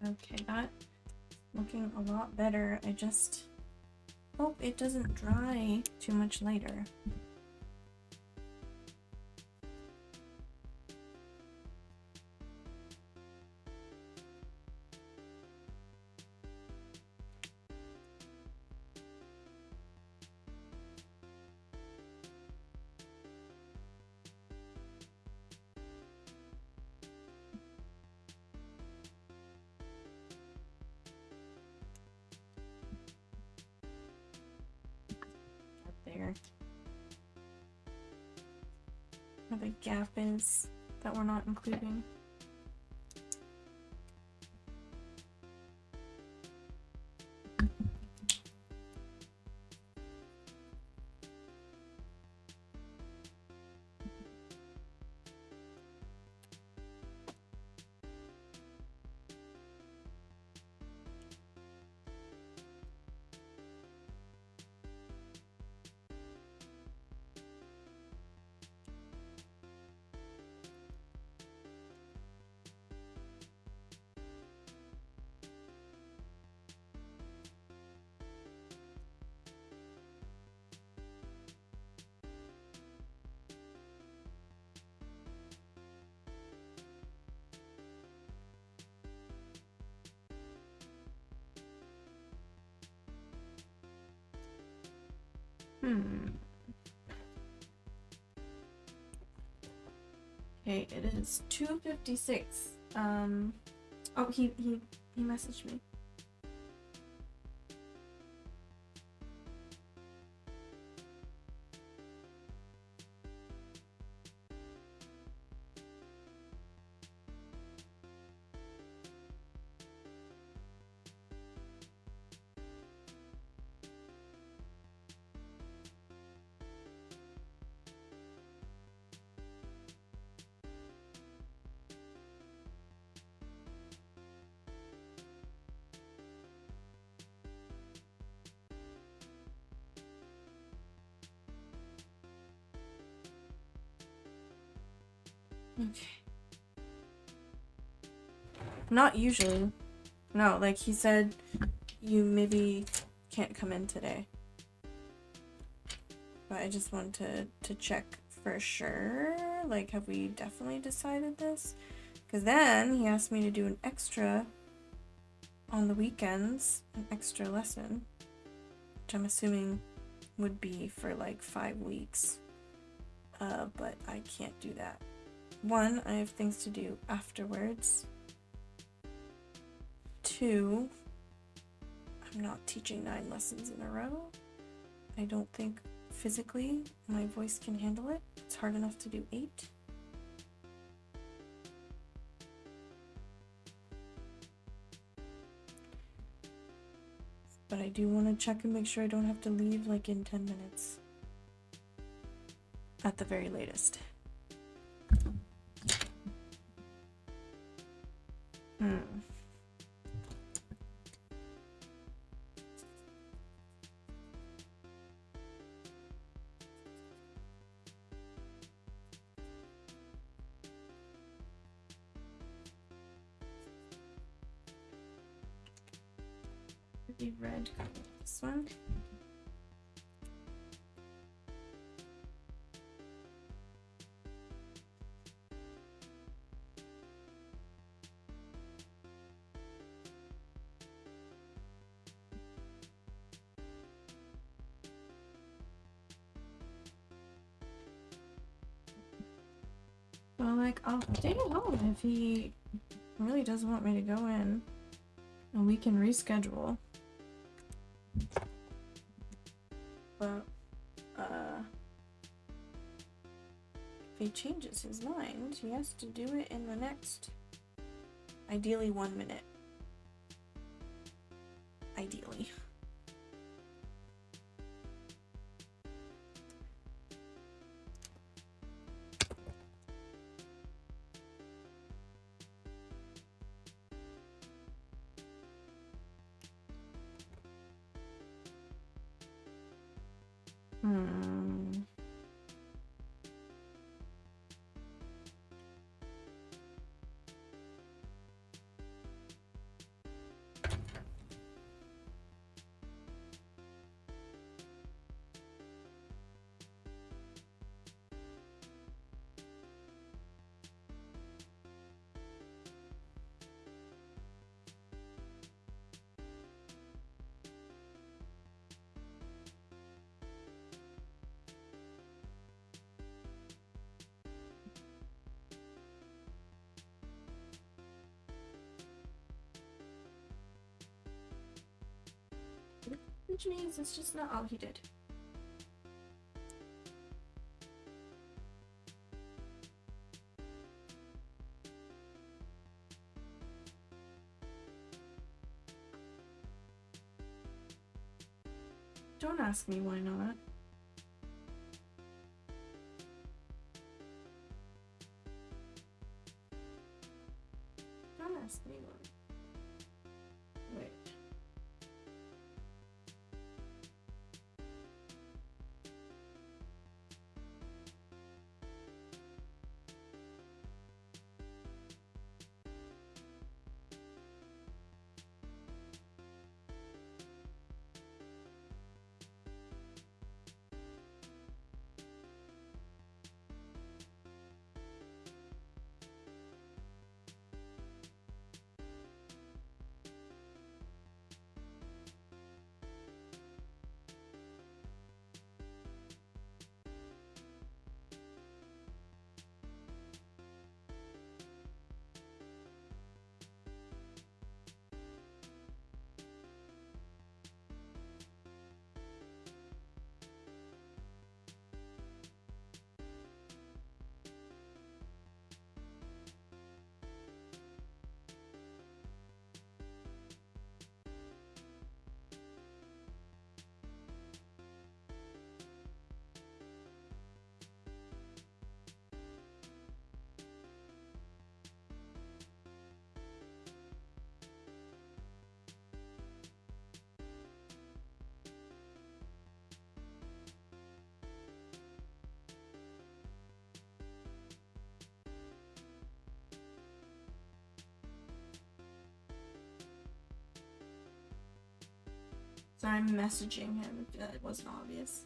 Okay, that looking a lot better. I just hope it doesn't dry too much later. There. Where the gap is that we're not including. Okay, it is 2:56. Oh, he messaged me. Okay. Not usually. No, like he said, you maybe can't come in today. But I just wanted to check for sure. Like, have we definitely decided this? Because then he asked me to do an extra on the weekends, an extra lesson, which I'm assuming would be for like 5 weeks. But I can't do that. One, I have things to do afterwards. Two, I'm not teaching 9 lessons in a row. I don't think physically my voice can handle it. It's hard enough to do 8. But I do want to check and make sure I don't have to leave like in 10 minutes. At the very latest. The red color, this one. Well, like, I'll stay at home if he really doesn't want me to go in. And we can reschedule. But, if he changes his mind, he has to do it in the next, ideally 1 minute. Ideally. which means it's just not all he did. Don't ask me why not. Don't ask me why. Wait. So I'm messaging him if that wasn't obvious.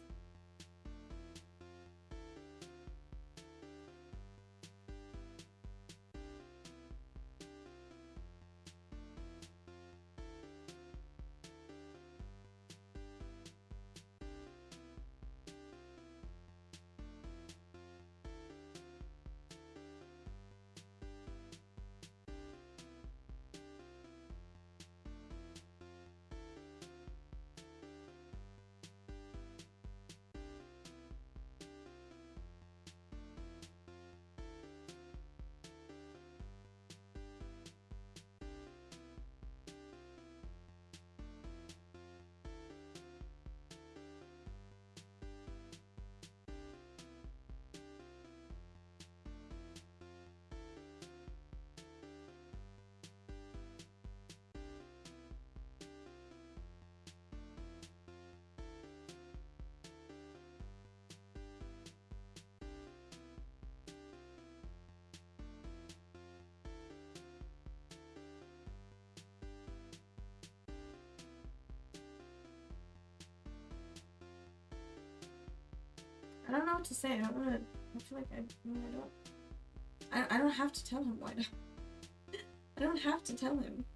I don't know what to say. I don't want to. I feel like I don't have to tell him why not. I don't have to tell him.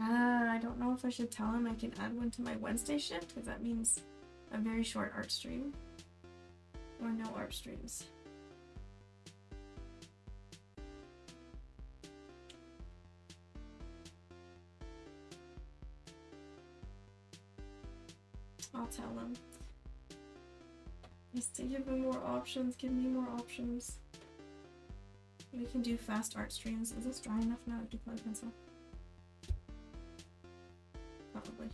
I don't know if I should tell him I can add one to my Wednesday shift, because that means a very short art stream. Or no art streams. I'll tell him. Just to give him more options, give me more options. We can do fast art streams. Is this dry enough now to do color pencil? Probably.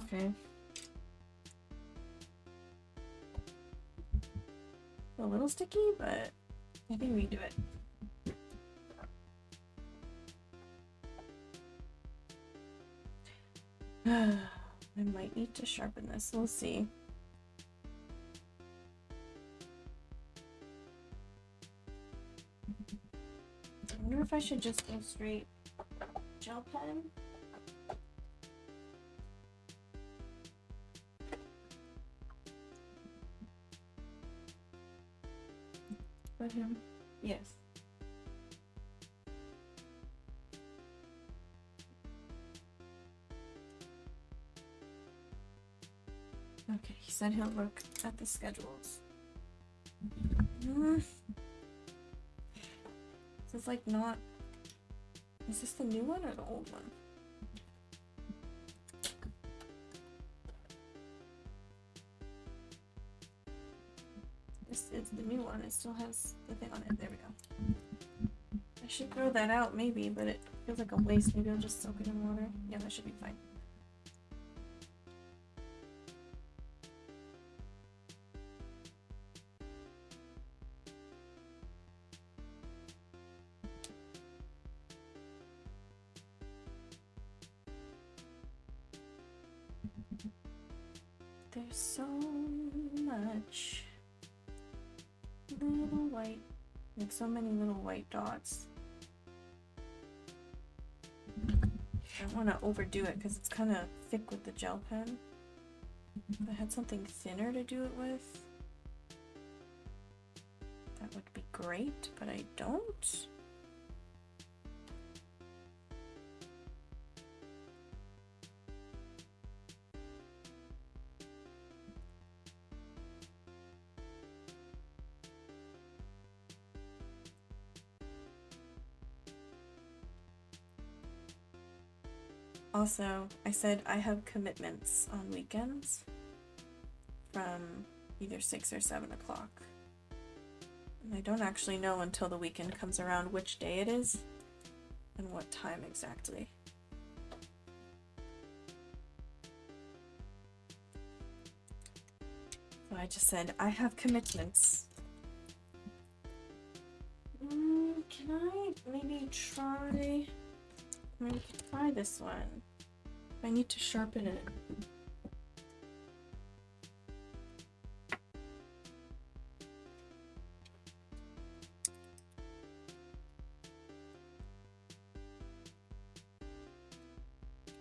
Okay. A little sticky, but I think we can do it. I might need to sharpen this. We'll see. I wonder if I should just go straight gel pen. But him? Yes. Okay, he said he'll look at the schedules. This is like not... Is this the new one or the old one? This is the new one. It still has the thing on it. There we go. I should throw that out maybe, but it feels like a waste. Maybe I'll just soak it in water. Yeah, that should be fine. There's so much little white, like so many little white dots. I don't want to overdo it because it's kind of thick with the gel pen. If I had something thinner to do it with, that would be great, but I don't. Also, I said I have commitments on weekends from either 6 or 7 o'clock. And I don't actually know until the weekend comes around which day it is and what time exactly. So I just said I have commitments. Can I maybe try... Maybe try this one. I need to sharpen it.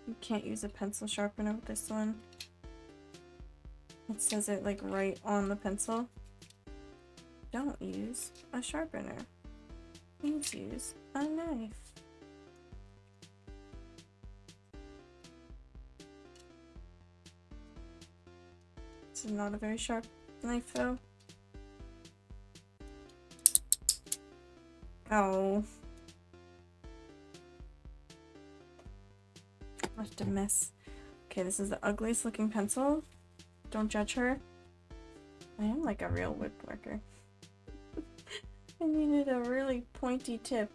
You can't use a pencil sharpener with this one. It says it like right on the pencil. Don't use a sharpener. Please use a knife. This is not a very sharp knife though. Oh. What a mess. Okay, this is the ugliest looking pencil. Don't judge her. I am like a real woodworker. I needed a really pointy tip.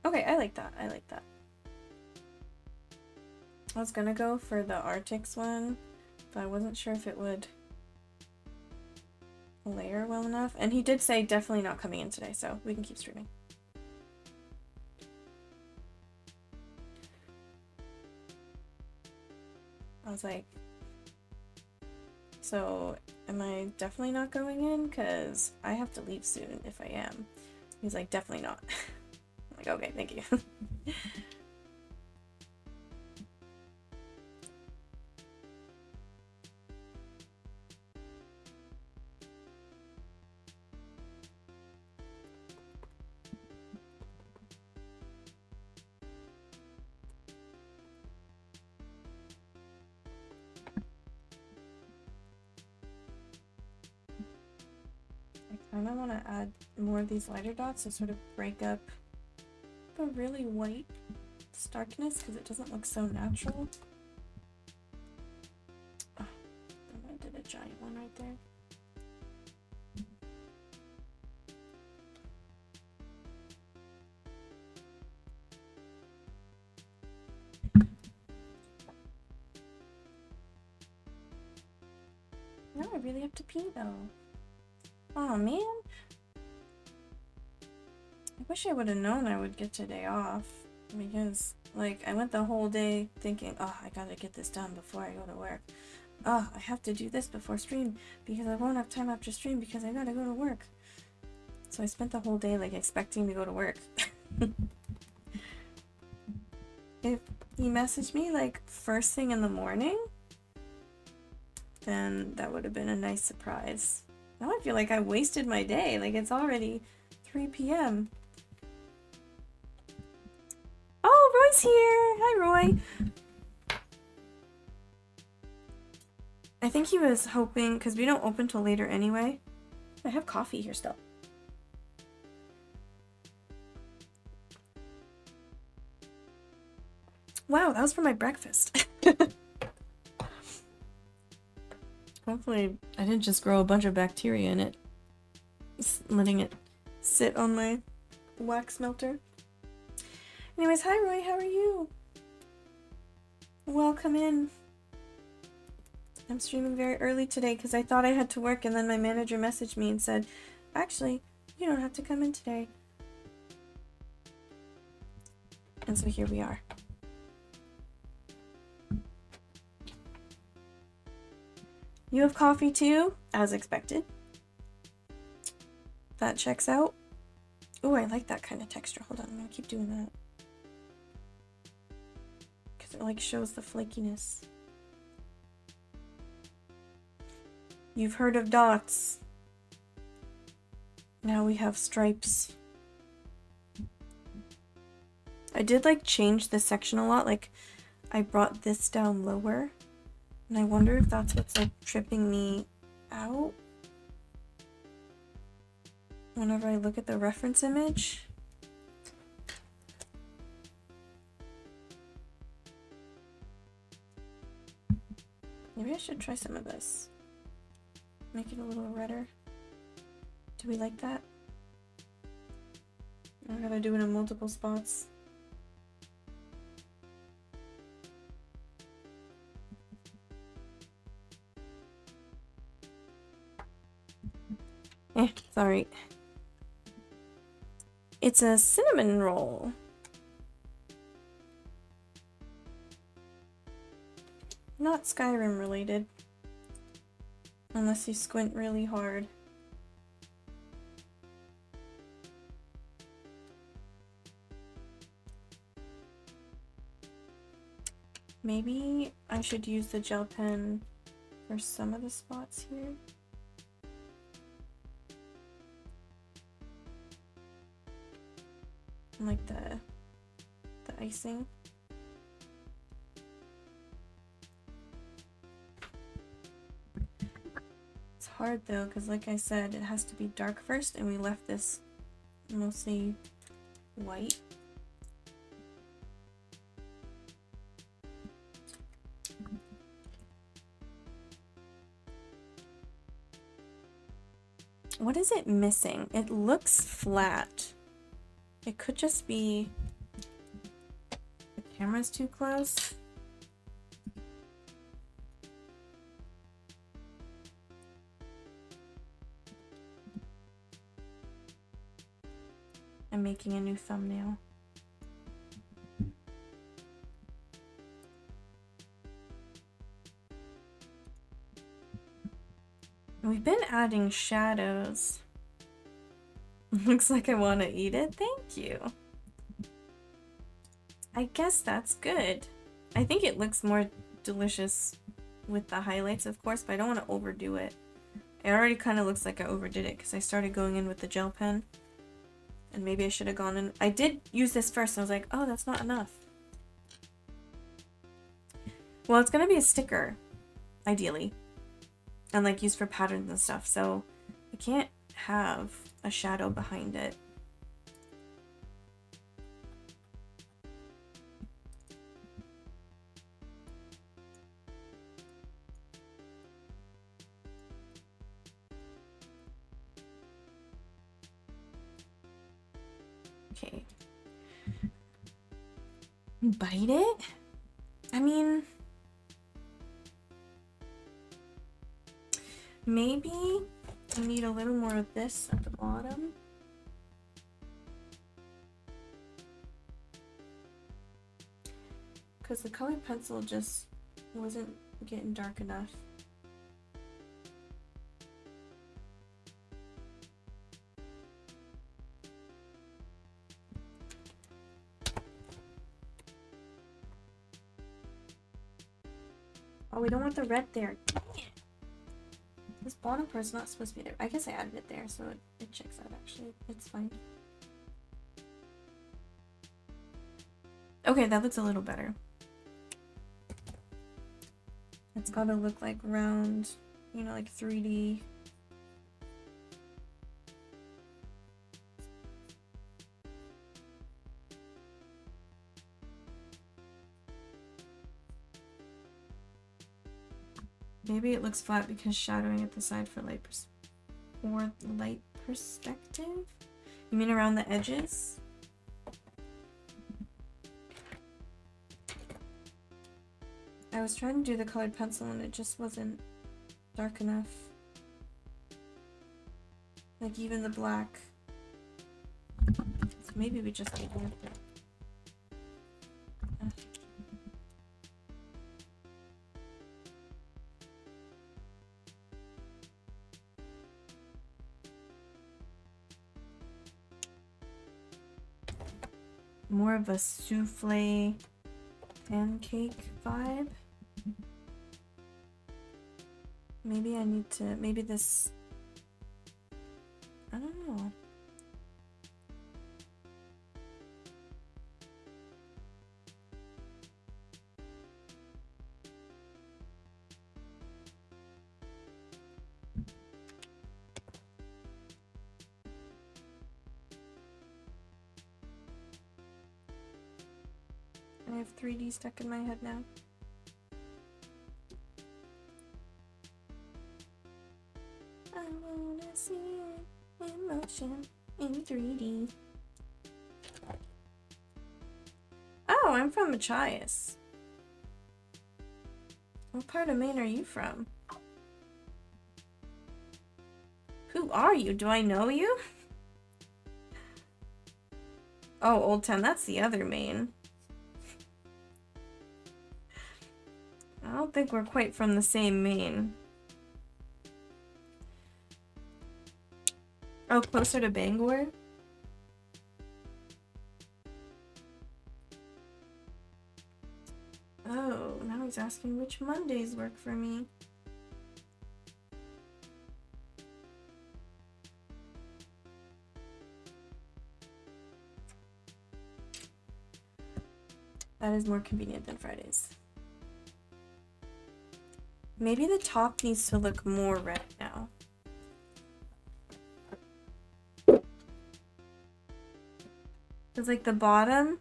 Okay, I like that. I like that. I was gonna go for the Arctics one, but I wasn't sure if it would layer well enough. And he did say definitely not coming in today, so we can keep streaming. I was like, so am I definitely not going in? Because I have to leave soon if I am. He's like, definitely not. I'm like, okay, thank you. I kind of want to add more of these lighter dots to sort of break up the really white starkness because it doesn't look so natural. Oh, I did a giant one right there. Now I really have to pee though. Oh man. I wish I would have known I would get today off because like I went the whole day thinking, oh, I gotta get this done before I go to work. Oh, I have to do this before stream because I won't have time after stream because I gotta go to work. So I spent the whole day like expecting to go to work. If he messaged me like first thing in the morning, then that would have been a nice surprise. Now I feel like I wasted my day. Like it's already 3 p.m. Oh, Roy's here! Hi, Roy! I think he was hoping, because we don't open till later anyway. I have coffee here still. Wow, that was for my breakfast. Hopefully I didn't just grow a bunch of bacteria in it. Just letting it sit on my wax melter. Anyways, hi Roy, how are you? Welcome in. I'm streaming very early today because I thought I had to work and then my manager messaged me and said, actually, you don't have to come in today. And so here we are. You have coffee too, as expected. That checks out. Oh, I like that kind of texture. Hold on, I'm gonna keep doing that. Because it like shows the flakiness. You've heard of dots. Now we have stripes. I did like change this section a lot. Like I brought this down lower. And I wonder if that's what's like tripping me out whenever I look at the reference image. Maybe I should try some of this. Make it a little redder. Do we like that? I gotta do it in multiple spots. It's alright. It's a cinnamon roll. Not Skyrim related. Unless you squint really hard. Maybe I should use the gel pen for some of the spots here. Like the icing. It's hard though, because like I said, it has to be dark first, and we left this mostly white. What is it missing? It looks flat. It could just be the camera's too close. I'm making a new thumbnail. We've been adding shadows. Looks like I want to eat it. Thank you. I guess that's good. I think it looks more delicious with the highlights, of course, but I don't want to overdo it. It already kind of looks like I overdid it because I started going in with the gel pen. And maybe I should have gone in. I did use this first and I was like, oh, that's not enough. Well, it's going to be a sticker, ideally. And like used for patterns and stuff, so I can't have a shadow behind it. Okay. Bite it? I mean, maybe I need a little more of this at the bottom. Because the colored pencil just wasn't getting dark enough. Oh, we don't want the red there. Dang it. This bottom part's not supposed to be there. I guess I added it there, so it checks out actually. It's fine. Okay, that looks a little better. It's gotta look like round, you know, like 3D. Maybe it looks flat because shadowing at the side for light perspective? You mean around the edges? I was trying to do the colored pencil and it just wasn't dark enough. Like even the black. So maybe we just need more of that. More of a souffle pancake vibe. Maybe I need to, maybe this, I don't know. I have 3D stuck in my head now. I wanna see it in motion in 3D. Oh, I'm from Machias. What part of Maine are you from? Who are you? Do I know you? Oh, Old Town, that's the other Maine. I don't think we're quite from the same Maine. Oh, closer to Bangor? Oh, now he's asking which Mondays work for me. That is more convenient than Fridays. Maybe the top needs to look more red now. Because like the bottom,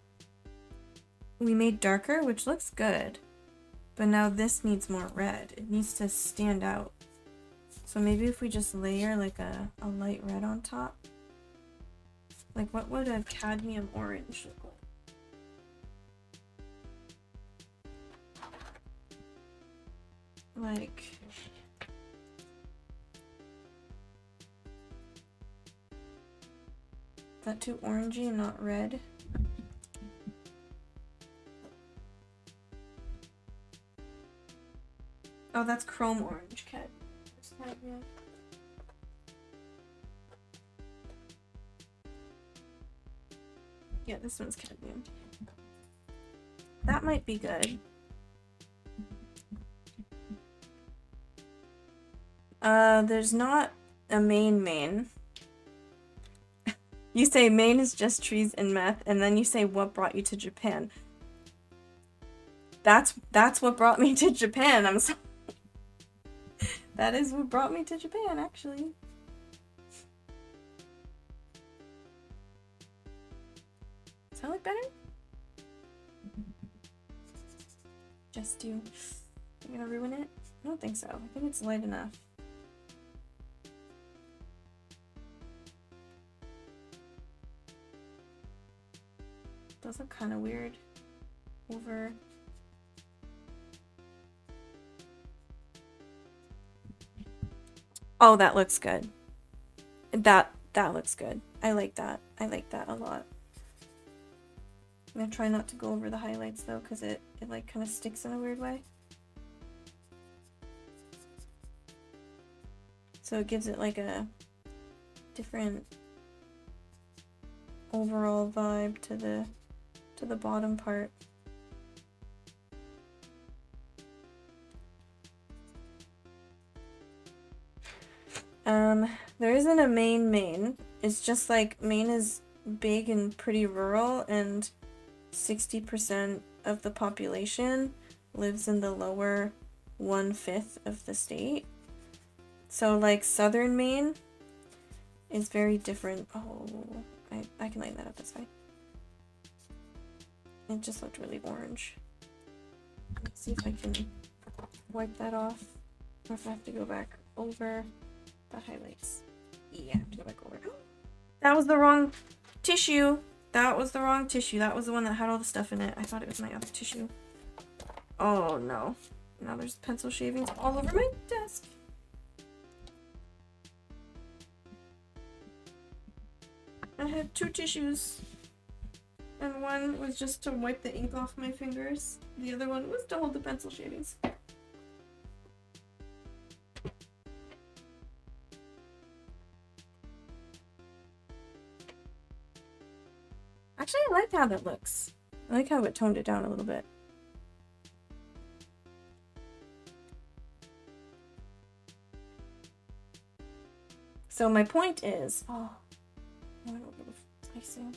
we made darker, which looks good. But now this needs more red. It needs to stand out. So maybe if we just layer like a light red on top. Like what would a cadmium orange look like? Like, is that too orangey and not red? Oh, that's chrome orange, Kat. Yeah, this one's cadmium. That might be good. There's not a main. You say Maine is just trees and meth, and then you say what brought you to Japan. That's what brought me to Japan. I'm sorry. That is what brought me to Japan, actually. Does that look better? Just do. I'm gonna ruin it? I don't think so. I think it's light enough. Those look kind of weird over. Oh, that looks good. That looks good. I like that. I like that a lot. I'm gonna try not to go over the highlights though, because it like kind of sticks in a weird way. So it gives it like a different overall vibe to the bottom part. There isn't a Maine. It's just like Maine is big and pretty rural, and 60% of the population lives in the lower 1/5 of the state. So like southern Maine is very different. Oh, I can lighten that up, that's fine. It just looked really orange. Let's see if I can wipe that off, or if I have to go back over the highlights. Yeah, I have to go back over. That was the wrong tissue. That was the wrong tissue. That was the one that had all the stuff in it. I thought it was my other tissue. Oh no. Now there's pencil shavings all over my desk. I had 2 tissues. And one was just to wipe the ink off my fingers. The other one was to hold the pencil shavings. Actually, I like how that looks. I like how it toned it down a little bit. So my point is, oh, I went over the icing.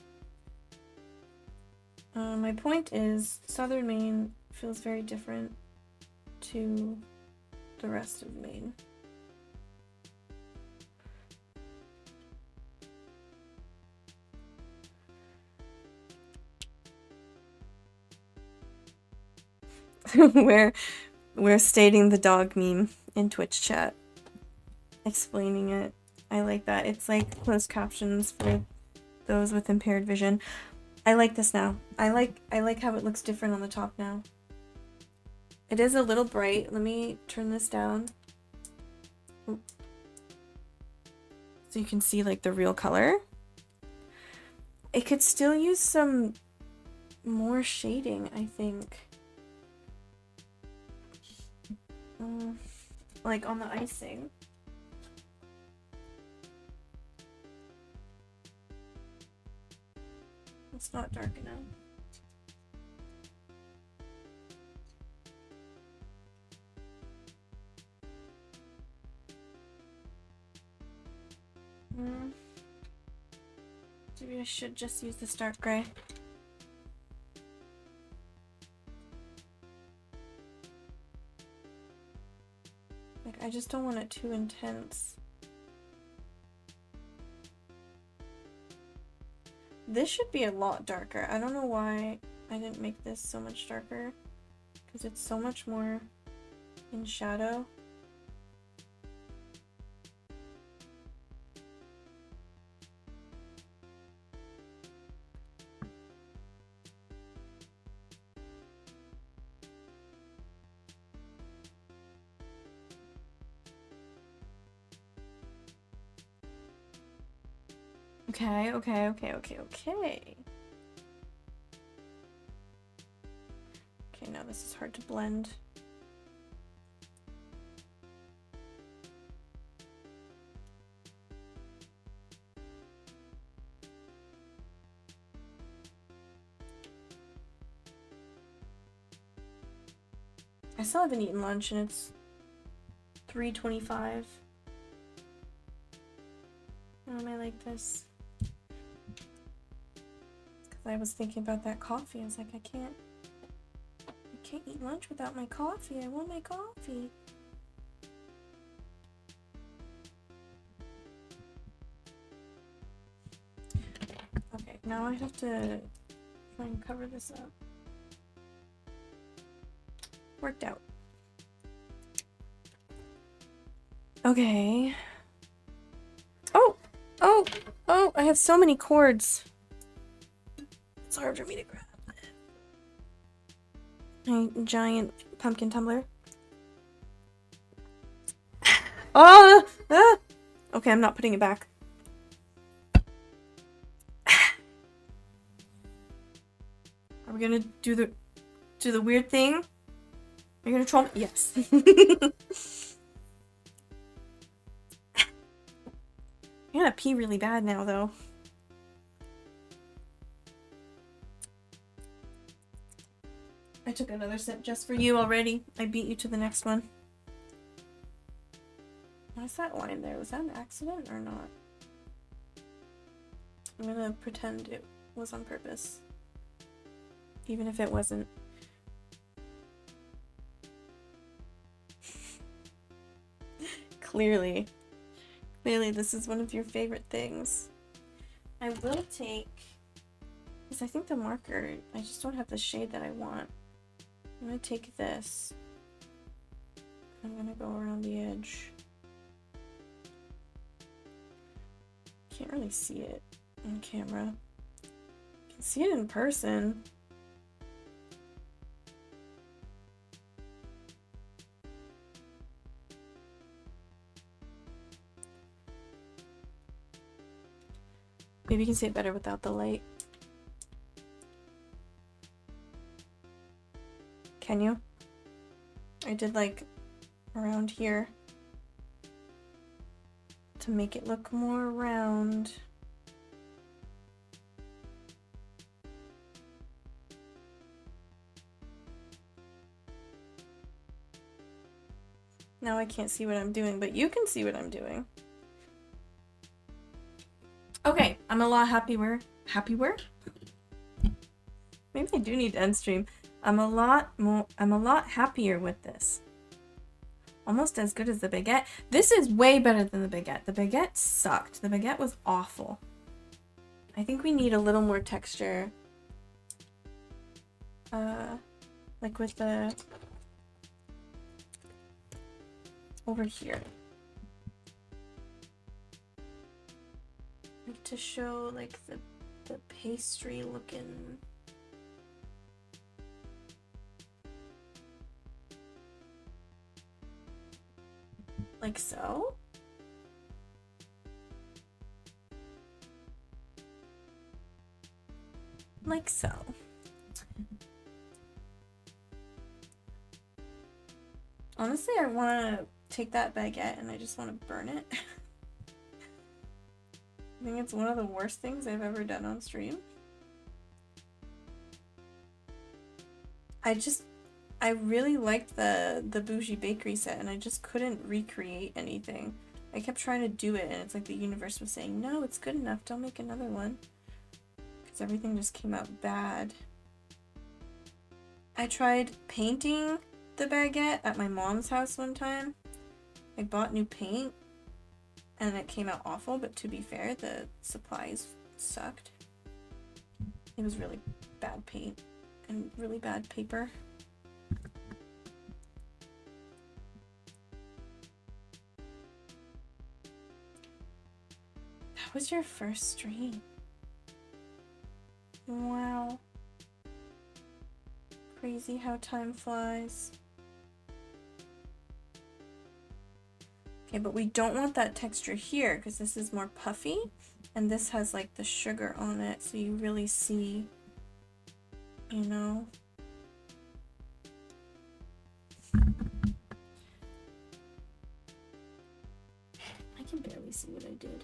My point is, southern Maine feels very different to the rest of Maine. we're stating the dog meme in Twitch chat, explaining it. I like that. It's like closed captions for those with impaired vision. I like this now. I like how it looks different on the top now. It is a little bright. Let me turn this down. Oop. So you can see like the real color. It could still use some more shading, I think. Like on the icing. It's not dark enough. Maybe I should just use this dark gray. Like, I just don't want it too intense. This should be a lot darker. I don't know why I didn't make this so much darker, because it's so much more in shadow. Okay. Okay, now this is hard to blend. I still haven't eaten lunch and it's 3:25. Why am I like this? Because I was thinking about that coffee. I was like, I can't eat lunch without my coffee. I want my coffee. Okay, now I have to try and cover this up. Worked out. Okay. Oh, I have so many cords. It's hard for me to grab my giant pumpkin tumbler. Oh! Ah! Okay, I'm not putting it back. Are we gonna do the weird thing? Are you gonna troll me? Yes. I'm gonna pee really bad now, though. I took another sip just for you already. I beat you to the next one. Why's that line there? Was that an accident or not? I'm gonna pretend it was on purpose. Even if it wasn't. Clearly, this is one of your favorite things. I will take, because I think the marker, I just don't have the shade that I want. I'm gonna take this. I'm gonna go around the edge. Can't really see it on camera. I can see it in person. Maybe you can see it better without the light. Can you? I did like around here to make it look more round. Now I can't see what I'm doing, but you can see what I'm doing. Okay, I'm a lot happier. Happier? Maybe I do need to end stream. I'm a lot happier with this. Almost as good as the baguette. This is way better than the baguette. The baguette sucked. The baguette was awful. I think we need a little more texture. Like with the... over here. Like to show like the pastry looking... like so? Like so. Honestly, I want to take that baguette and I just want to burn it. I think it's one of the worst things I've ever done on stream. I really liked the Bougie Bakery set and I just couldn't recreate anything. I kept trying to do it and it's like the universe was saying, no, it's good enough, don't make another one. Because everything just came out bad. I tried painting the baguette at my mom's house one time. I bought new paint and it came out awful, but to be fair, the supplies sucked. It was really bad paint and really bad paper. That was your first stream. Wow. Crazy how time flies. Okay, but we don't want that texture here because this is more puffy and this has like the sugar on it, so you really see, you know. I can barely see what I did.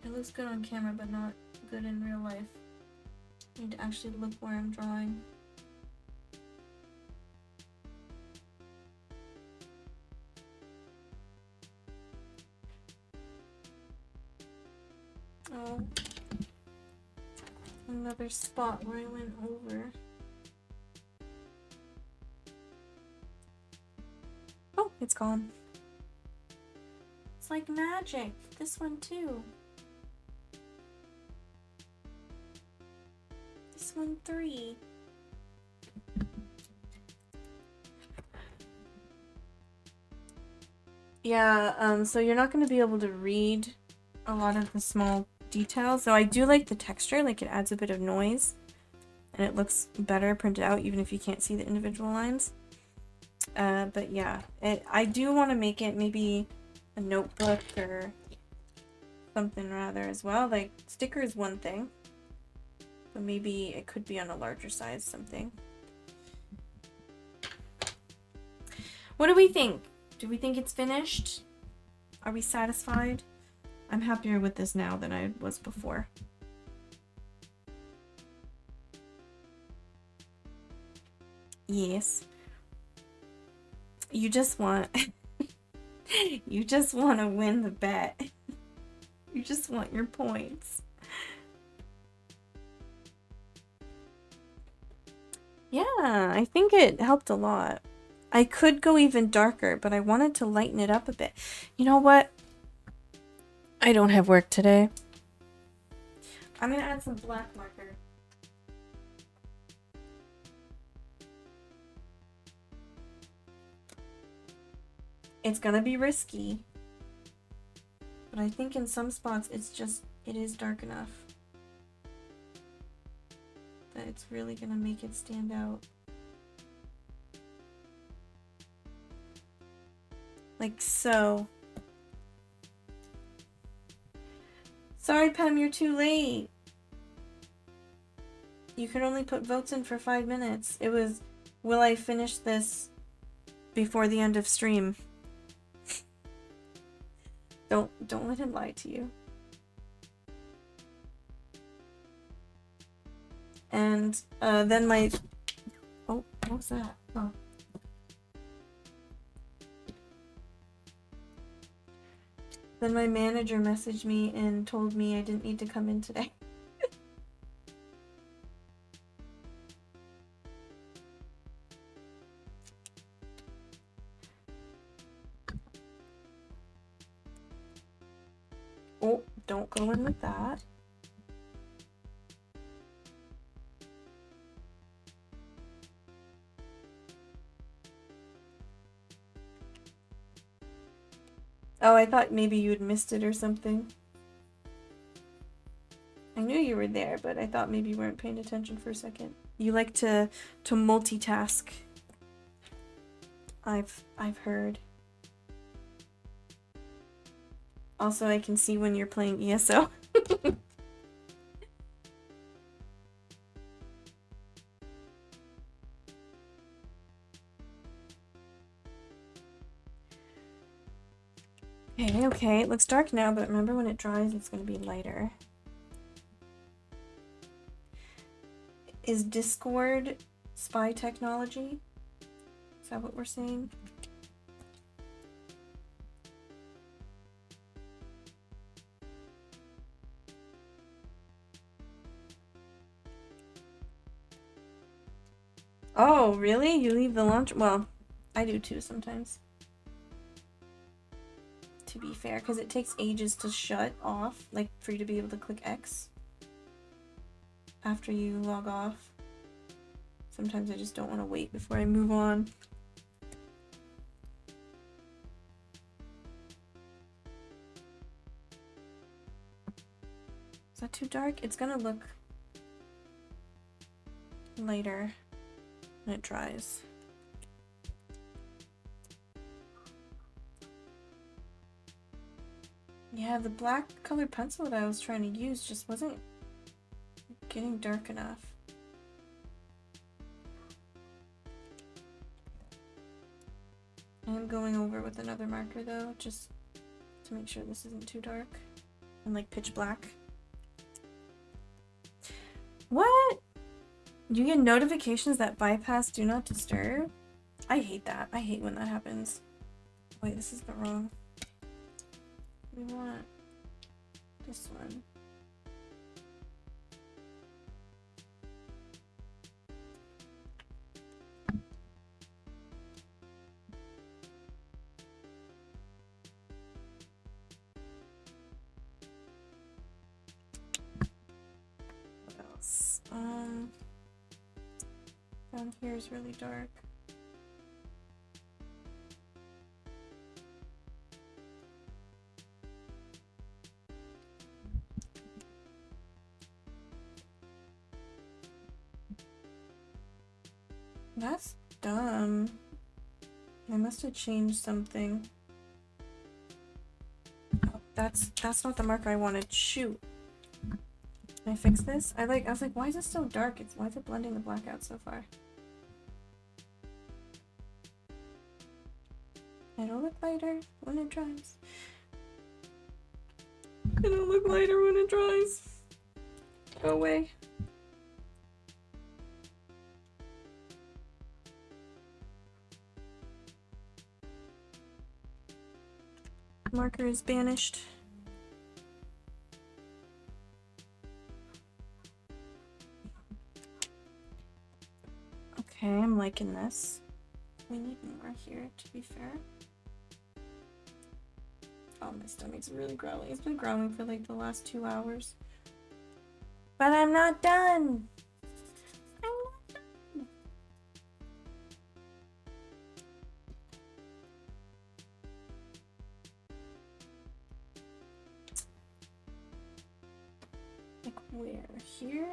It looks good on camera, but not good in real life. I need to actually look where I'm drawing. another spot where I went over. Oh, it's gone. It's like magic. This one too. This one 3. Yeah, so you're not going to be able to read a lot of the small details. So I do like the texture, like it adds a bit of noise and it looks better printed out even if you can't see the individual lines. But yeah, I do want to make it maybe a notebook or something rather as well. Like sticker is one thing, but maybe it could be on a larger size something. What do we think? Do we think it's finished? Are we satisfied? I'm happier with this now than I was before. Yes. You just want you just want to win the bet. You just want your points. Yeah, I think it helped a lot. I could go even darker, but I wanted to lighten it up a bit. You know what? I don't have work today. I'm gonna add some black marker. It's gonna be risky. But I think in some spots it is dark enough that it's really gonna make it stand out. Like so. Sorry, Pam, you're too late. You can only put votes in for 5 minutes. It was, will I finish this before the end of stream? Don't let him lie to you. And then my, oh, what was that? Oh. Then my manager messaged me and told me I didn't need to come in today. Oh, don't go in with that. Oh, I thought maybe you had missed it or something. I knew you were there, but I thought maybe you weren't paying attention for a second. You like to multitask. I've heard. Also, I can see when you're playing ESO. Okay, it looks dark now, but remember when it dries, it's going to be lighter. Is Discord spy technology? Is that what we're saying? Oh, really? You leave the launch? Well, I do too sometimes. To be fair, because it takes ages to shut off, like for you to be able to click X after you log off. Sometimes I just don't want to wait before I move on. Is that too dark? It's gonna look lighter when it dries. Yeah, the black colored pencil that I was trying to use just wasn't getting dark enough. I'm going over with another marker though, just to make sure this isn't too dark and like pitch black. What? You get notifications that bypass do not disturb? I hate that. I hate when that happens. Wait, this is the wrong. We want this one. down here is really dark. That's dumb. I must have changed something. Oh, that's not the marker I wanted. Shoot. Can I fix this? I was like, why is it so dark? Why is it blending the black out so far? It'll look lighter when it dries. It'll look lighter when it dries. Go away. Marker is banished. Okay, I'm liking this. We need more here, to be fair. Oh, my stomach's really growling. It's been growling for like the last 2 hours. But I'm not done! I'm not done! Like where? Here?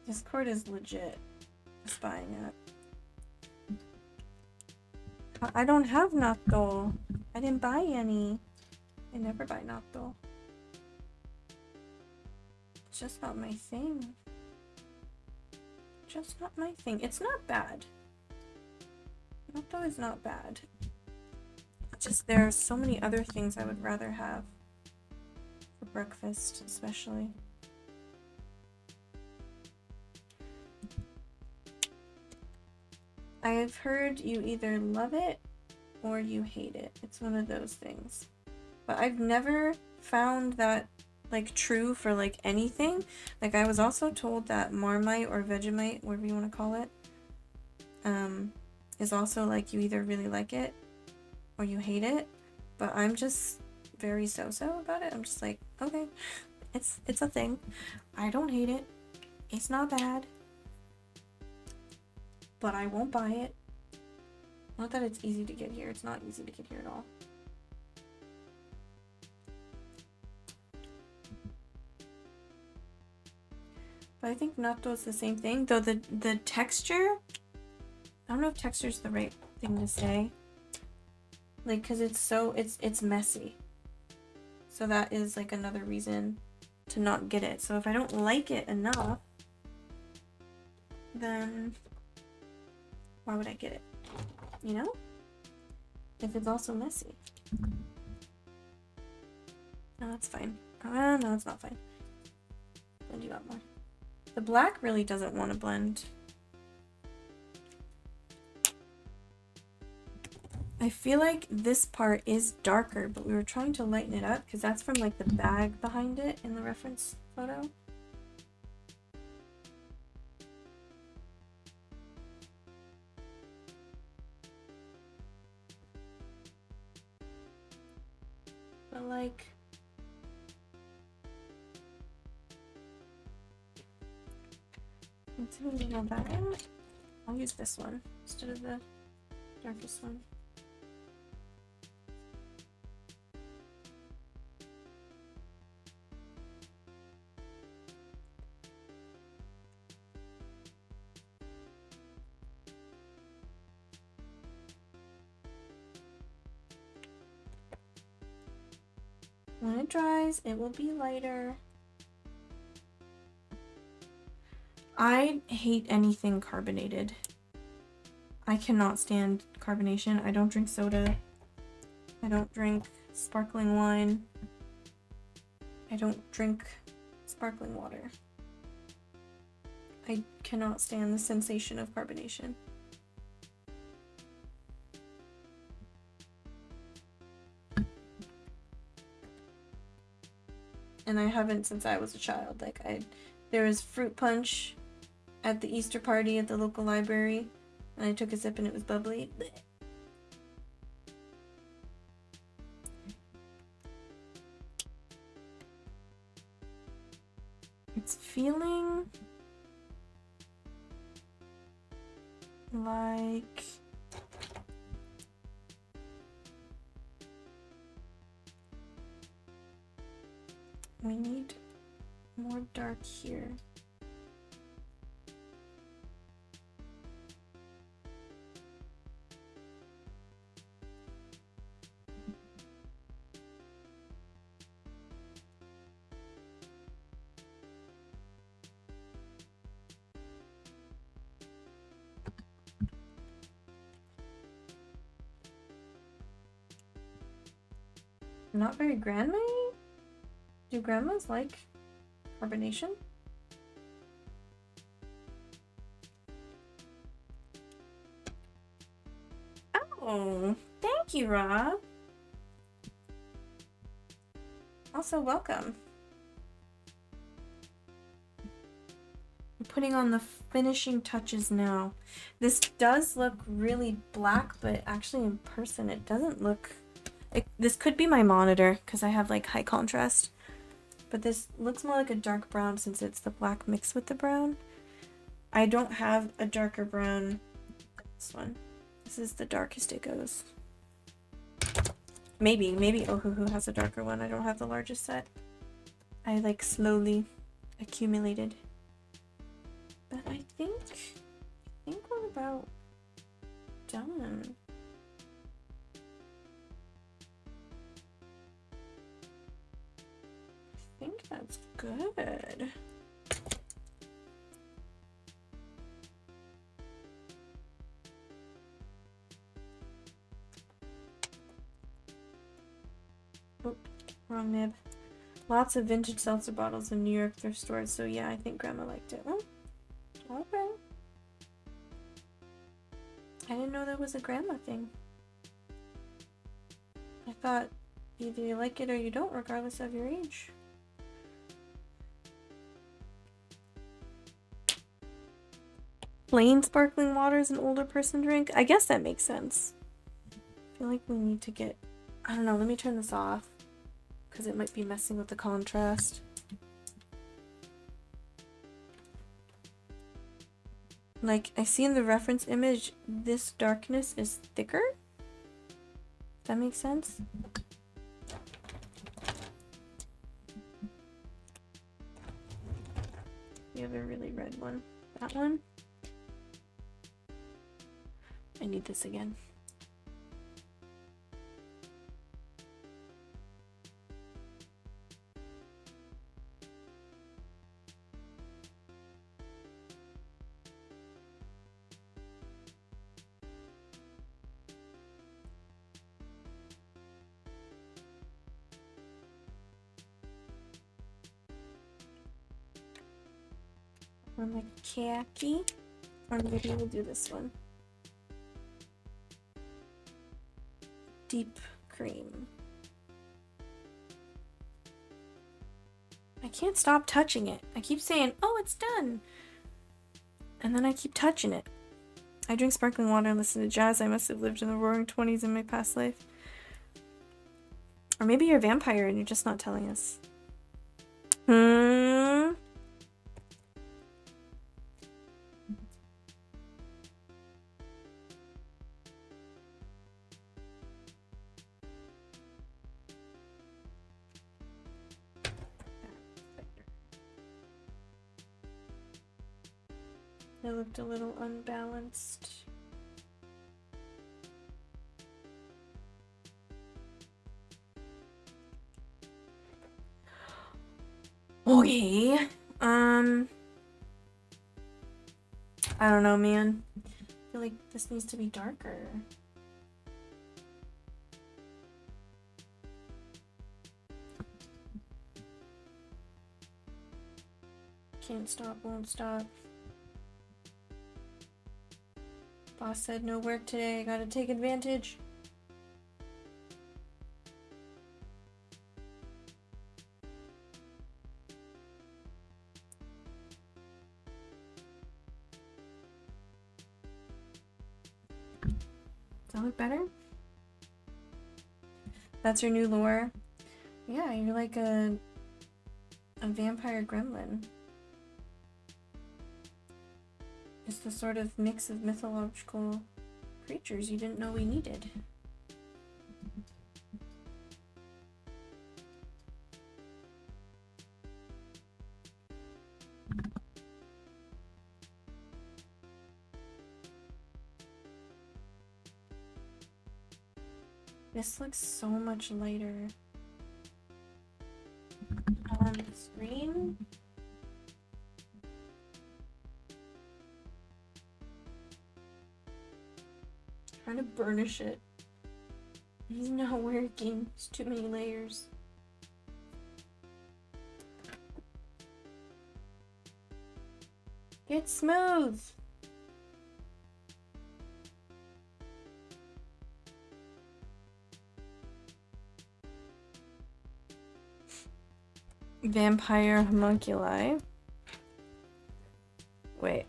Discord is legit spying up. I don't have natto. I didn't buy any. I never buy natto. It's just not my thing. Just not my thing. It's not bad. Natto is not bad. It's just there are so many other things I would rather have. For breakfast, especially. I've heard you either love it or you hate it. It's one of those things. But I've never found that like true for like anything. Like I was also told that Marmite or Vegemite, whatever you want to call it, is also like you either really like it or you hate it. But I'm just very so-so about it. I'm just like, okay, it's a thing. I don't hate it. It's not bad. But I won't buy it. Not that it's easy to get here. It's not easy to get here at all. But I think natto is the same thing. Though the texture, I don't know if texture is the right thing to say. Like, cause it's messy. So that is like another reason to not get it. So if I don't like it enough, then why would I get it? You know? If it's also messy. No, that's fine. No, it's not fine. Blend you out more. The black really doesn't want to blend. I feel like this part is darker, but we were trying to lighten it up because that's from like the bag behind it in the reference photo. But like, I'll use this one instead of the darkest one. When it dries, it will be lighter. I hate anything carbonated. I cannot stand carbonation. I don't drink soda. I don't drink sparkling wine. I don't drink sparkling water. I cannot stand the sensation of carbonation. And I haven't since I was a child. Like there was fruit punch at the Easter party at the local library, and I took a sip and it was bubbly. Blech. It's feeling like we need more dark here. Not very grandma. Do grandmas like carbonation? Oh, thank you, Rob. Also, welcome. I'm putting on the finishing touches now. This does look really black, but actually in person it doesn't look... this could be my monitor, because I have like high contrast. But this looks more like a dark brown since it's the black mixed with the brown. I don't have a darker brown than this one. This is the darkest it goes. Maybe Ohuhu has a darker one. I don't have the largest set. I like slowly accumulated. But I think we're about done. I think that's good. Oh, wrong nib. Lots of vintage seltzer bottles in New York thrift stores, so yeah, I think Grandma liked it. Oh, okay. I didn't know that was a grandma thing. I thought either you like it or you don't, regardless of your age. Plain sparkling water is an older person drink? I guess that makes sense. I feel like we need to get... I don't know, let me turn this off. Because it might be messing with the contrast. Like, I see in the reference image, this darkness is thicker. Does that make sense? We have a really red one. That one. I need this again. One like khaki, or maybe we'll do this one. Deep cream. I can't stop touching it. I keep saying, oh, it's done. And then I keep touching it. I drink sparkling water and listen to jazz. I must have lived in the roaring 20s in my past life. Or maybe you're a vampire and you're just not telling us. It looked a little unbalanced. Okay. I don't know, man. I feel like this needs to be darker. Can't stop, won't stop. Boss said no work today, I gotta take advantage. Does that look better? That's your new lore? Yeah, you're like a vampire gremlin. It's the sort of mix of mythological creatures you didn't know we needed. This looks so much lighter on the screen. Trying to burnish it. He's not working. It's too many layers. Get smooth. Vampire homunculi. Wait,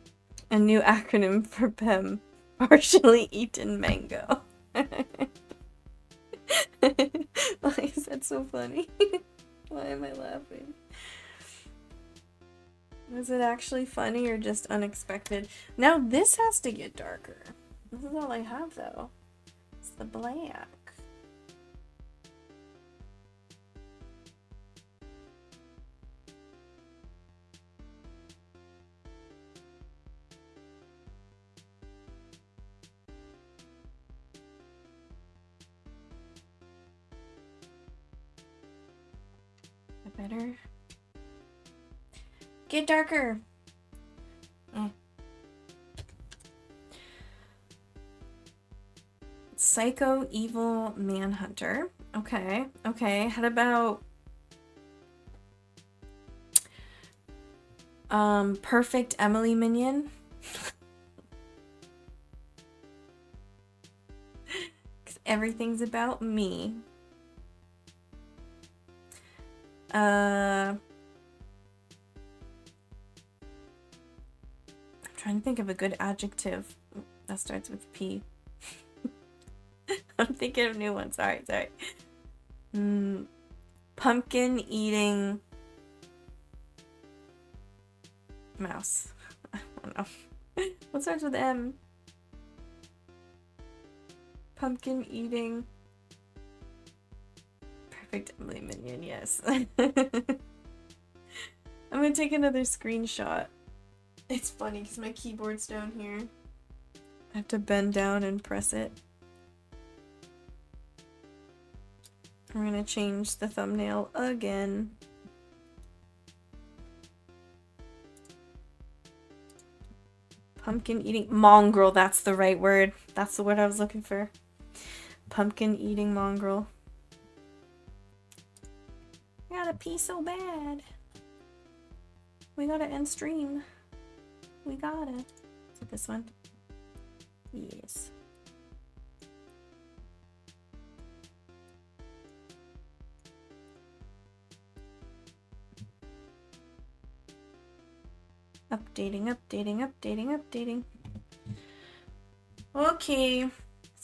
a new acronym for PEM. Partially eaten mango. Why is that so funny? Why am I laughing? Was it actually funny or just unexpected? Now this has to get darker. This is all I have though. It's the black. Better. Get darker. Psycho Evil Manhunter. Okay. Okay. How about Perfect Emily Minion? Cause everything's about me. I'm trying to think of a good adjective that starts with P. I'm thinking of new ones. Sorry. Pumpkin eating mouse. I don't know. What starts with M? Pumpkin eating. Perfect Emily Minion, yes. I'm gonna take another screenshot. It's funny because my keyboard's down here. I have to bend down and press it. I'm gonna change the thumbnail again. Pumpkin eating mongrel, that's the right word. That's the word I was looking for. Pumpkin eating mongrel. I gotta pee so bad. We gotta end stream. We gotta. Is it this one? Yes. Updating. Okay. Is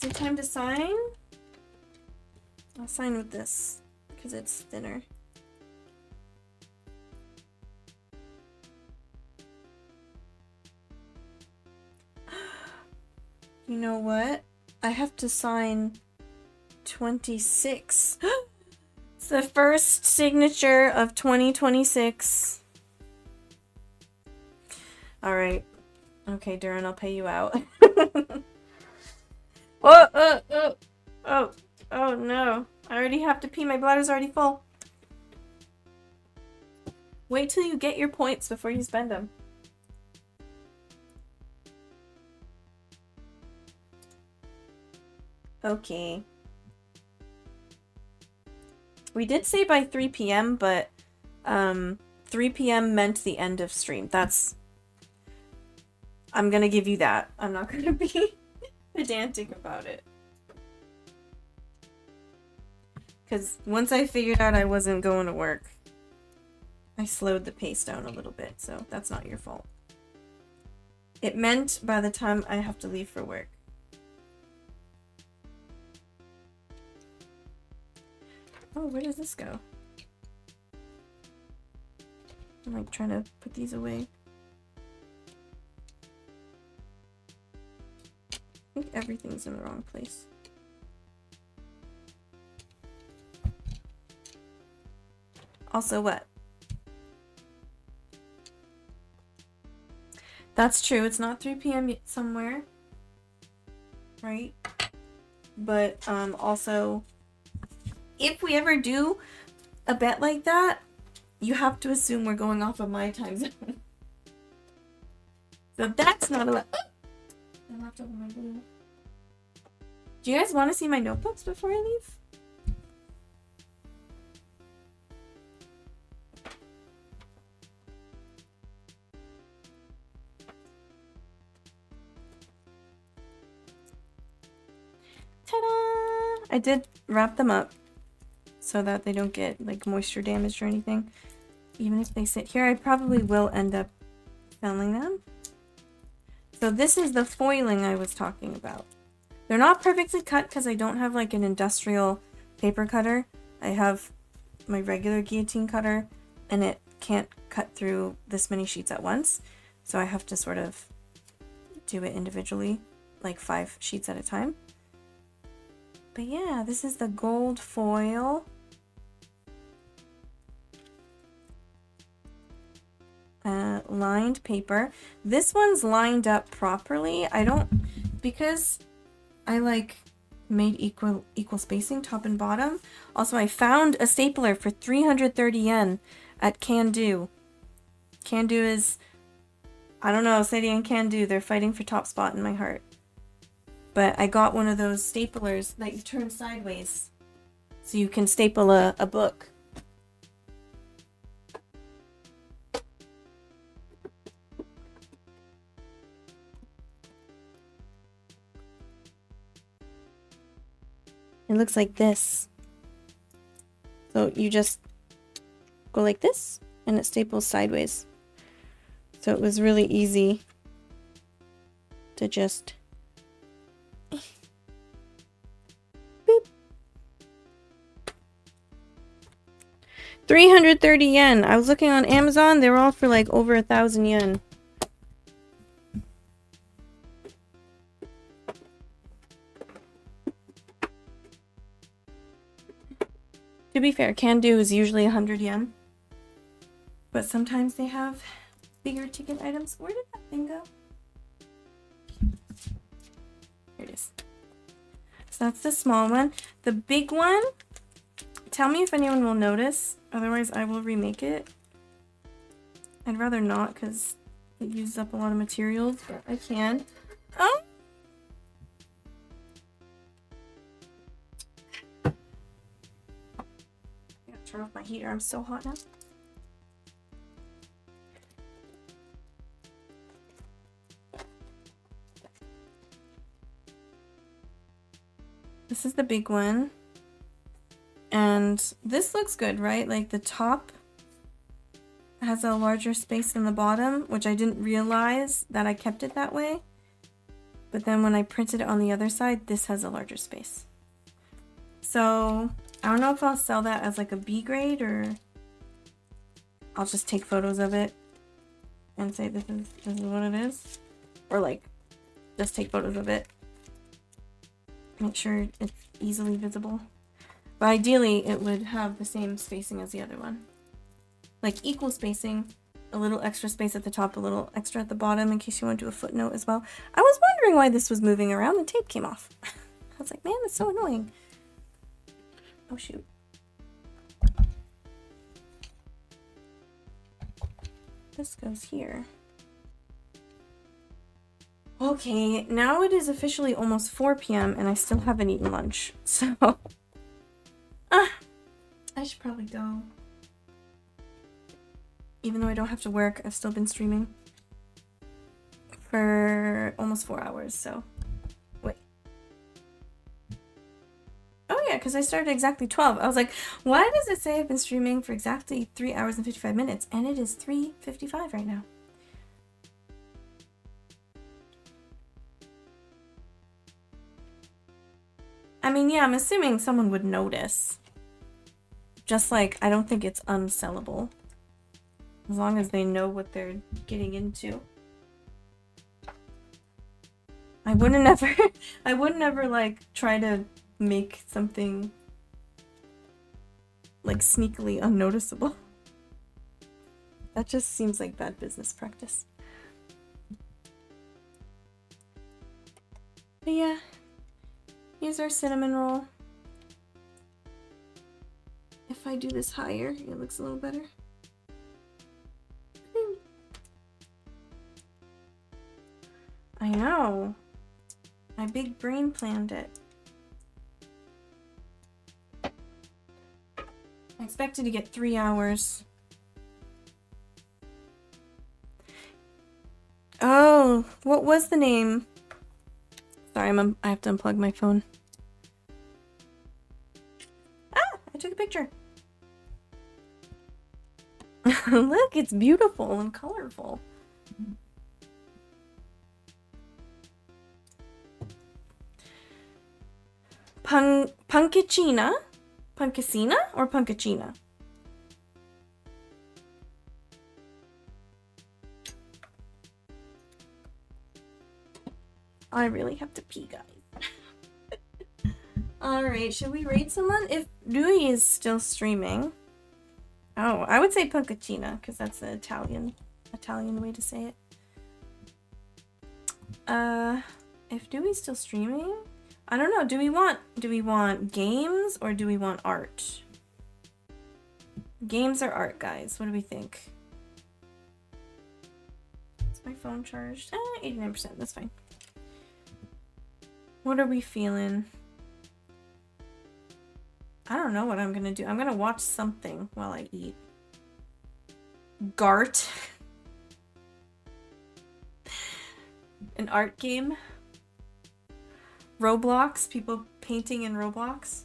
it time to sign? I'll sign with this because it's thinner. You know what? I have to sign 26. It's the first signature of 2026. Alright. Okay, Duran, I'll pay you out. Oh no. I already have to pee. My bladder's already full. Wait till you get your points before you spend them. Okay. We did say by 3 p.m., but 3 p.m. meant the end of stream. I'm gonna give you that. I'm not gonna be pedantic about it. Because once I figured out I wasn't going to work, I slowed the pace down a little bit, so that's not your fault. It meant by the time I have to leave for work. Oh, where does this go? I'm like trying to put these away. everything's in the wrong place. Also, what? That's true. It's not 3 p.m. somewhere. Right? But, also, if we ever do a bet like that, you have to assume we're going off of my time zone. So that's not allowed. I left over my blue. Do you guys want to see my notebooks before I leave? Ta-da! I did wrap them up so that they don't get like moisture damaged or anything. Even if they sit here, I probably will end up selling them. So this is the foiling I was talking about. They're not perfectly cut because I don't have like an industrial paper cutter. I have my regular guillotine cutter and it can't cut through this many sheets at once. So I have to sort of do it individually, like 5 sheets at a time. But yeah, this is the gold foil. Lined paper. This one's lined up properly. I don't, because I like made equal spacing top and bottom. Also, I found a stapler for 330 yen at Can-Do. Can-Do is, I don't know, Sadie and Can-Do, they're fighting for top spot in my heart. But I got one of those staplers that you turn sideways so you can staple a book. It looks like this. So you just go like this and it staples sideways. So it was really easy to just boop. 330 yen. I was looking on Amazon, they were all for like over 1,000 yen. To be fair, Can-Do is usually 100 yen. But sometimes they have bigger ticket items. Where did that thing go? Here it is. So that's the small one. The big one, tell me if anyone will notice. Otherwise, I will remake it. I'd rather not because it uses up a lot of materials, but I can. Oh! Turn off my heater. I'm so hot now. This is the big one. And this looks good, right? Like the top has a larger space than the bottom, which I didn't realize that I kept it that way. But then when I printed it on the other side, this has a larger space. So I don't know if I'll sell that as like a B grade or I'll just take photos of it and say this is what it is. Or like just take photos of it. Make sure it's easily visible. But ideally it would have the same spacing as the other one. Like equal spacing, a little extra space at the top, a little extra at the bottom in case you want to do a footnote as well. I was wondering why this was moving around. The tape came off. I was like, man, that's so annoying. Oh shoot. This goes here. Okay, now it is officially almost 4 p.m. and I still haven't eaten lunch. So I should probably go. Even though I don't have to work, I've still been streaming for almost 4 hours, so wait. Oh yeah, because I started exactly 12. I was like, why does it say I've been streaming for exactly 3 hours and 55 minutes? And it is 3:55 right now. I mean, yeah, I'm assuming someone would notice. Just like, I don't think it's unsellable. As long as they know what they're getting into. I wouldn't ever I wouldn't ever like try to make something like sneakily unnoticeable. That just seems like bad business practice. But yeah, here's our cinnamon roll. If I do this higher, it looks a little better. I know. My big brain planned it. I expected to get 3 hours. Oh, what was the name? Sorry, I have to unplug my phone. Ah, I took a picture. Look, it's beautiful and colorful. Punkicina? Punkicina or Punkicina? I really have to pee, guys. Alright, should we raid someone? If Dewey is still streaming. Oh, I would say Punkicina, because that's the Italian way to say it. If Dewey's still streaming, I don't know. Do we want games or do we want art? Games or art, guys? What do we think? Is my phone charged? 89%. That's fine. What are we feeling? I don't know what I'm gonna do. I'm gonna watch something while I eat. Gart. An art game. Roblox. People painting in Roblox.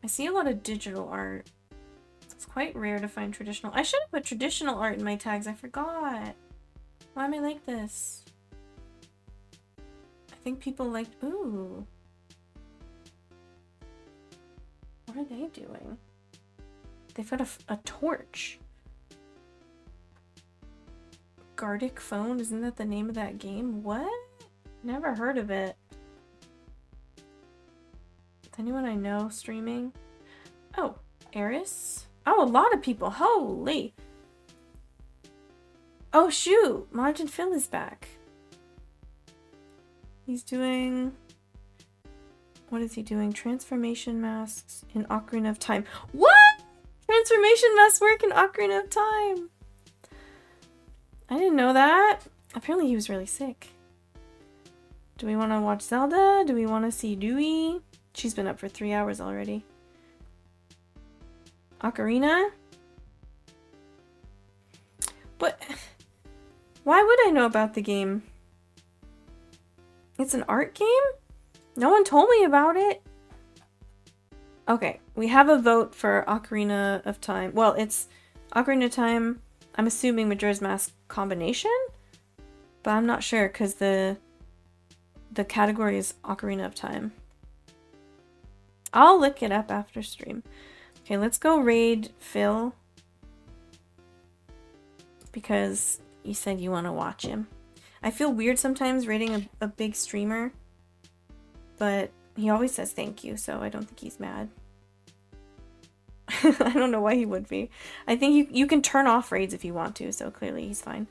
I see a lot of digital art. It's quite rare to find traditional. I should have put traditional art in my tags. I forgot. Why am I like this? I think people liked... Ooh. What are they doing? They've got a torch. Gartic Phone? Isn't that the name of that game? What? Never heard of it. Is anyone I know streaming? Oh, Eris? Oh, a lot of people. Holy. Oh, shoot. Margin Phil is back. He's doing... What is he doing? Transformation masks in Ocarina of Time. What? Transformation masks work in Ocarina of Time. I didn't know that. Apparently he was really sick. Do we want to watch Zelda? Do we want to see Dewey? She's been up for 3 hours already. Ocarina? But why would I know about the game? It's an art game? No one told me about it. Okay, we have a vote for Ocarina of Time. Well, it's Ocarina of Time, I'm assuming Majora's Mask combination? But I'm not sure because the category is Ocarina of Time. I'll look it up after stream. Okay, let's go raid Phil. Because you said you want to watch him. I feel weird sometimes raiding a big streamer. But he always says thank you, so I don't think he's mad. I don't know why he would be. I think you can turn off raids if you want to, so clearly he's fine.